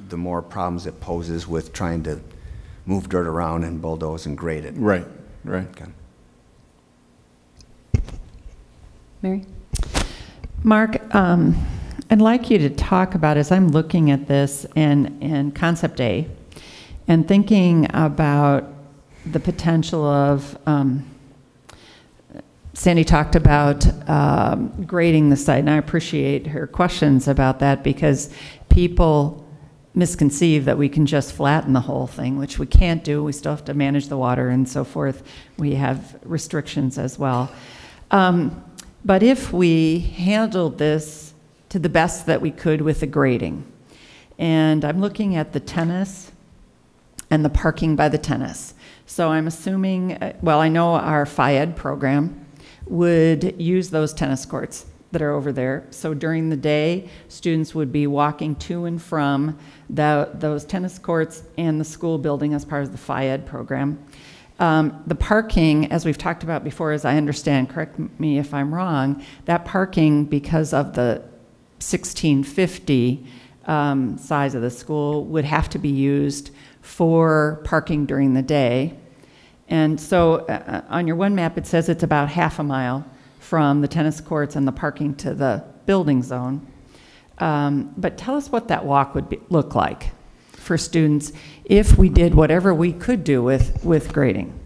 the more problems it poses with trying to move dirt around and bulldoze and grade it. Right, right. Okay. Mary? Mark, I'd like you to talk about, as I'm looking at this in Concept A, and thinking about the potential of, Sandy talked about grading the site, and I appreciate her questions about that because people misconceive that we can just flatten the whole thing, which we can't do. We still have to manage the water and so forth. We have restrictions as well. But if we handled this to the best that we could with the grading, and I'm looking at the tennis and the parking by the tennis. So I'm assuming, well, I know our Phi-Ed program would use those tennis courts that are over there. So during the day, students would be walking to and from those tennis courts and the school building as part of the Phi-Ed program. The parking, as we've talked about before, as I understand, correct me if I'm wrong, that parking, because of the 1650 size of the school, would have to be used for parking during the day. And so on your one map, it says it's about half a mile from the tennis courts and the parking to the building zone. But tell us what that walk would look like for students if we did whatever we could do with grading.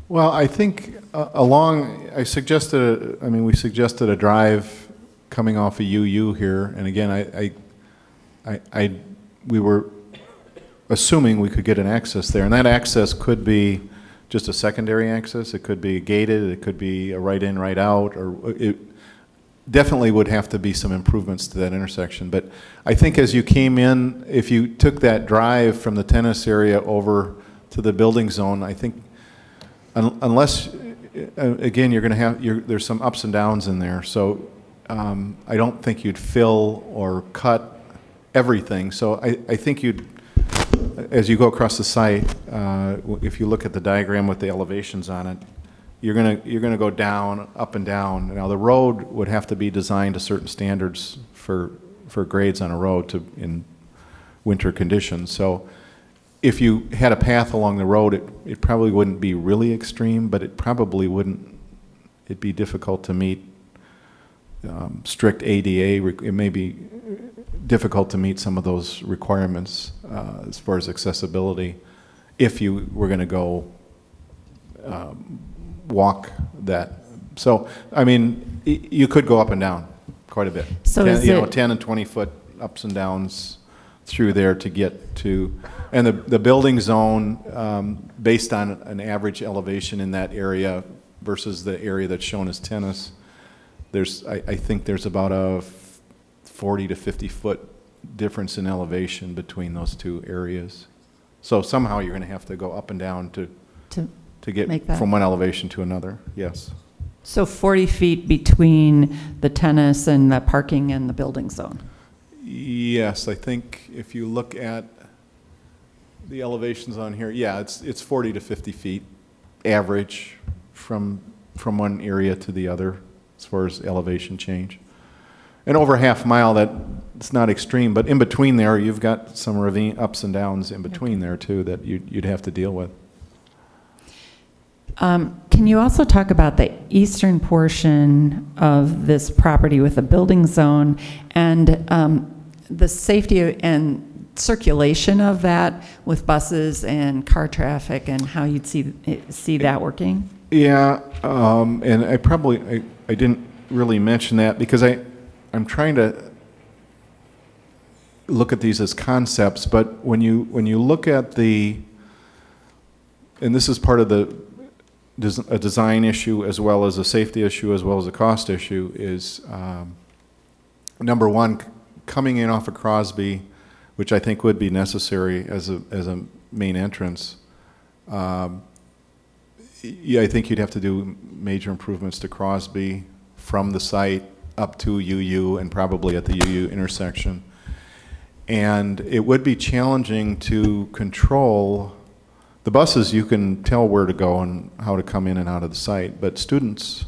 Well, I think we suggested a drive coming off of UU here, and again, we were assuming we could get an access there, and that access could be just a secondary access. It could be gated. It could be a right in, right out, or it definitely would have to be some improvements to that intersection. But I think as you came in, if you took that drive from the tennis area over to the building zone, I think unless, again, you're going to have, there's some ups and downs in there. So I don't think you'd fill or cut everything. So I think you'd, as you go across the site, if you look at the diagram with the elevations on it, you're gonna go down, up and down. Now the road would have to be designed to certain standards for grades on a road in winter conditions. So if you had a path along the road, it probably wouldn't be really extreme, but it probably wouldn't. It'd be difficult to meet strict ADA. It may be difficult to meet some of those requirements as far as accessibility if you were going to go walk that. So, I mean, you could go up and down quite a bit. So 10 and 20 foot ups and downs through there to get to, and the building zone, based on an average elevation in that area versus the area that's shown as tennis, I think there's about a 40 to 50 foot difference in elevation between those two areas. So somehow you're going to have to go up and down to get from one elevation to another. Yes. So 40 feet between the tennis and the parking and the building zone. Yes, I think if you look at the elevations on here, yeah, it's 40 to 50 feet average from one area to the other as far as elevation change. And over half mile, it's not extreme, but in between there, you've got some ravine ups and downs in between there too that you'd have to deal with. Can you also talk about the eastern portion of this property with the building zone and the safety and circulation of that with buses and car traffic and how you'd see that working? Yeah, and I didn't really mention that because I'm trying to look at these as concepts, but when you look at and this is part of a design issue as well as a safety issue as well as a cost issue, is number one, coming in off of Crosby, which I think would be necessary as a main entrance. Yeah, I think you'd have to do major improvements to Crosby from the site up to UU and probably at the UU intersection. And it would be challenging to control The buses, you can tell where to go and how to come in and out of the site, but students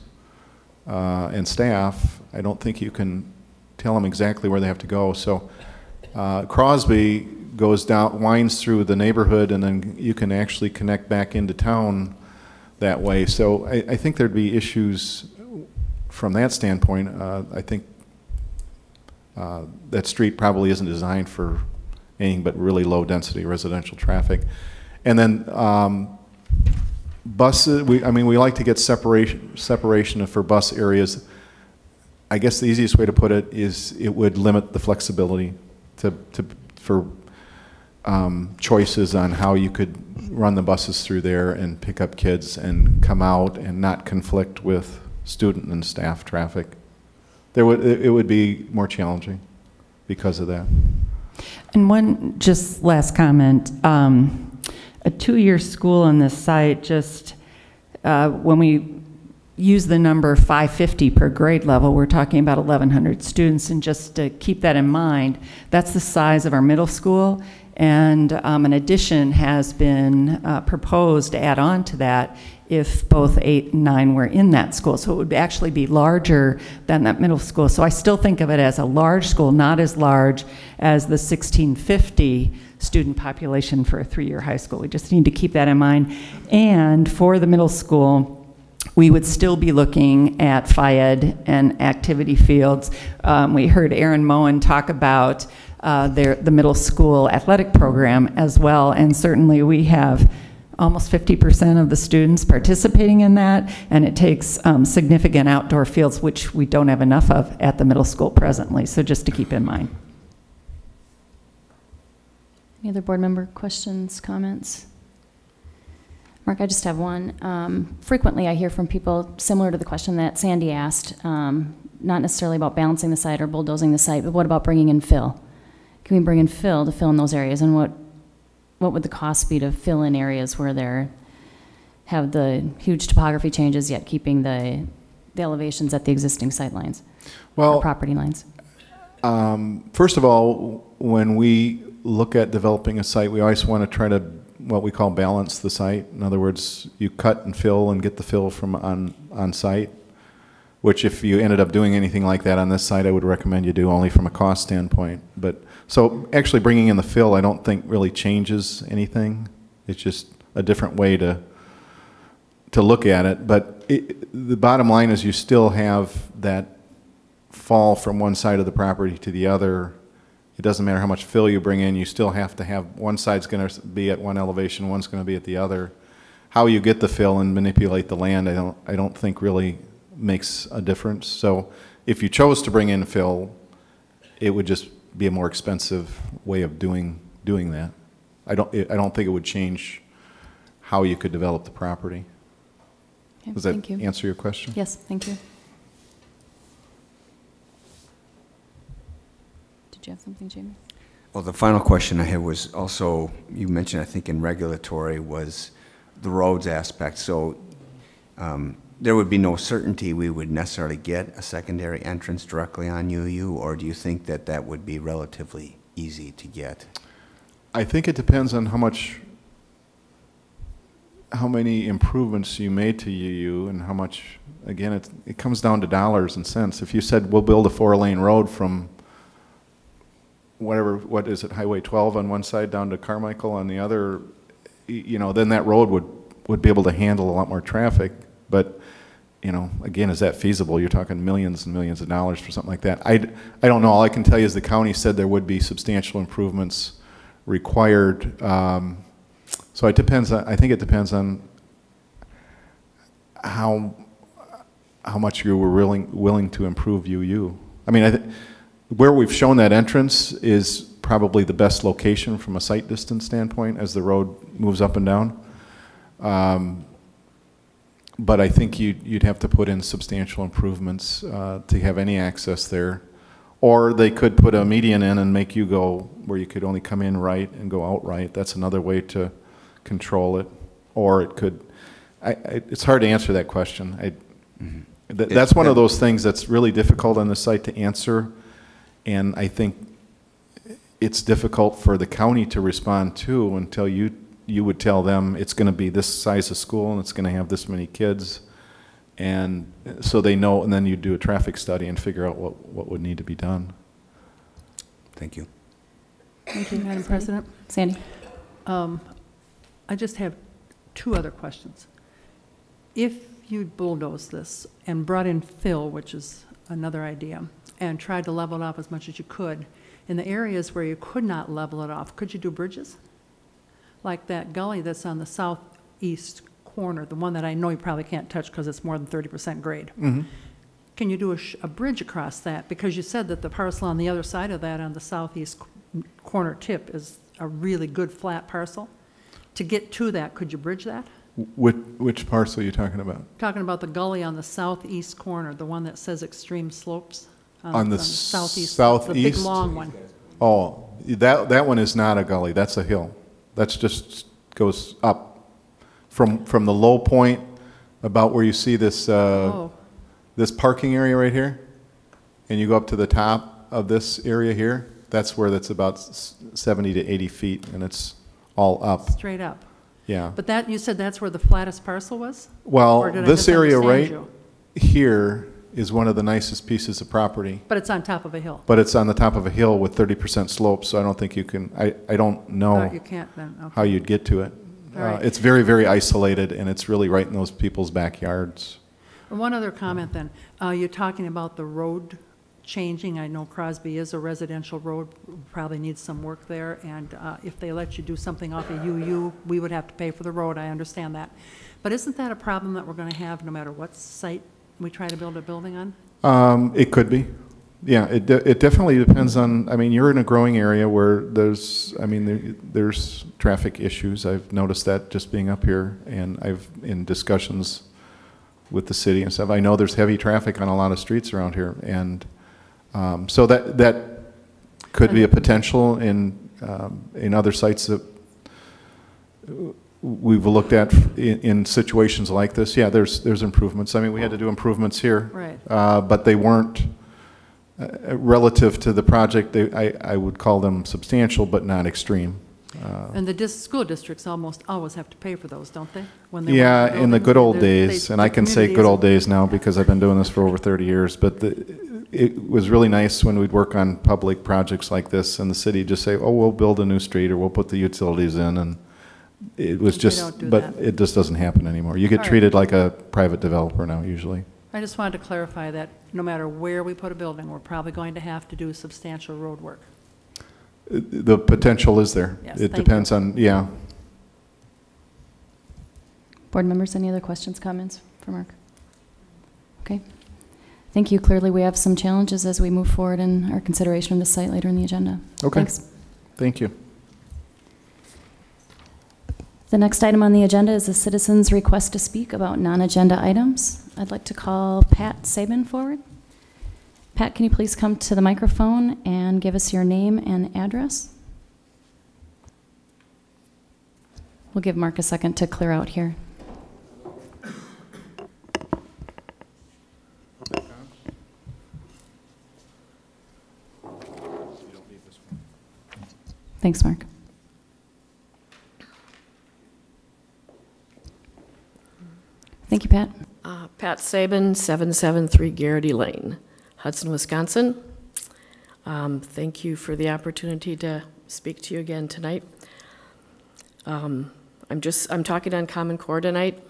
and staff, I don't think you can tell them exactly where they have to go. So Crosby goes down, winds through the neighborhood, and then you can actually connect back into town that way. So I think there'd be issues from that standpoint. I think that street probably isn't designed for anything but really low density residential traffic. And then buses, we like to get separation for bus areas. I guess the easiest way to put it is it would limit the flexibility for choices on how you could run the buses through there and pick up kids and come out and not conflict with student and staff traffic. It would be more challenging because of that. And one just last comment. A 2-year school on this site, just when we use the number 550 per grade level, we're talking about 1,100 students. And just to keep that in mind, that's the size of our middle school. And an addition has been proposed to add on to that if both 8 and 9 were in that school. So it would actually be larger than that middle school. So I still think of it as a large school, not as large as the 1,650 student population for a 3-year high school. We just need to keep that in mind. And for the middle school, we would still be looking at phy-ed and activity fields. We heard Aaron Moen talk about the middle school athletic program as well, and certainly we have almost 50% of the students participating in that, and it takes significant outdoor fields, which we don't have enough of at the middle school presently, so just to keep in mind. Any other board member questions, comments? Mark, I just have one. Frequently I hear from people similar to the question that Sandy asked, not necessarily about balancing the site or bulldozing the site, but what about bringing in fill? Can we bring in fill to fill in those areas, and what would the cost be to fill in areas where there have the huge topography changes yet keeping the elevations at the existing sight lines, or property lines? First of all, when we look at developing a site, we always want to try to what we call balance the site. In other words, you cut and fill and get the fill from on site, which if you ended up doing anything like that on this site, I would recommend you do only from a cost standpoint. But so actually bringing in the fill, I don't think really changes anything. It's just a different way to look at it. But the bottom line is you still have that fall from one side of the property to the other. It doesn't matter how much fill you bring in, you still have to have, one side's going to be at one elevation, one's going to be at the other. How you get the fill and manipulate the land, I don't think really makes a difference. So if you chose to bring in fill, it would just be a more expensive way of doing that. I don't think it would change how you could develop the property. Okay, Does that answer your question? Yes, thank you. Did you have something, Jamie? Well, the final question I had was also, you mentioned, I think, in regulatory, was the roads aspect. So there would be no certainty we would necessarily get a secondary entrance directly on UU, or do you think that that would be relatively easy to get? I think it depends on how many improvements you made to UU and how much, again, it comes down to dollars and cents. If you said we'll build a 4-lane road from what is it, Highway 12 on one side down to Carmichael on the other, you know, then that road would be able to handle a lot more traffic. But, you know, again, is that feasible? You're talking millions and millions of dollars for something like that. I don't know. All I can tell you is the county said there would be substantial improvements required. So it depends. I think it depends on how much you were willing to improve UU. I mean, where we've shown that entrance is probably the best location from a sight distance standpoint as the road moves up and down. But I think you'd have to put in substantial improvements to have any access there. Or they could put a median in and make you go where you could only come in right and go out right. That's another way to control it. Or it could, it's hard to answer that question. That's one of those things that's really difficult on the site to answer. And I think it's difficult for the county to respond to until you you would tell them it's going to be this size of school and it's going to have this many kids. And so they know, and then you do a traffic study and figure out what would need to be done. Thank you. Thank you, Madam President. Sandy? I just have two other questions. If you bulldozed this and brought in fill, which is another idea, and tried to level it off as much as you could, in the areas where you could not level it off, could you do bridges? Like that gully that's on the southeast corner, the one that I know you probably can't touch because it's more than 30% grade. Mm-hmm. Can you do a bridge across that? Because you said that the parcel on the other side of that, on the southeast corner tip, is a really good flat parcel. To get to that, could you bridge that? Which parcel are you talking about? Talking about the gully on the southeast corner, the one that says extreme slopes. On the southeast. southeast? The big long one. Oh, that one is not a gully. That's a hill. That's just goes up from the low point about where you see this this parking area right here, and you go up to the top of this area here. That's where that's about 70 to 80 feet, and it's all up. Straight up. Yeah. But that, you said that's where the flattest parcel was? Well, Or did I this area misunderstand right you? here is one of the nicest pieces of property. But it's on top of a hill. But it's on the top of a hill with 30% slope, so I don't think you can, I don't know You can't then, okay. how you'd get to it. All right. It's very, very isolated, and it's really right in those people's backyards. One other comment then. You're talking about the road changing. I know Crosby is a residential road, probably needs some work there, and if they let you do something off of UU, we would have to pay for the road, I understand that. But isn't that a problem that we're going to have no matter what site we try to build a building on? It could be. Yeah, it definitely depends on, I mean, you're in a growing area where there's, I mean, there's traffic issues. I've noticed that just being up here, and I've, in discussions with the city and stuff, I know there's heavy traffic on a lot of streets around here, and so that could be a potential in other sites that we've looked at in situations like this. Yeah, there's improvements. I mean, we had to do improvements here, right. But they weren't relative to the project. I would call them substantial, but not extreme. And the school districts almost always have to pay for those, don't they? When they Yeah, want to in the build good old they- days, they- and I the can say community good old isn't- days now because I've been doing this for over 30 years, but it was really nice when we'd work on public projects like this, and the city would just say, oh, we'll build a new street, or we'll put the utilities in, and it was They just, don't do but that. it just doesn't happen anymore. You get All right. treated like a private developer now, usually. I just wanted to clarify that no matter where we put a building, we're probably going to have to do substantial road work. The potential is there. Yes, It thank depends you. on, yeah. Board members, any other questions, comments for Mark? Okay. Thank you. Clearly, we have some challenges as we move forward in our consideration of the site later in the agenda. Okay. Thanks. Thank you. The next item on the agenda is a citizen's request to speak about non-agenda items. I'd like to call Pat Sabin forward. Pat, can you please come to the microphone and give us your name and address? We'll give Mark a second to clear out here. Thanks, Mark. Thank you, Pat. Pat Sabin, 773 Garrity Lane, Hudson, Wisconsin. Thank you for the opportunity to speak to you again tonight. I'm talking on Common Core tonight.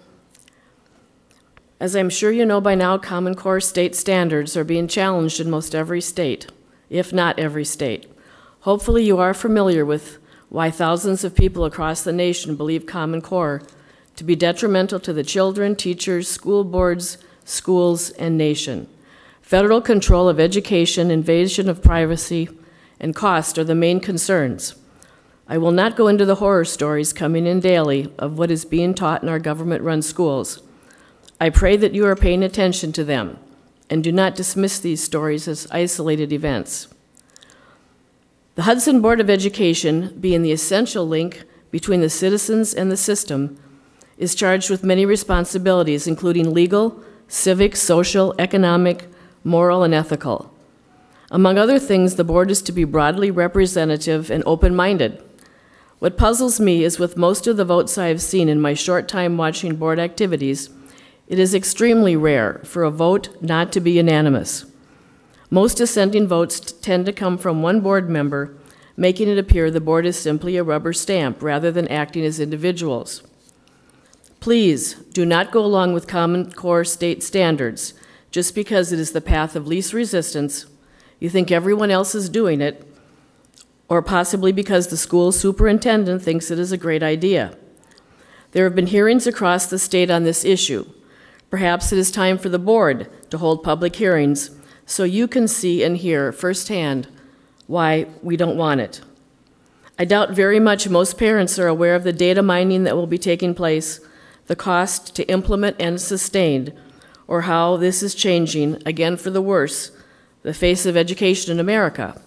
As I'm sure you know by now, Common Core state standards are being challenged in most every state, if not every state. Hopefully you are familiar with why thousands of people across the nation believe Common Core to be detrimental to the children, teachers, school boards, schools, and nation. Federal control of education, invasion of privacy, and cost are the main concerns. I will not go into the horror stories coming in daily of what is being taught in our government-run schools. I pray that you are paying attention to them and do not dismiss these stories as isolated events. The Hudson Board of Education, being the essential link between the citizens and the system, is charged with many responsibilities, including legal, civic, social, economic, moral, and ethical. Among other things, the board is to be broadly representative and open-minded. What puzzles me is with most of the votes I have seen in my short time watching board activities, it is extremely rare for a vote not to be unanimous. Most dissenting votes tend to come from one board member, making it appear the board is simply a rubber stamp rather than acting as individuals. Please do not go along with Common Core state standards just because it is the path of least resistance, you think everyone else is doing it, or possibly because the school superintendent thinks it is a great idea. There have been hearings across the state on this issue. Perhaps it is time for the board to hold public hearings so you can see and hear firsthand why we don't want it. I doubt very much most parents are aware of the data mining that will be taking place, the cost to implement and sustain, or how this is changing, again for the worse, the face of education in America.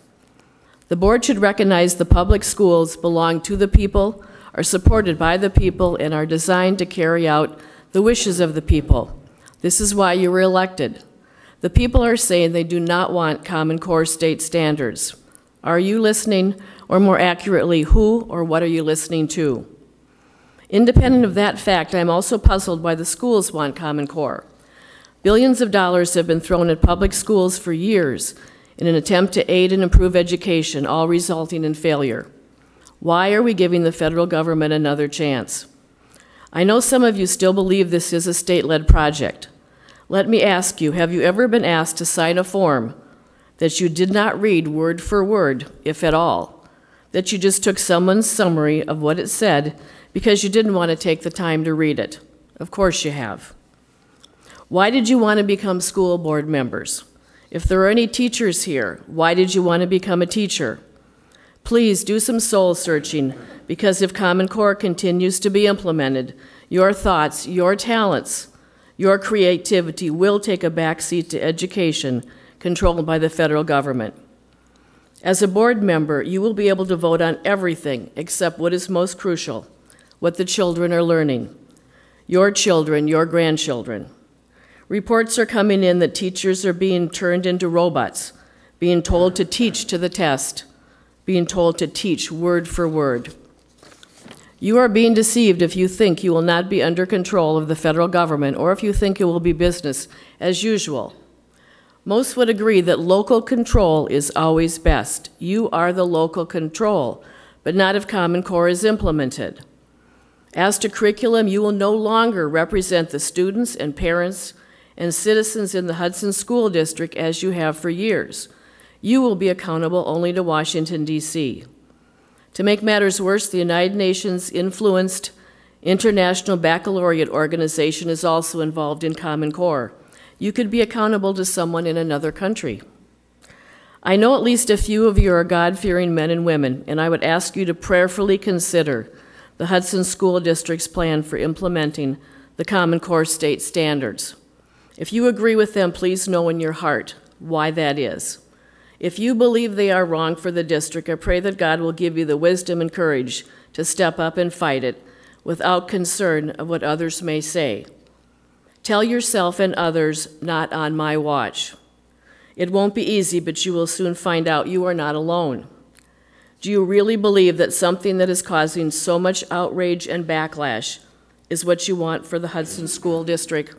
The board should recognize the public schools belong to the people, are supported by the people, and are designed to carry out the wishes of the people. This is why you were elected. The people are saying they do not want Common Core state standards. Are you listening, or more accurately, who or what are you listening to? Independent of that fact, I'm also puzzled why the schools want Common Core. Billions of dollars have been thrown at public schools for years in an attempt to aid and improve education, all resulting in failure. Why are we giving the federal government another chance? I know some of you still believe this is a state-led project. Let me ask you, have you ever been asked to sign a form that you did not read word for word, if at all, that you just took someone's summary of what it said because you didn't want to take the time to read it? Of course you have. Why did you want to become school board members? If there are any teachers here, why did you want to become a teacher? Please do some soul searching, because if Common Core continues to be implemented, your thoughts, your talents, your creativity will take a backseat to education controlled by the federal government. As a board member, you will be able to vote on everything except what is most crucial, what the children are learning. Your children, your grandchildren. Reports are coming in that teachers are being turned into robots, being told to teach to the test, being told to teach word for word. You are being deceived if you think you will not be under control of the federal government or if you think it will be business as usual. Most would agree that local control is always best. You are the local control, but not if Common Core is implemented. As to curriculum, you will no longer represent the students and parents and citizens in the Hudson School District as you have for years. You will be accountable only to Washington, D.C. To make matters worse, the United Nations influenced International Baccalaureate Organization is also involved in Common Core. You could be accountable to someone in another country. I know at least a few of you are God-fearing men and women, and I would ask you to prayerfully consider the Hudson School District's plan for implementing the Common Core state standards. If you agree with them, please know in your heart why that is. If you believe they are wrong for the district, I pray that God will give you the wisdom and courage to step up and fight it without concern of what others may say. Tell yourself and others, not on my watch. It won't be easy, but you will soon find out you are not alone. Do you really believe that something that is causing so much outrage and backlash is what you want for the Hudson School District?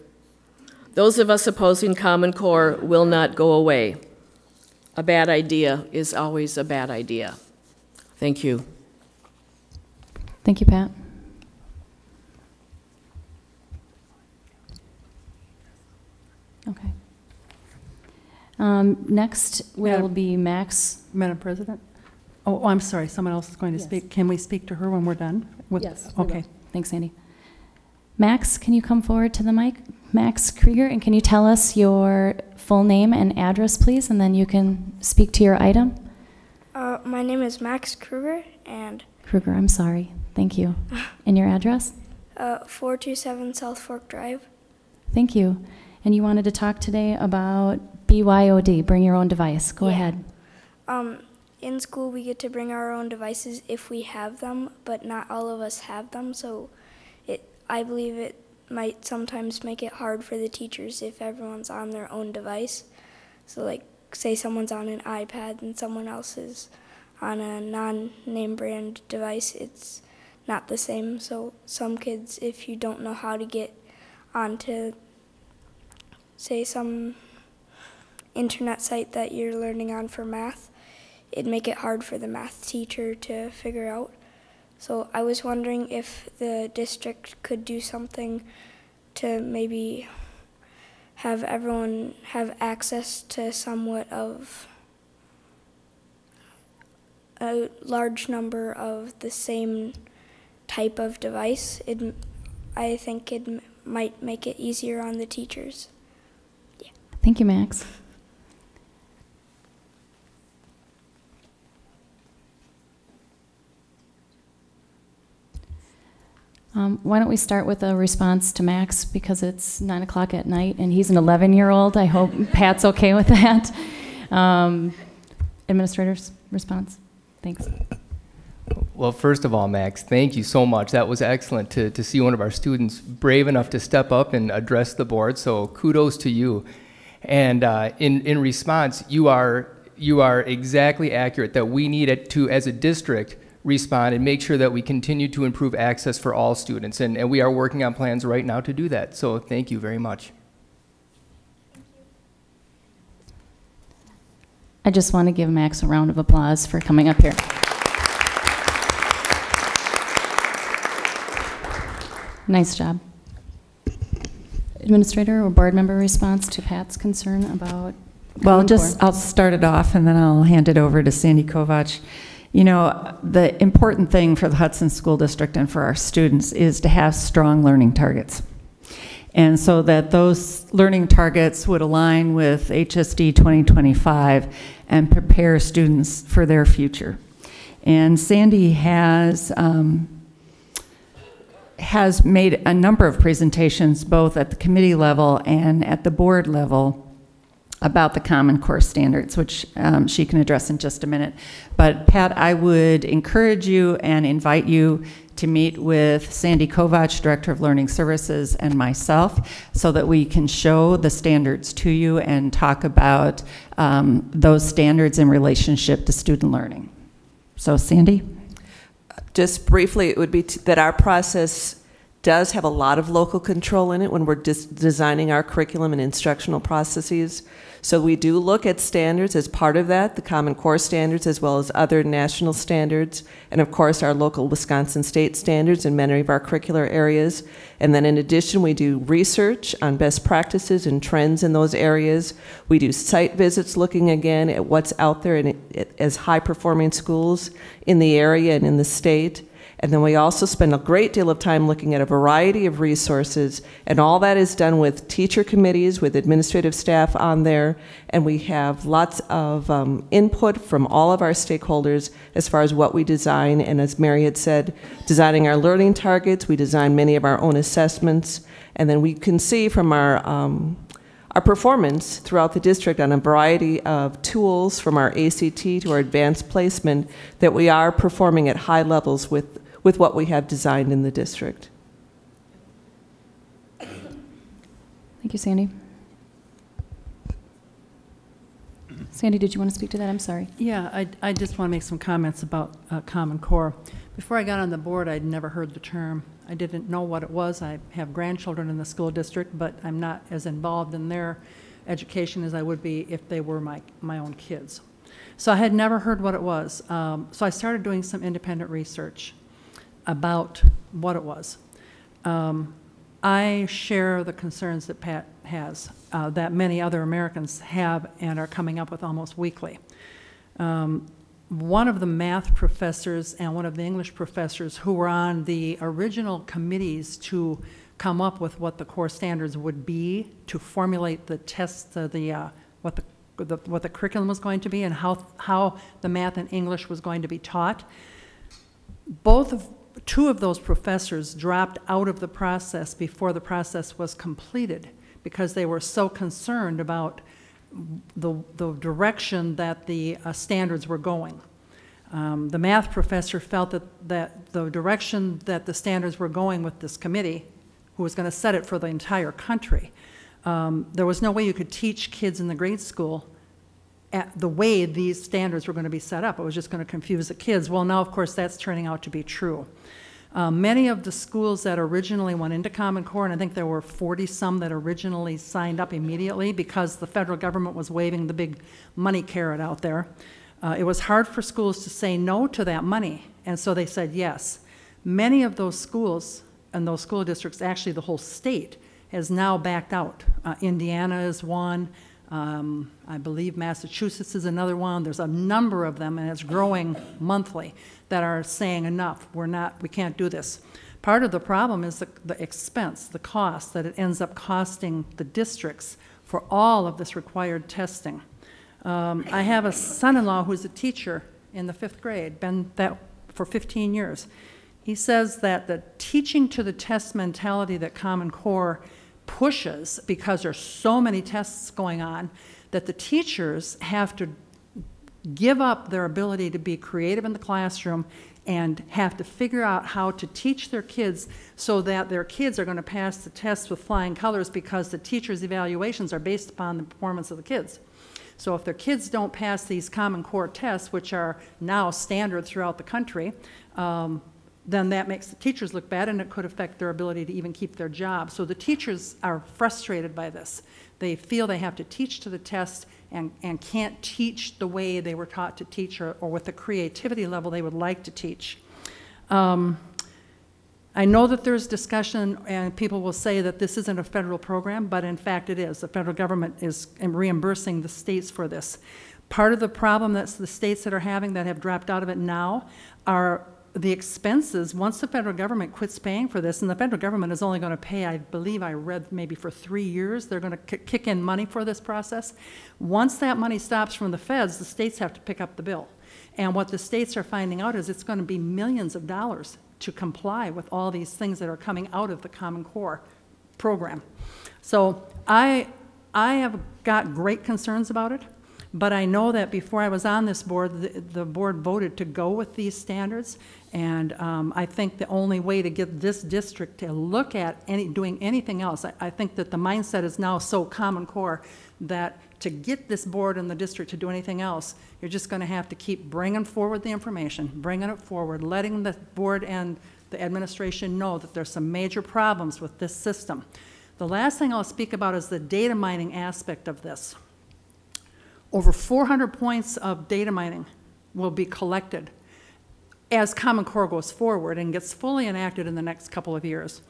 Those of us opposing Common Core will not go away. A bad idea is always a bad idea. Thank you. Thank you, Pat. Okay. Next will be Max. Madam President? Oh, I'm sorry, someone else is going to speak. Can we speak to her when we're done? Yes. Okay. Thanks, Andy. Max, can you come forward to the mic? Max Krieger, and can you tell us your full name and address, please, and then you can speak to your item? My name is Max Kruger, and... Kruger, I'm sorry. Thank you. And your address? 427 South Fork Drive. Thank you. And you wanted to talk today about BYOD, bring your own device. Go ahead. In school, we get to bring our own devices if we have them, but not all of us have them, so I believe it might sometimes make it hard for the teachers if everyone's on their own device. So like, say someone's on an iPad and someone else is on a non-name brand device, it's not the same. So some kids, if you don't know how to get onto, say, some internet site that you're learning on for math, it'd make it hard for the math teacher to figure out. So I was wondering if the district could do something to maybe have everyone have access to somewhat of a large number of the same type of device. I think it might make it easier on the teachers. Yeah. Thank you, Max. Why don't we start with a response to Max, because it's 9 o'clock at night and he's an 11-year-old. I hope Pat's okay with that. Administrator's response. Thanks. Well, first of all, Max, thank you so much. That was excellent to see one of our students brave enough to step up and address the board, so kudos to you. And in response, you are exactly accurate that we need to, as a district, respond and make sure that we continue to improve access for all students. And we are working on plans right now to do that. So thank you very much. I just want to give Max a round of applause for coming up here. Nice job. Administrator or board member response to Pat's concern about Well, I'll start it off and then I'll hand it over to Sandy Kovach. You know, the important thing for the Hudson School District and for our students is to have strong learning targets. And so that those learning targets would align with HSD 2025 and prepare students for their future. And Sandy has made a number of presentations both at the committee level and at the board level about the Common Core standards, which she can address in just a minute. But Pat, I would encourage you and invite you to meet with Sandy Kovach, Director of Learning Services, and myself, so that we can show the standards to you and talk about those standards in relationship to student learning. So Sandy? Just briefly, it would be that our process does have a lot of local control in it when we're designing our curriculum and instructional processes. So we do look at standards as part of that, the Common Core standards as well as other national standards, and of course our local Wisconsin state standards in many of our curricular areas. And then in addition, we do research on best practices and trends in those areas. We do site visits looking again at what's out there as high-performing schools in the area and in the state. And then we also spend a great deal of time looking at a variety of resources, and all that is done with teacher committees, with administrative staff on there, and we have lots of input from all of our stakeholders as far as what we design. And as Mary had said, designing our learning targets, we design many of our own assessments, and then we can see from our performance throughout the district on a variety of tools, from our ACT to our advanced placement, that we are performing at high levels with what we have designed in the district. Thank you, Sandy. Sandy, did you want to speak to that? I'm sorry. Yeah, I just want to make some comments about Common Core. Before I got on the board, I'd never heard the term. I didn't know what it was. I have grandchildren in the school district, but I'm not as involved in their education as I would be if they were my own kids. So I had never heard what it was. So I started doing some independent research about what it was. I share the concerns that Pat has, that many other Americans have and are coming up with almost weekly. One of the math professors and one of the English professors who were on the original committees to come up with what the core standards would be, to formulate the tests, what the curriculum was going to be and how the math and English was going to be taught. Two of those professors dropped out of the process before the process was completed because they were so concerned about the direction that the standards were going. The math professor felt that the direction that the standards were going with this committee, who was going to set it for the entire country, there was no way you could teach kids in the grade school at the way these standards were going to be set up. It was just going to confuse the kids. Well, now, of course, that's turning out to be true. Many of the schools that originally went into Common Core, and I think there were 40-some that originally signed up immediately because the federal government was waving the big money carrot out there. It was hard for schools to say no to that money, and so they said yes. Many of those schools and those school districts, actually the whole state, has now backed out. Indiana is one. I believe Massachusetts is another one. There's a number of them, and it's growing monthly, that are saying enough, we can't do this. Part of the problem is the expense, the cost, that it ends up costing the districts for all of this required testing. I have a son-in-law who's a teacher in the 5th grade, been that for 15 years. He says that the teaching to the test mentality that Common Core pushes, because there's so many tests going on, that the teachers have to give up their ability to be creative in the classroom and have to figure out how to teach their kids so that their kids are going to pass the tests with flying colors, because the teachers' evaluations are based upon the performance of the kids. So if their kids don't pass these Common Core tests, which are now standard throughout the country, then that makes the teachers look bad, and it could affect their ability to even keep their job. So the teachers are frustrated by this. They feel they have to teach to the test and can't teach the way they were taught to teach, or with the creativity level they would like to teach. I know that there's discussion, and people will say that this isn't a federal program, but in fact it is. The federal government is reimbursing the states for this. Part of the problem that's the states that are having, that have dropped out of it now, are the expenses. Once the federal government quits paying for this, and the federal government is only going to pay, I believe I read maybe for 3 years, they're going to kick in money for this process. Once that money stops from the feds, the states have to pick up the bill. And what the states are finding out is it's going to be millions of dollars to comply with all these things that are coming out of the Common Core program. So I have got great concerns about it, but I know that before I was on this board, the board voted to go with these standards, and I think the only way to get this district to look at doing anything else, I think that the mindset is now so Common Core that to get this board and the district to do anything else, you're just going to have to keep bringing forward the information, bringing it forward, letting the board and the administration know that there's some major problems with this system. The last thing I'll speak about is the data mining aspect of this. Over 400 points of data mining will be collected as Common Core goes forward and gets fully enacted in the next couple of years.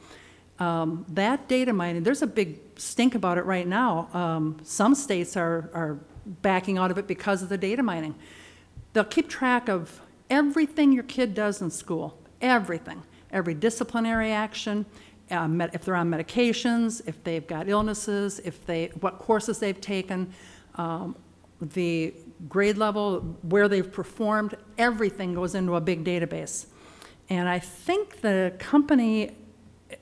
That data mining, there's a big stink about it right now. Some states are backing out of it because of the data mining. They'll keep track of everything your kid does in school, everything, every disciplinary action, if they're on medications, if they've got illnesses, what courses they've taken, the grade level, where they've performed, everything goes into a big database. And I think the company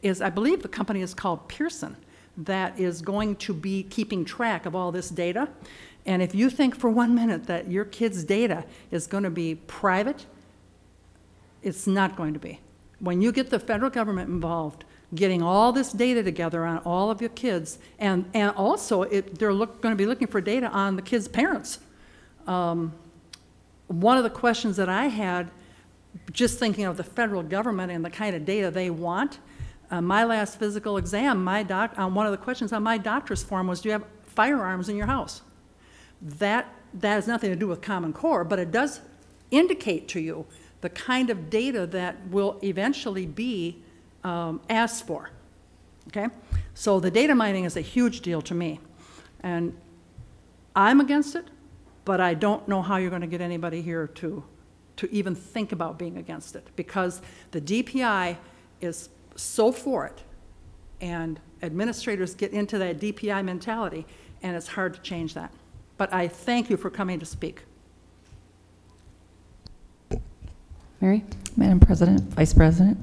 I believe the company is called Pearson, that is going to be keeping track of all this data. And if you think for 1 minute that your kid's data is going to be private, it's not going to be. When you get the federal government involved, getting all this data together on all of your kids, and also they're going to be looking for data on the kids' parents. One of the questions that I had, just thinking of the federal government and the kind of data they want, my last physical exam, one of the questions on my doctor's form was, do you have firearms in your house? That has nothing to do with Common Core, but it does indicate to you the kind of data that will eventually be asked for, okay? So the data mining is a huge deal to me, and I'm against it, but I don't know how you're going to get anybody here to even think about being against it, because the DPI is so for it, and administrators get into that DPI mentality, and it's hard to change that. But I thank you for coming to speak. Mary? Madam President, Vice President.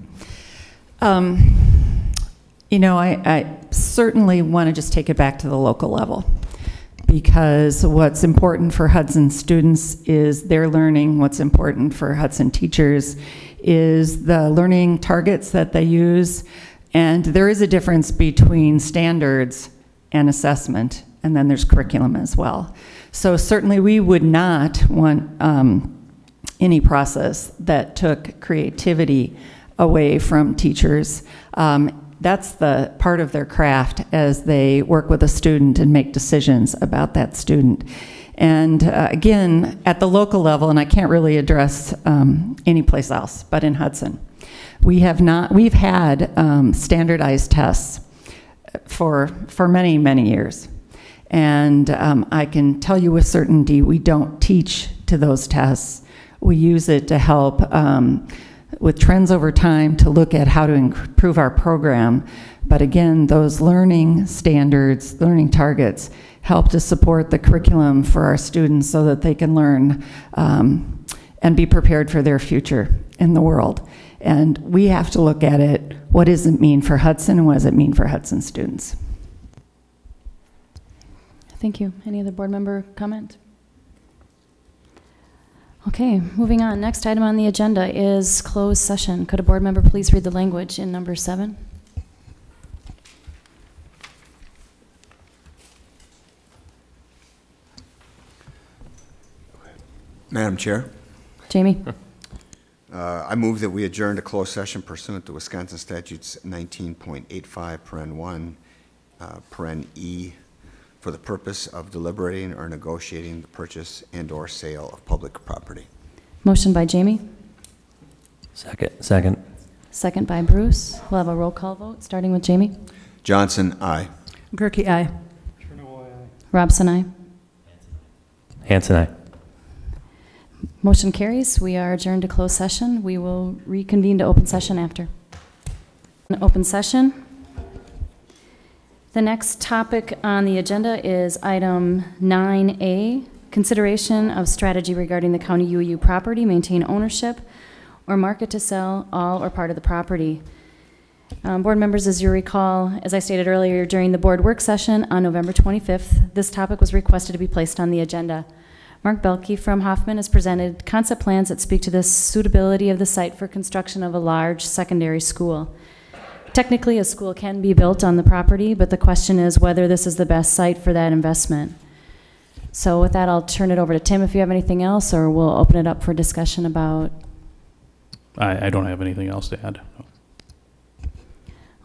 You know, I certainly want to just take it back to the local level, because what's important for Hudson students is their learning. What's important for Hudson teachers is the learning targets that they use. And there is a difference between standards and assessment, and then there's curriculum as well. So certainly we would not want any process that took creativity away from teachers. That's the part of their craft as they work with a student and make decisions about that student. And again, at the local level, and I can't really address any place else, but in Hudson, we've had standardized tests for many, many years. And I can tell you with certainty, we don't teach to those tests. We use it to help with trends over time to look at how to improve our program. But again, those learning standards, learning targets, help to support the curriculum for our students so that they can learn and be prepared for their future in the world. And we have to look at it, what does it mean for Hudson and what does it mean for Hudson students? Thank you. Any other board member comment? Okay, moving on. Next item on the agenda is closed session. Could a board member please read the language in number 7? Madam Chair. Jamie. I move that we adjourn to closed session pursuant to Wisconsin Statutes 19.85, paren 1, paren E, for the purpose of deliberating or negotiating the purchase and/or sale of public property. Motion by Jamie. Second. Second by Bruce. We'll have a roll call vote, starting with Jamie. Johnson, aye. Gerke, aye. Robson, aye. Hanson, aye. Motion carries. We are adjourned to closed session. We will reconvene to open session after. Open session. The next topic on the agenda is item 9A, consideration of strategy regarding the county UU property, maintain ownership, or market to sell all or part of the property. Board members, as you recall, as I stated earlier, during the board work session on November 25th, this topic was requested to be placed on the agenda. Mark Belke from Hoffman has presented concept plans that speak to the suitability of the site for construction of a large secondary school. Technically, a school can be built on the property, but the question is whether this is the best site for that investment. So with that, I'll turn it over to Tim if you have anything else, or we'll open it up for discussion about. I don't have anything else to add.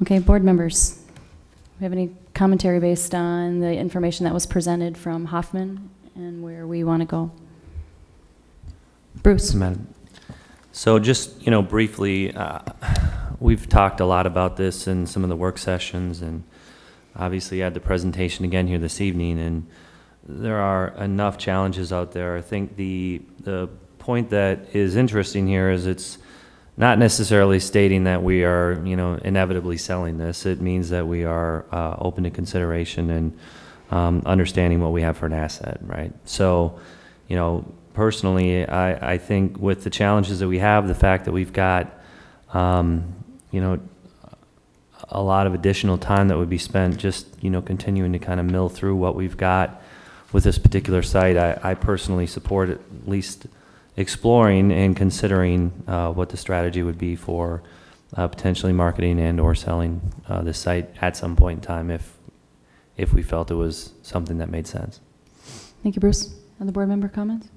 Okay, board members, do we have any commentary based on the information that was presented from Hoffman and where we want to go? Bruce. So just, briefly, we've talked a lot about this in some of the work sessions, and obviously had the presentation again here this evening, and there are enough challenges out there. I think the point that is interesting here is it's not necessarily stating that we are, inevitably selling this. It means that we are open to consideration and understanding what we have for an asset, right? So, personally, I think with the challenges that we have, the fact that we've got, a lot of additional time that would be spent just, continuing to kind of mill through what we've got with this particular site, I personally support at least exploring and considering what the strategy would be for potentially marketing and or selling this site at some point in time if we felt it was something that made sense. Thank you, Bruce. Other board member comments?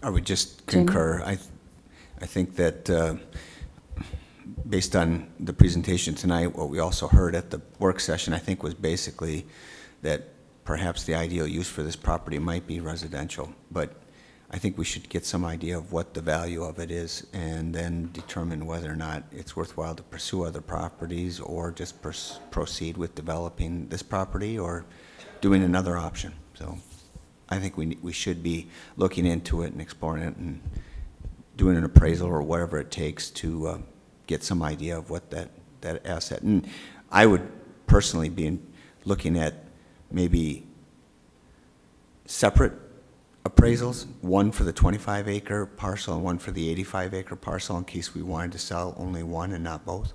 I would just concur. I think that based on the presentation tonight, what we also heard at the work session, I think was basically that perhaps the ideal use for this property might be residential, but I think we should get some idea of what the value of it is and then determine whether or not it's worthwhile to pursue other properties or just proceed with developing this property or doing another option. So I think we should be looking into it and exploring it and doing an appraisal or whatever it takes to get some idea of what that asset. And I would personally be looking at maybe separate appraisals, one for the 25-acre parcel and one for the 85-acre parcel in case we wanted to sell only one and not both.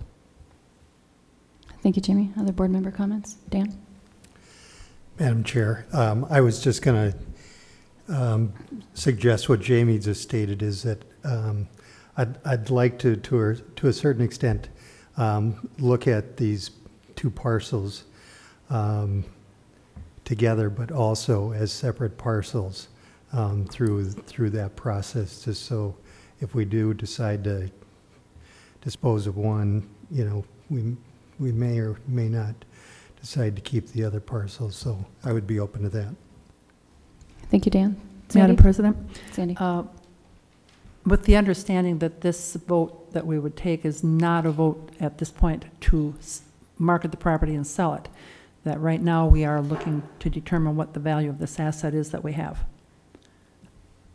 Thank you, Jamie. Other board member comments? Dan? Madam Chair, I was just going to suggest what Jamie just stated is that I'd like to a certain extent, look at these two parcels together, but also as separate parcels through that process, just so if we do decide to dispose of one, you know, we may or may not decide to keep the other parcels. So I would be open to that. Thank you, Dan. Madam President? Sandy. With the understanding that this vote that we would take is not a vote at this point to market the property and sell it, that right now we are looking to determine what the value of this asset is that we have.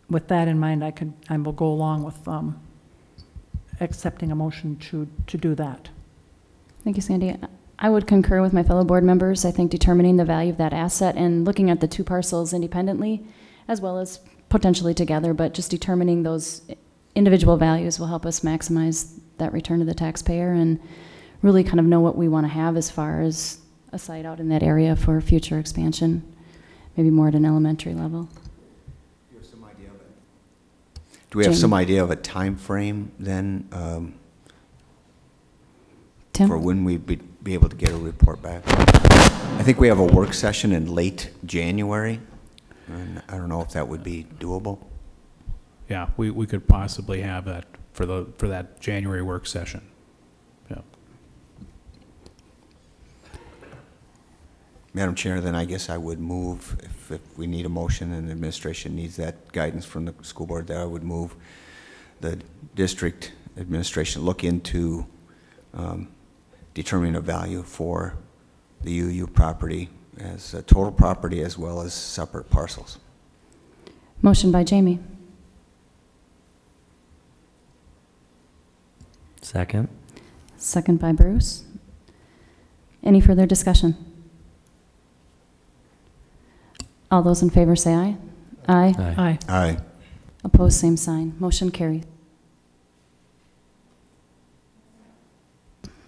With that in mind, I will go along with accepting a motion to do that. Thank you, Sandy. I would concur with my fellow board members. I think determining the value of that asset and looking at the two parcels independently as well as potentially together, but just determining those individual values will help us maximize that return to the taxpayer and really kind of know what we want to have as far as a site out in that area for future expansion, maybe more at an elementary level. Do you have some idea of it? Do we have some idea of a time frame then for when we'd be able to get a report back? I think we have a work session in late January. And I don't know if that would be doable. Yeah, we could possibly have that for that January work session. Yeah. Madam Chair, then I guess I would move, if we need a motion and the administration needs that guidance from the school board, that I would move the district administration look into determining a value for the UU property as a total property as well as separate parcels. Motion by Jamie. Second. Second by Bruce. Any further discussion? All those in favor say aye. Aye. Aye. Aye. Opposed, same sign. Motion carried.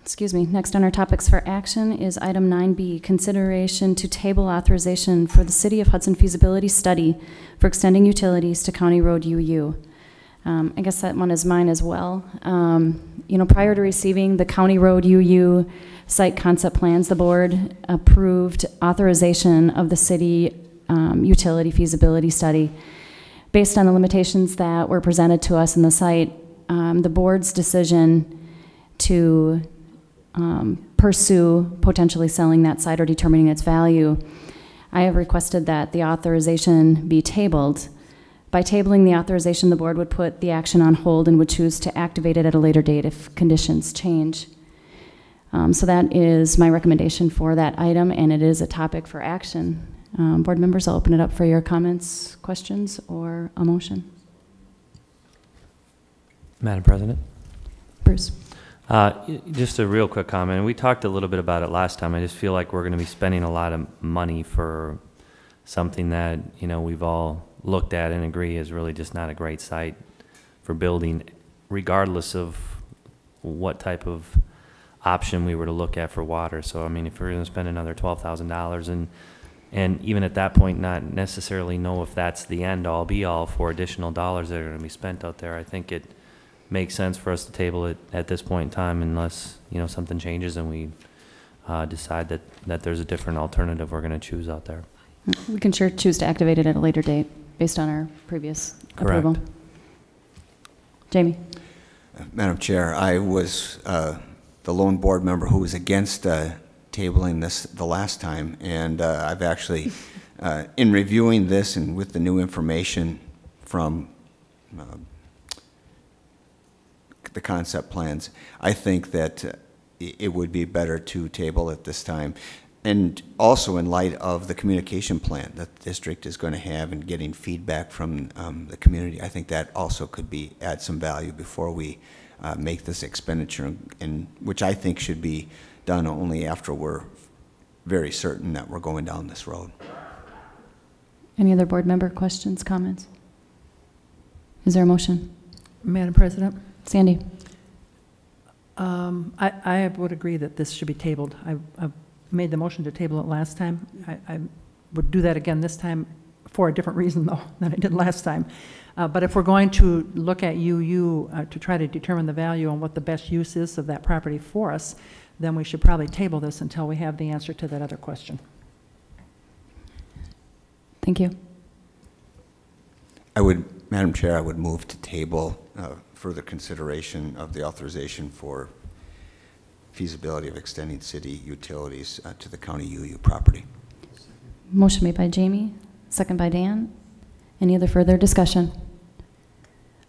Excuse me. Next on our topics for action is item 9B, consideration to table authorization for the City of Hudson feasibility study for extending utilities to County Road UU. I guess that one is mine as well. You know, prior to receiving the County Road UU site concept plans, the board approved authorization of the city utility feasibility study. Based on the limitations that were presented to us in the site, the board's decision to pursue potentially selling that site or determining its value, I have requested that the authorization be tabled. By tabling the authorization, the board would put the action on hold and would choose to activate it at a later date if conditions change. So that is my recommendation for that item, and it is a topic for action. Board members, I'll open it up for your comments, questions, or a motion. Madam President? Bruce. Just a real quick comment. We talked a little bit about it last time. I just feel like we're going to be spending a lot of money for something that, you know, we've all looked at and agree is really just not a great site for building, regardless of what type of option we were to look at for water. So, I mean, if we're going to spend another $12,000 and even at that point not necessarily know if that's the end all be all for additional dollars that are going to be spent out there, I think it makes sense for us to table it at this point in time unless, you know, something changes and we decide that there's a different alternative we're going to choose out there. We can sure choose to activate it at a later date based on our previous approval. Jamie. Madam Chair, I was the lone board member who was against tabling this the last time, and I've actually, in reviewing this and with the new information from the concept plans, I think that it would be better to table at this time. And also in light of the communication plan that the district is going to have and getting feedback from the community, I think that also could add some value before we make this expenditure, and which I think should be done only after we're very certain that we're going down this road. Any other board member questions, comments? Is there a motion? Madam President? Sandy. I would agree that this should be tabled. I've made the motion to table it last time. I would do that again this time for a different reason, though, than I did last time. But if we're going to look at UU to try to determine the value and what the best use is of that property for us, then we should probably table this until we have the answer to that other question. Thank you. Madam Chair, I would move to table further consideration of the authorization for feasibility of extending city utilities to the county UU property. Motion made by Jamie, second by Dan. Any other further discussion?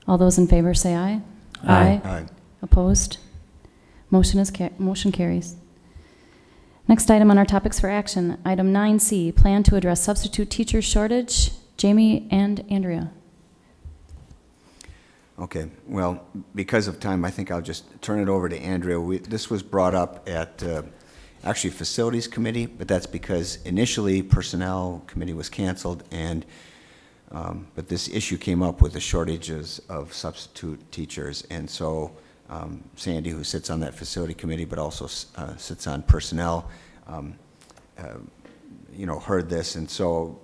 All those in favor say aye. Aye. Aye. Opposed? Motion carries. Next item on our topics for action, item 9C, plan to address substitute teacher shortage. Jamie and Andrea. Okay, well, because of time, I think I'll just turn it over to Andrea. This was brought up at actually Facilities Committee, but that's because initially Personnel Committee was canceled, and but this issue came up with the shortages of substitute teachers, and so Sandy, who sits on that Facility Committee but also sits on Personnel, heard this, and so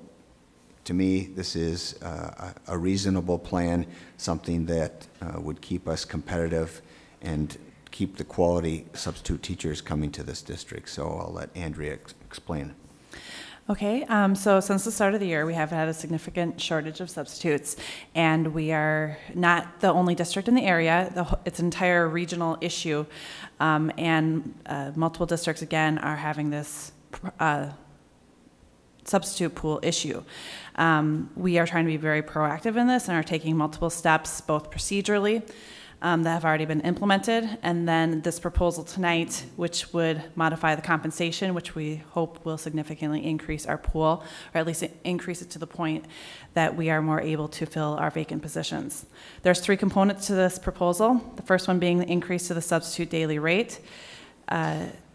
to me, this is a reasonable plan, something that would keep us competitive and keep the quality substitute teachers coming to this district. So I'll let Andrea explain. Okay, so since the start of the year, we have had a significant shortage of substitutes, and we are not the only district in the area. It's an entire regional issue, and multiple districts, again, are having this substitute pool issue. We are trying to be very proactive in this and are taking multiple steps, both procedurally, that have already been implemented, and then this proposal tonight, which would modify the compensation, which we hope will significantly increase our pool, or at least increase it to the point that we are more able to fill our vacant positions. There's 3 components to this proposal. The first one being the increase to the substitute daily rate.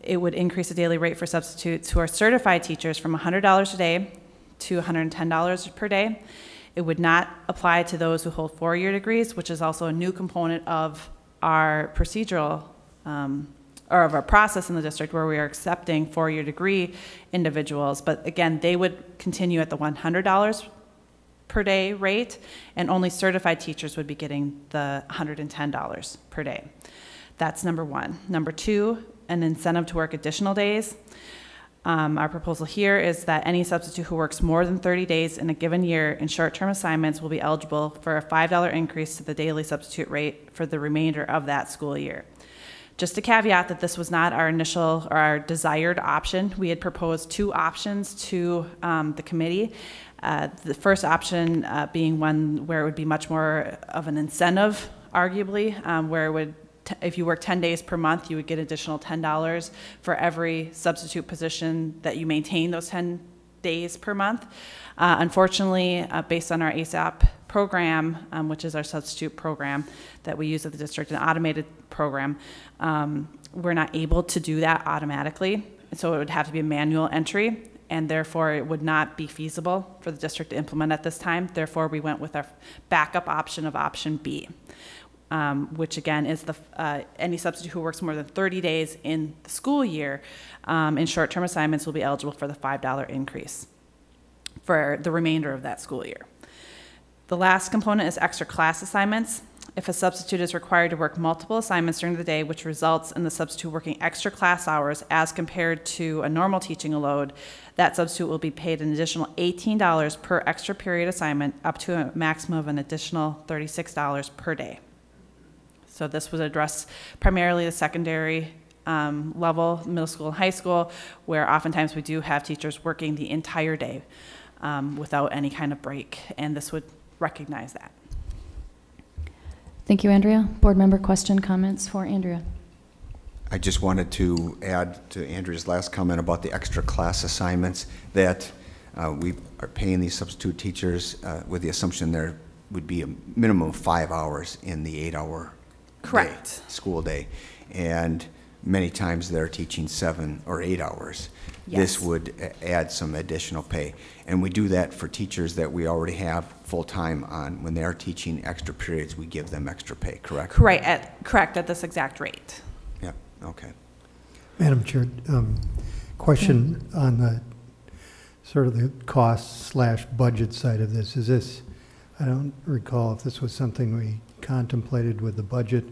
It would increase the daily rate for substitutes who are certified teachers from $100 a day to $110 per day. It would not apply to those who hold 4-year degrees, which is also a new component of our procedural, or of our process in the district, where we are accepting 4-year degree individuals. But again, they would continue at the $100 per day rate, and only certified teachers would be getting the $110 per day. That's number 1. Number 2, an incentive to work additional days. Our proposal here is that any substitute who works more than 30 days in a given year in short-term assignments will be eligible for a $5 increase to the daily substitute rate for the remainder of that school year. Just a caveat that this was not our initial or our desired option. We had proposed 2 options to the committee. The first option being one where it would be much more of an incentive, arguably, where it would if you work 10 days per month, you would get additional $10 for every substitute position that you maintain those 10 days per month. Unfortunately, based on our ASAP program, which is our substitute program that we use at the district, an automated program, we're not able to do that automatically. So it would have to be a manual entry, and therefore it would not be feasible for the district to implement at this time. Therefore, we went with our backup option of option B. Which again is any substitute who works more than 30 days in the school year in short-term assignments will be eligible for the $5 increase for the remainder of that school year. The last component is extra class assignments. If a substitute is required to work multiple assignments during the day, which results in the substitute working extra class hours as compared to a normal teaching load, that substitute will be paid an additional $18 per extra period assignment, up to a maximum of an additional $36 per day. So this would address primarily the secondary level, middle school and high school, where oftentimes we do have teachers working the entire day without any kind of break, and this would recognize that. Thank you, Andrea. Board member question, comments for Andrea? I just wanted to add to Andrea's last comment about the extra class assignments that we are paying these substitute teachers with the assumption there would be a minimum of 5 hours in the 8-hour school day, and many times they're teaching 7 or 8 hours. Yes. This would add some additional pay, and we do that for teachers that we already have full-time on. When they're teaching extra periods, we give them extra pay, correct? Correct, at this exact rate. Yeah, okay. Madam Chair, question on the sort of the cost/budget side of this. Is this, I don't recall if this was something we contemplated with the budget.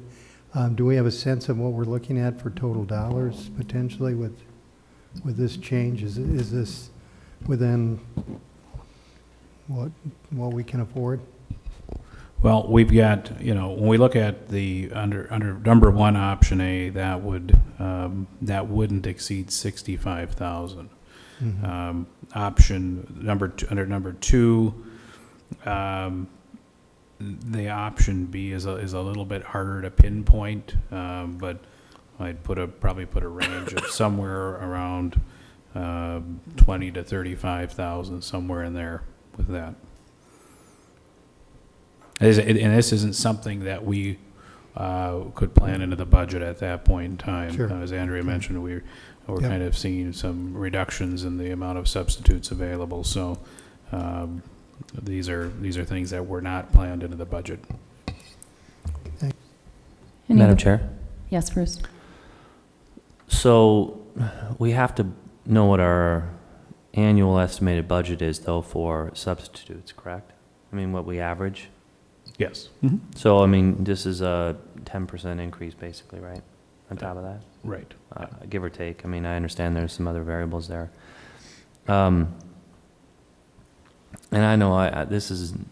Do we have a sense of what we're looking at for total dollars potentially with this change? Is this within what we can afford? Well, we've got, when we look at the under number one option A, that wouldn't exceed 65,000. Mhm. Option under number two, the option B is a little bit harder to pinpoint, but I'd probably put a range of somewhere around 20 to 35,000, somewhere in there with that. And this isn't something that we could plan into the budget at that point in time. Sure. As Andrea mentioned, we're Yep. kind of seeing some reductions in the amount of substitutes available. So these are things that were not planned into the budget. Madam Chair? Yes, Bruce. So we have to know what our annual estimated budget is, though, for substitutes, correct? I mean, what we average? Yes. Mm-hmm. So, I mean, this is a 10% increase, basically, right? On top of that? Right. Give or take. I mean, I understand there's some other variables there. And I know this isn't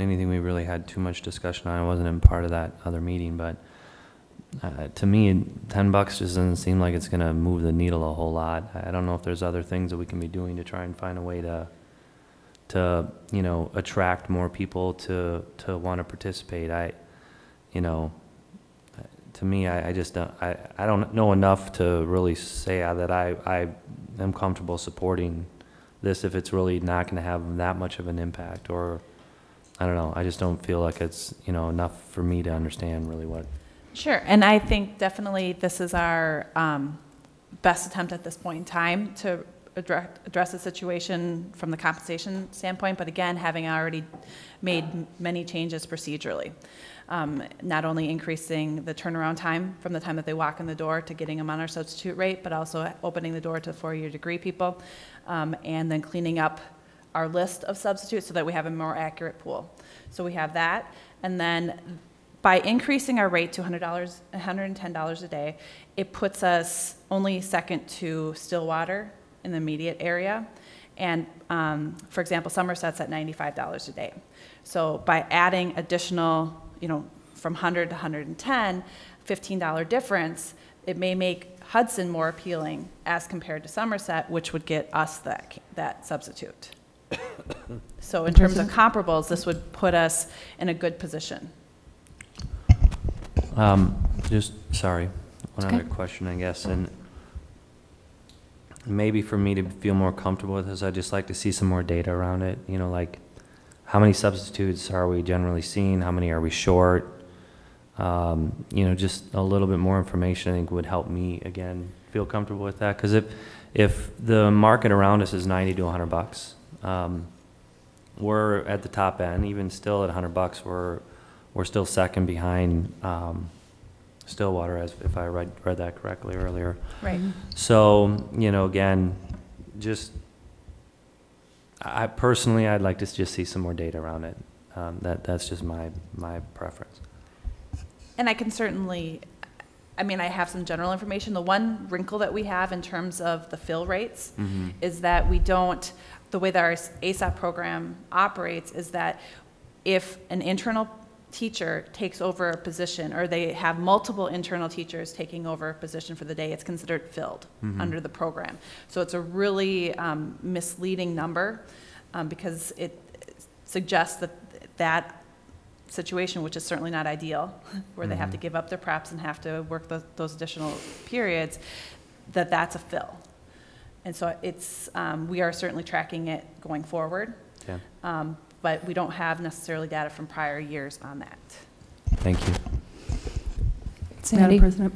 anything we really had too much discussion on. I wasn't in part of that other meeting, but to me, $10 just doesn't seem like it's going to move the needle a whole lot. I don't know if there's other things that we can be doing to try and find a way to attract more people to want to participate. To me, I just don't know enough to really say that I am comfortable supporting this if it's really not going to have that much of an impact, or I don't know. I just don't feel like it's enough for me to understand really what. Sure, and I think definitely this is our best attempt at this point in time to address the situation from the compensation standpoint, but again, having already made many changes procedurally. Not only increasing the turnaround time from the time that they walk in the door to getting them on our substitute rate, but also opening the door to four-year degree people, and then cleaning up our list of substitutes so that we have a more accurate pool. So we have that, and then by increasing our rate to $110 a day, it puts us only second to Stillwater in the immediate area. And for example, Somerset's at $95 a day. So by adding additional, from 100 to 110, $15 difference, it may make Hudson more appealing as compared to Somerset, which would get us that substitute. So in terms of comparables, this would put us in a good position. Sorry, one other question, I guess, and maybe for me to feel more comfortable with this, I'd just like to see some more data around it. Like how many substitutes are we generally seeing? How many are we short? Just a little bit more information I think would help me, again, feel comfortable with that. Because if the market around us is 90 to $100, we're at the top end. Even still at $100, we're still second behind Stillwater, as if I read that correctly earlier. Right. So, again, I personally, I'd like to just see some more data around it. That's just my preference. And I can certainly, I have some general information. The one wrinkle that we have in terms of the fill rates is that we don't, the way that our ASAP program operates is that if an internal teacher takes over a position, or they have multiple internal teachers taking over a position for the day, it's considered filled under the program. So it's a really misleading number because it suggests that situation, which is certainly not ideal, where they have to give up their preps and have to work those additional periods, that's a fill. And so it's, we are certainly tracking it going forward. Yeah. But we don't have necessarily data from prior years on that. Thank you. Madam President,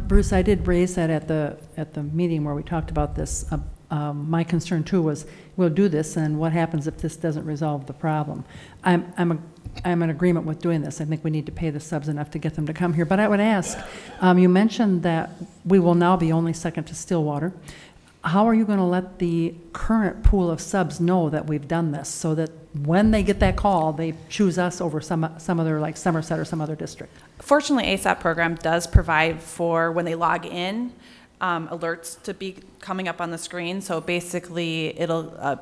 Bruce, I did raise that at the meeting where we talked about this. My concern too was, we'll do this, and what happens if this doesn't resolve the problem? I'm in agreement with doing this. I think we need to pay the subs enough to get them to come here. But I would ask, you mentioned that we will now be only second to Stillwater. How are you going to let the current pool of subs know that we've done this, so that when they get that call, they choose us over some other, like Somerset or some other district? Fortunately, ASAP program does provide for, when they log in, alerts to be coming up on the screen. So basically, it'll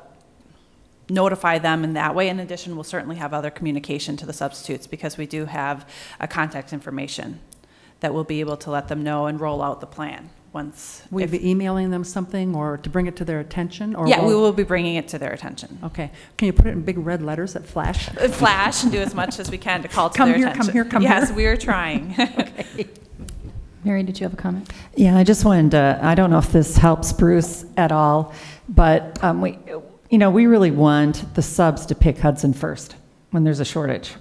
notify them in that way. In addition, we'll certainly have other communication to the substitutes because we do have a contact information that we'll be able to let them know and roll out the plan once. Will you be emailing them something or to bring it to their attention? Or Yeah, we will be bringing it to their attention. Okay. Can you put it in big red letters that flash? Flash and do as much as we can to call to Come their here, attention. come here, come yes, here. we are trying. Okay. Mary, did you have a comment? Yeah, I just wanted to, I don't know if this helps Bruce at all, but we really want the subs to pick Hudson first when there's a shortage.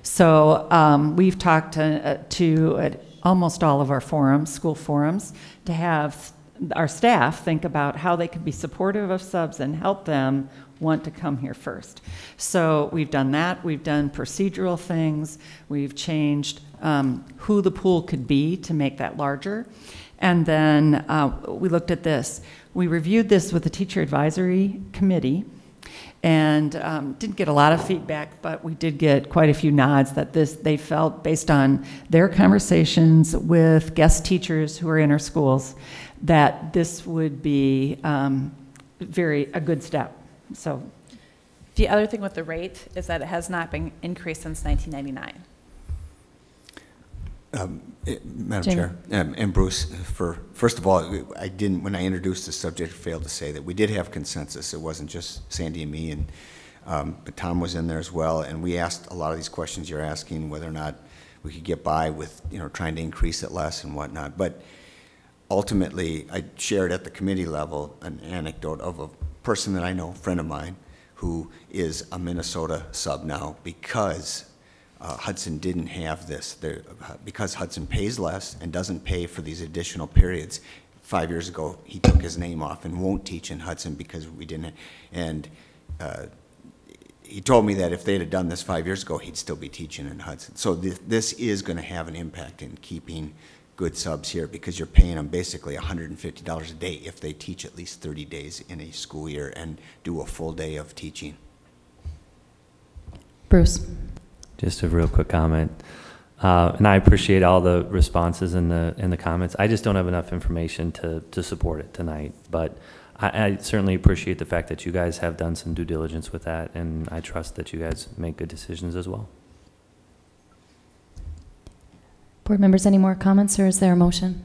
So we've talked to almost all of our forums, school forums, to have our staff think about how they could be supportive of subs and help them want to come here first. So we've done that. We've done procedural things. We've changed who the pool could be to make that larger. And then we looked at this. We reviewed this with the teacher advisory committee and didn't get a lot of feedback, but we did get quite a few nods that they felt, based on their conversations with guest teachers who are in our schools, that this would be a good step. So, the other thing with the rate is that it has not been increased since 1999. Madam Jamie. Chair, and Bruce, first of all, when I introduced the subject, failed to say that we did have consensus. It wasn't just Sandy and me, but Tom was in there as well, and we asked a lot of these questions you're asking, whether or not we could get by with, trying to increase it less and whatnot. But ultimately, I shared at the committee level an anecdote of a person that I know, a friend of mine, who is a Minnesota sub now because Hudson didn't have this. Because Hudson pays less and doesn't pay for these additional periods. 5 years ago, he took his name off and won't teach in Hudson because we didn't. And he told me that if they'd have done this 5 years ago, he'd still be teaching in Hudson. So this is going to have an impact in keeping good subs here, because you're paying them basically $150 a day if they teach at least 30 days in a school year and do a full day of teaching. Bruce. Just a real quick comment, and I appreciate all the responses and the comments. I just don't have enough information to support it tonight, but I certainly appreciate the fact that you guys have done some due diligence with that, and I trust that you guys make good decisions as well. Board members, any more comments, or is there a motion?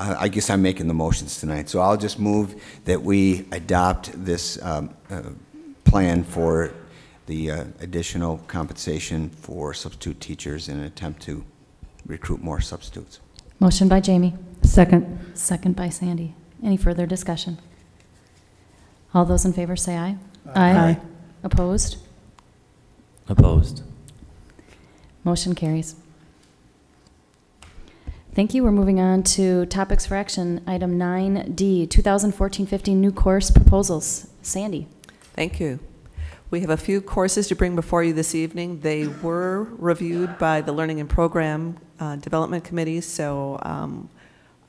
I guess I'm making the motions tonight, so I'll just move that we adopt this plan for the additional compensation for substitute teachers in an attempt to recruit more substitutes. Motion by Jamie. Second. Second by Sandy. Any further discussion? All those in favor say aye. Aye. Opposed? Opposed. Motion carries. Thank you. We're moving on to topics for action. Item 9D, 2014-15 new course proposals. Sandy. Thank you. We have a few courses to bring before you this evening. They were reviewed by the Learning and Program Development Committee, so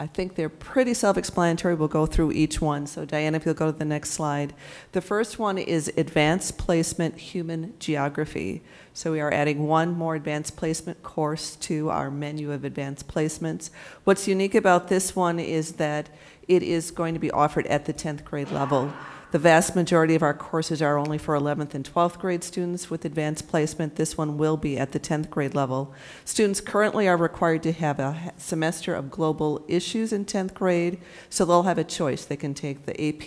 I think they're pretty self-explanatory. We'll go through each one. So Diana, if you'll go to the next slide. The first one is Advanced Placement Human Geography. So we are adding one more advanced placement course to our menu of advanced placements. What's unique about this one is that it is going to be offered at the 10th grade level. The vast majority of our courses are only for 11th and 12th grade students with advanced placement. This one will be at the 10th grade level. Students currently are required to have a semester of global issues in 10th grade, so they'll have a choice. They can take the AP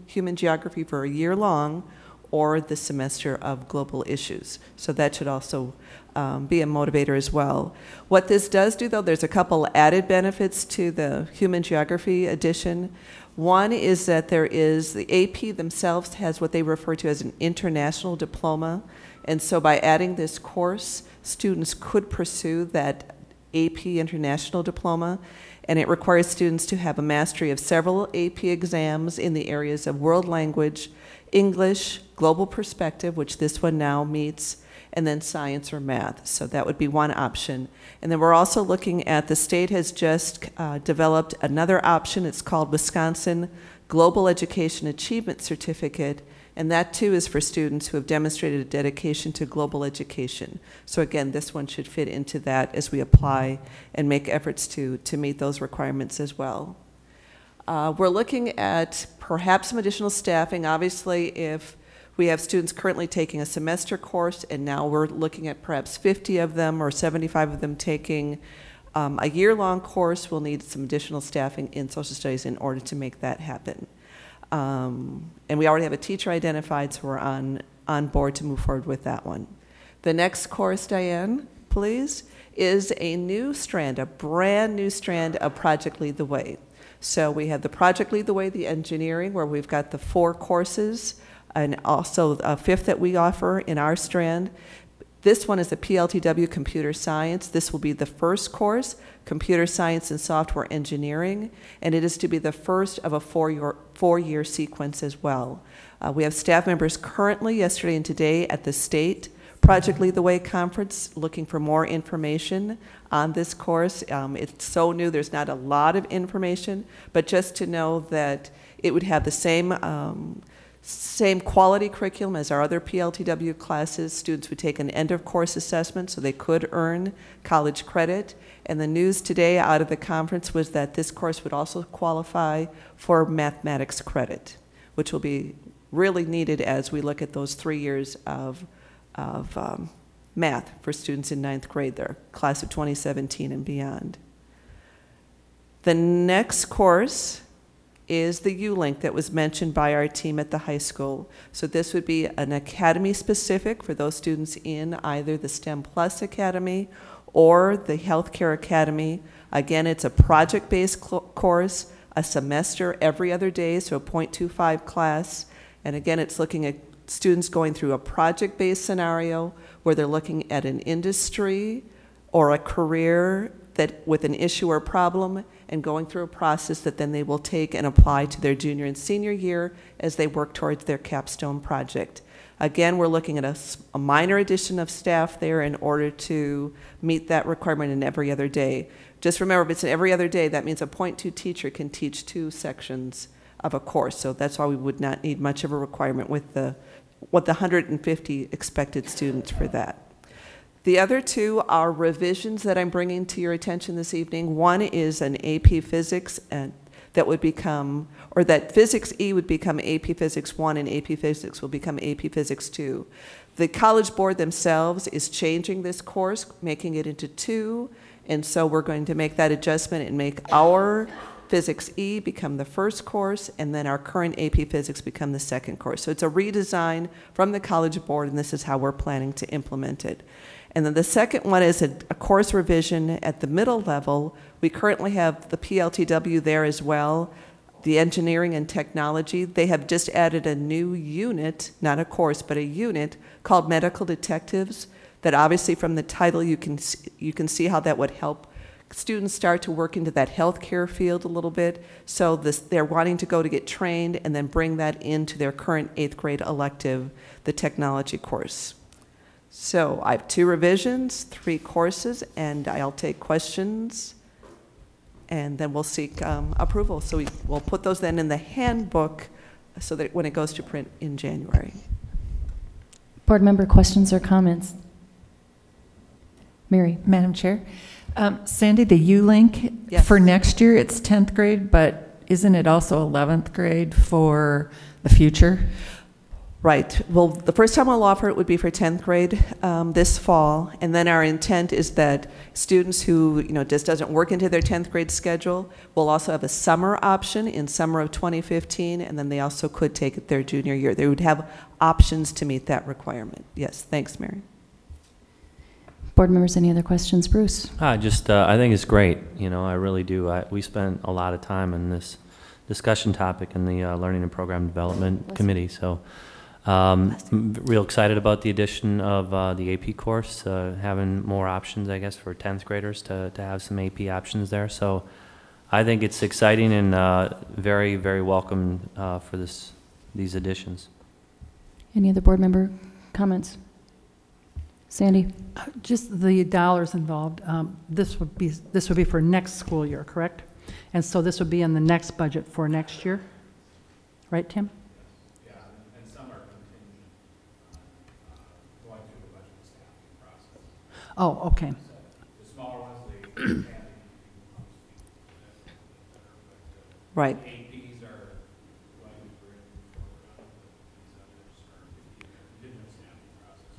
Human Geography for a year long or the semester of global issues. So that should also be a motivator as well. What this does do, though, there's a couple added benefits to the Human Geography edition. One is that there is, the AP themselves has what they refer to as an international diploma. And so by adding this course, students could pursue that AP international diploma. And it requires students to have a mastery of several AP exams in the areas of world language, English, global perspective, which this one now meets, and then science or math. So that would be one option. And then we're also looking at, the state has just developed another option. It's called Wisconsin Global Education Achievement Certificate, and that too is for students who have demonstrated a dedication to global education. So again, this one should fit into that as we apply and make efforts to meet those requirements as well. We're looking at perhaps some additional staffing. Obviously, if we have students currently taking a semester course and now we're looking at perhaps 50 of them or 75 of them taking a year-long course, we'll need some additional staffing in social studies in order to make that happen. And we already have a teacher identified, so we're on board to move forward with that one. The next course, Diane, please, is a new strand, a brand new strand of Project Lead the Way. So we have the Project Lead the Way, the engineering, where we've got the 4 courses, and also a 5th that we offer in our strand. This one is the PLTW Computer Science. This will be the first course, Computer Science and Software Engineering, and it is to be the first of a four-year sequence as well. We have staff members currently, yesterday and today, at the state Project Lead the Way conference looking for more information on this course. It's so new, there's not a lot of information, but just to know that it would have the same quality curriculum as our other PLTW classes. Students would take an end-of-course assessment so they could earn college credit. And the news today out of the conference was that this course would also qualify for mathematics credit, which will be really needed as we look at those 3 years of math for students in 9th grade, their class of 2017 and beyond. The next course is the U-Link that was mentioned by our team at the high school. So this would be an academy specific for those students in either the STEM Plus Academy or the Healthcare Academy. Again, it's a project-based course, a semester every other day, so a .25 class. And again, it's looking at students going through a project-based scenario where they're looking at an industry or a career that with an issue or problem and going through a process that then they will take and apply to their junior and senior year as they work towards their capstone project. Again, we're looking at a minor addition of staff there in order to meet that requirement in every other day. Just remember, if it's an every other day, that means a .2 teacher can teach 2 sections of a course. So that's why we would not need much of a requirement with the 150 expected students for that. The other 2 are revisions that I'm bringing to your attention this evening. One is an AP Physics that would become, or that Physics E would become AP Physics 1 and AP Physics will become AP Physics 2. The College Board themselves is changing this course, making it into 2, and so we're going to make that adjustment and make our Physics E become the first course, and then our current AP Physics become the second course. So it's a redesign from the College Board, and this is how we're planning to implement it. And then the second one is a course revision at the middle level. We currently have the PLTW there as well, the engineering and technology. They have just added a new unit, not a course, but a unit called Medical Detectives that obviously from the title you can see how that would help students start to work into that healthcare field a little bit. So they're wanting to go to get trained and then bring that into their current 8th grade elective, the technology course. So I have 2 revisions, 3 courses, and I'll take questions, and then we'll seek approval. So we'll put those then in the handbook so that when it goes to print in January. Board member questions or comments? Mary. Madam Chair. Sandy, the U-Link, yes. For next year, it's 10th grade, but isn't it also 11th grade for the future? Right. Well, the first time I'll offer it would be for 10th grade this fall, and then our intent is that students who, just doesn't work into their 10th grade schedule will also have a summer option in summer of 2015, and then they also could take it their junior year. They would have options to meet that requirement. Yes, thanks, Mary. Board members, any other questions? Bruce? I think it's great. I really do. We spent a lot of time on this discussion topic in the Learning and Program Development Committee. So real excited about the addition of the AP course, having more options, I guess, for 10th graders to have some AP options there. So I think it's exciting and very, very welcome for these additions. Any other board member comments? Sandy? Just the dollars involved. This would be for next school year, correct? And so this would be in the next budget for next year? Right, Tim? Yeah, and some are contingent on going through the budget staffing process. Oh, okay. So the smaller ones, they have to Right. APs are going to bring forward, these others are contingent staffing process.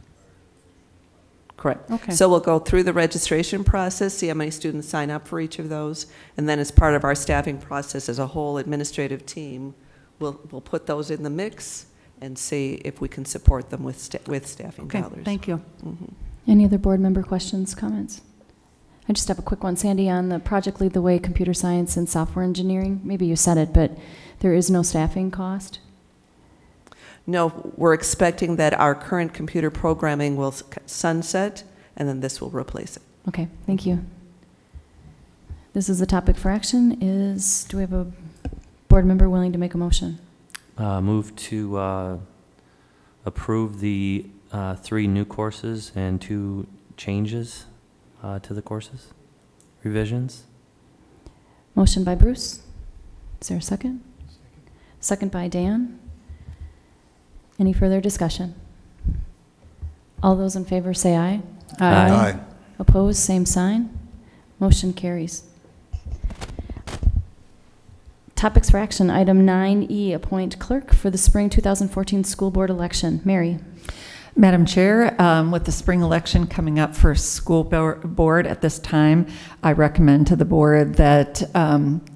Correct. Okay. So we'll go through the registration process, see how many students sign up for each of those, and then as part of our staffing process as a whole administrative team, we'll put those in the mix and see if we can support them with staffing Okay, dollars. thank you. Mhm. Any other board member questions, comments? I just have a quick one. Sandy, on the Project Lead the Way, computer science and software engineering, maybe you said it, but there is no staffing cost? No, we're expecting that our current computer programming will sunset, and then this will replace it. Okay, thank you. This is the topic for action. Do we have a board member willing to make a motion? Move to approve the 3 new courses and 2 changes to the courses, revisions. Motion by Bruce. Is there a second? Second by Dan. Any further discussion? All those in favor say aye. Aye. Aye. Opposed, same sign. Motion carries. Topics for action. Item 9E, appoint clerk for the spring 2014 school board election. Mary. Madam Chair, with the spring election coming up for school board at this time, I recommend to the board that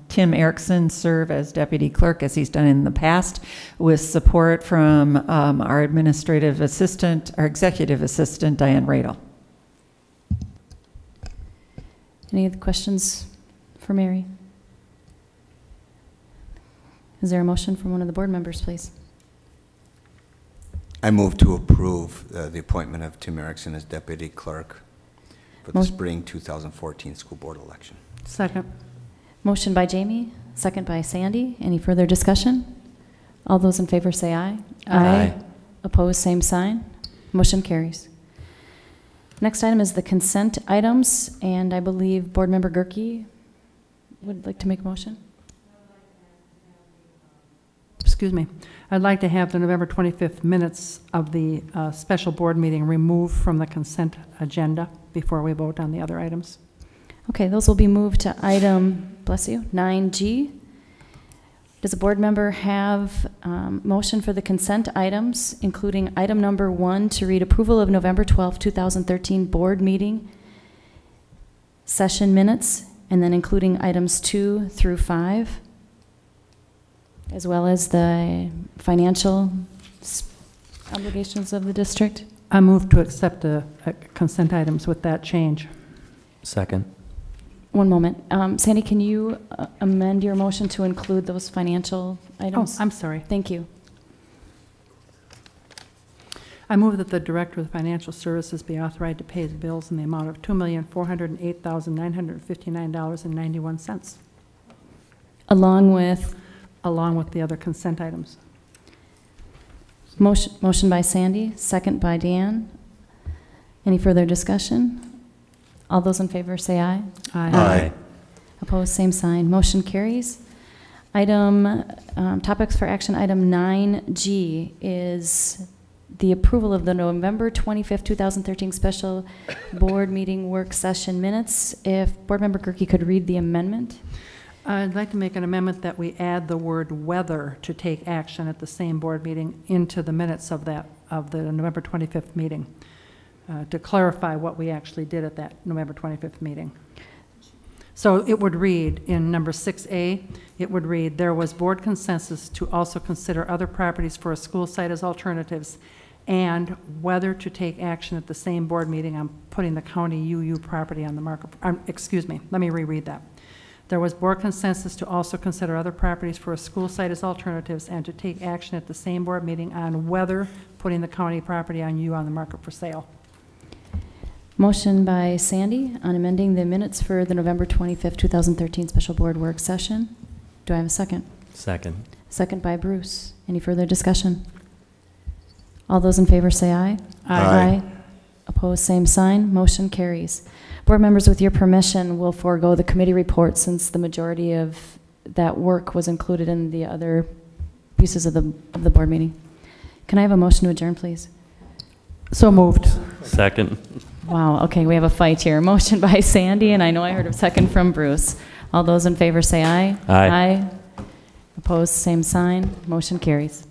Tim Erickson serve as deputy clerk as he's done in the past, with support from our executive assistant, Diane Radel. Any other questions for Mary? Is there a motion from one of the board members, please? I move to approve the appointment of Tim Erickson as deputy clerk for the spring 2014 school board election. Second. Motion by Jamie, second by Sandy. Any further discussion? All those in favor say aye. Aye. Opposed, same sign. Motion carries. Next item is the consent items, and I believe Board Member Gerke would like to make a motion. Excuse me. I'd like to have the November 25th minutes of the special board meeting removed from the consent agenda before we vote on the other items. Okay, those will be moved to item, bless you, 9G. Does a board member have motion for the consent items, including item number 1 to read approval of November 12, 2013 board meeting session minutes, and then including items 2 through 5, as well as the financial obligations of the district? I move to accept the consent items with that change. Second. One moment. Sandy, can you amend your motion to include those financial items? Oh, I'm sorry. Thank you. I move that the Director of Financial Services be authorized to pay the bills in the amount of $2,408,959.91. Along with? Along with the other consent items. Motion by Sandy, second by Dan. Any further discussion? All those in favor say aye. Aye. Aye. Opposed, same sign. Motion carries. Topics for action, item 9G is the approval of the November 25th, 2013 special board meeting work session minutes. If Board Member Gerke could read the amendment. I'd like to make an amendment that we add the word whether to take action at the same board meeting into the minutes of the November 25th meeting, to clarify what we actually did at that November 25th meeting. So it would read in number 6A, it would read, there was board consensus to also consider other properties for a school site as alternatives, and whether to take action at the same board meeting on putting the county UU property on the market. Excuse me, let me reread that. There was board consensus to also consider other properties for a school site as alternatives and to take action at the same board meeting on whether putting the county property on UU on the market for sale. Motion by Sandy on amending the minutes for the November 25th, 2013 special board work session. Do I have a second? Second. Second by Bruce. Any further discussion? All those in favor say aye. Aye. Opposed, same sign. Motion carries. Board members, with your permission, will forego the committee report since the majority of that work was included in the other pieces of the board meeting. Can I have a motion to adjourn, please? So moved. Second. Wow, okay, we have a fight here. Motion by Sandy, and I know I heard a second from Bruce. All those in favor say aye. Aye. Opposed, same sign. Motion carries.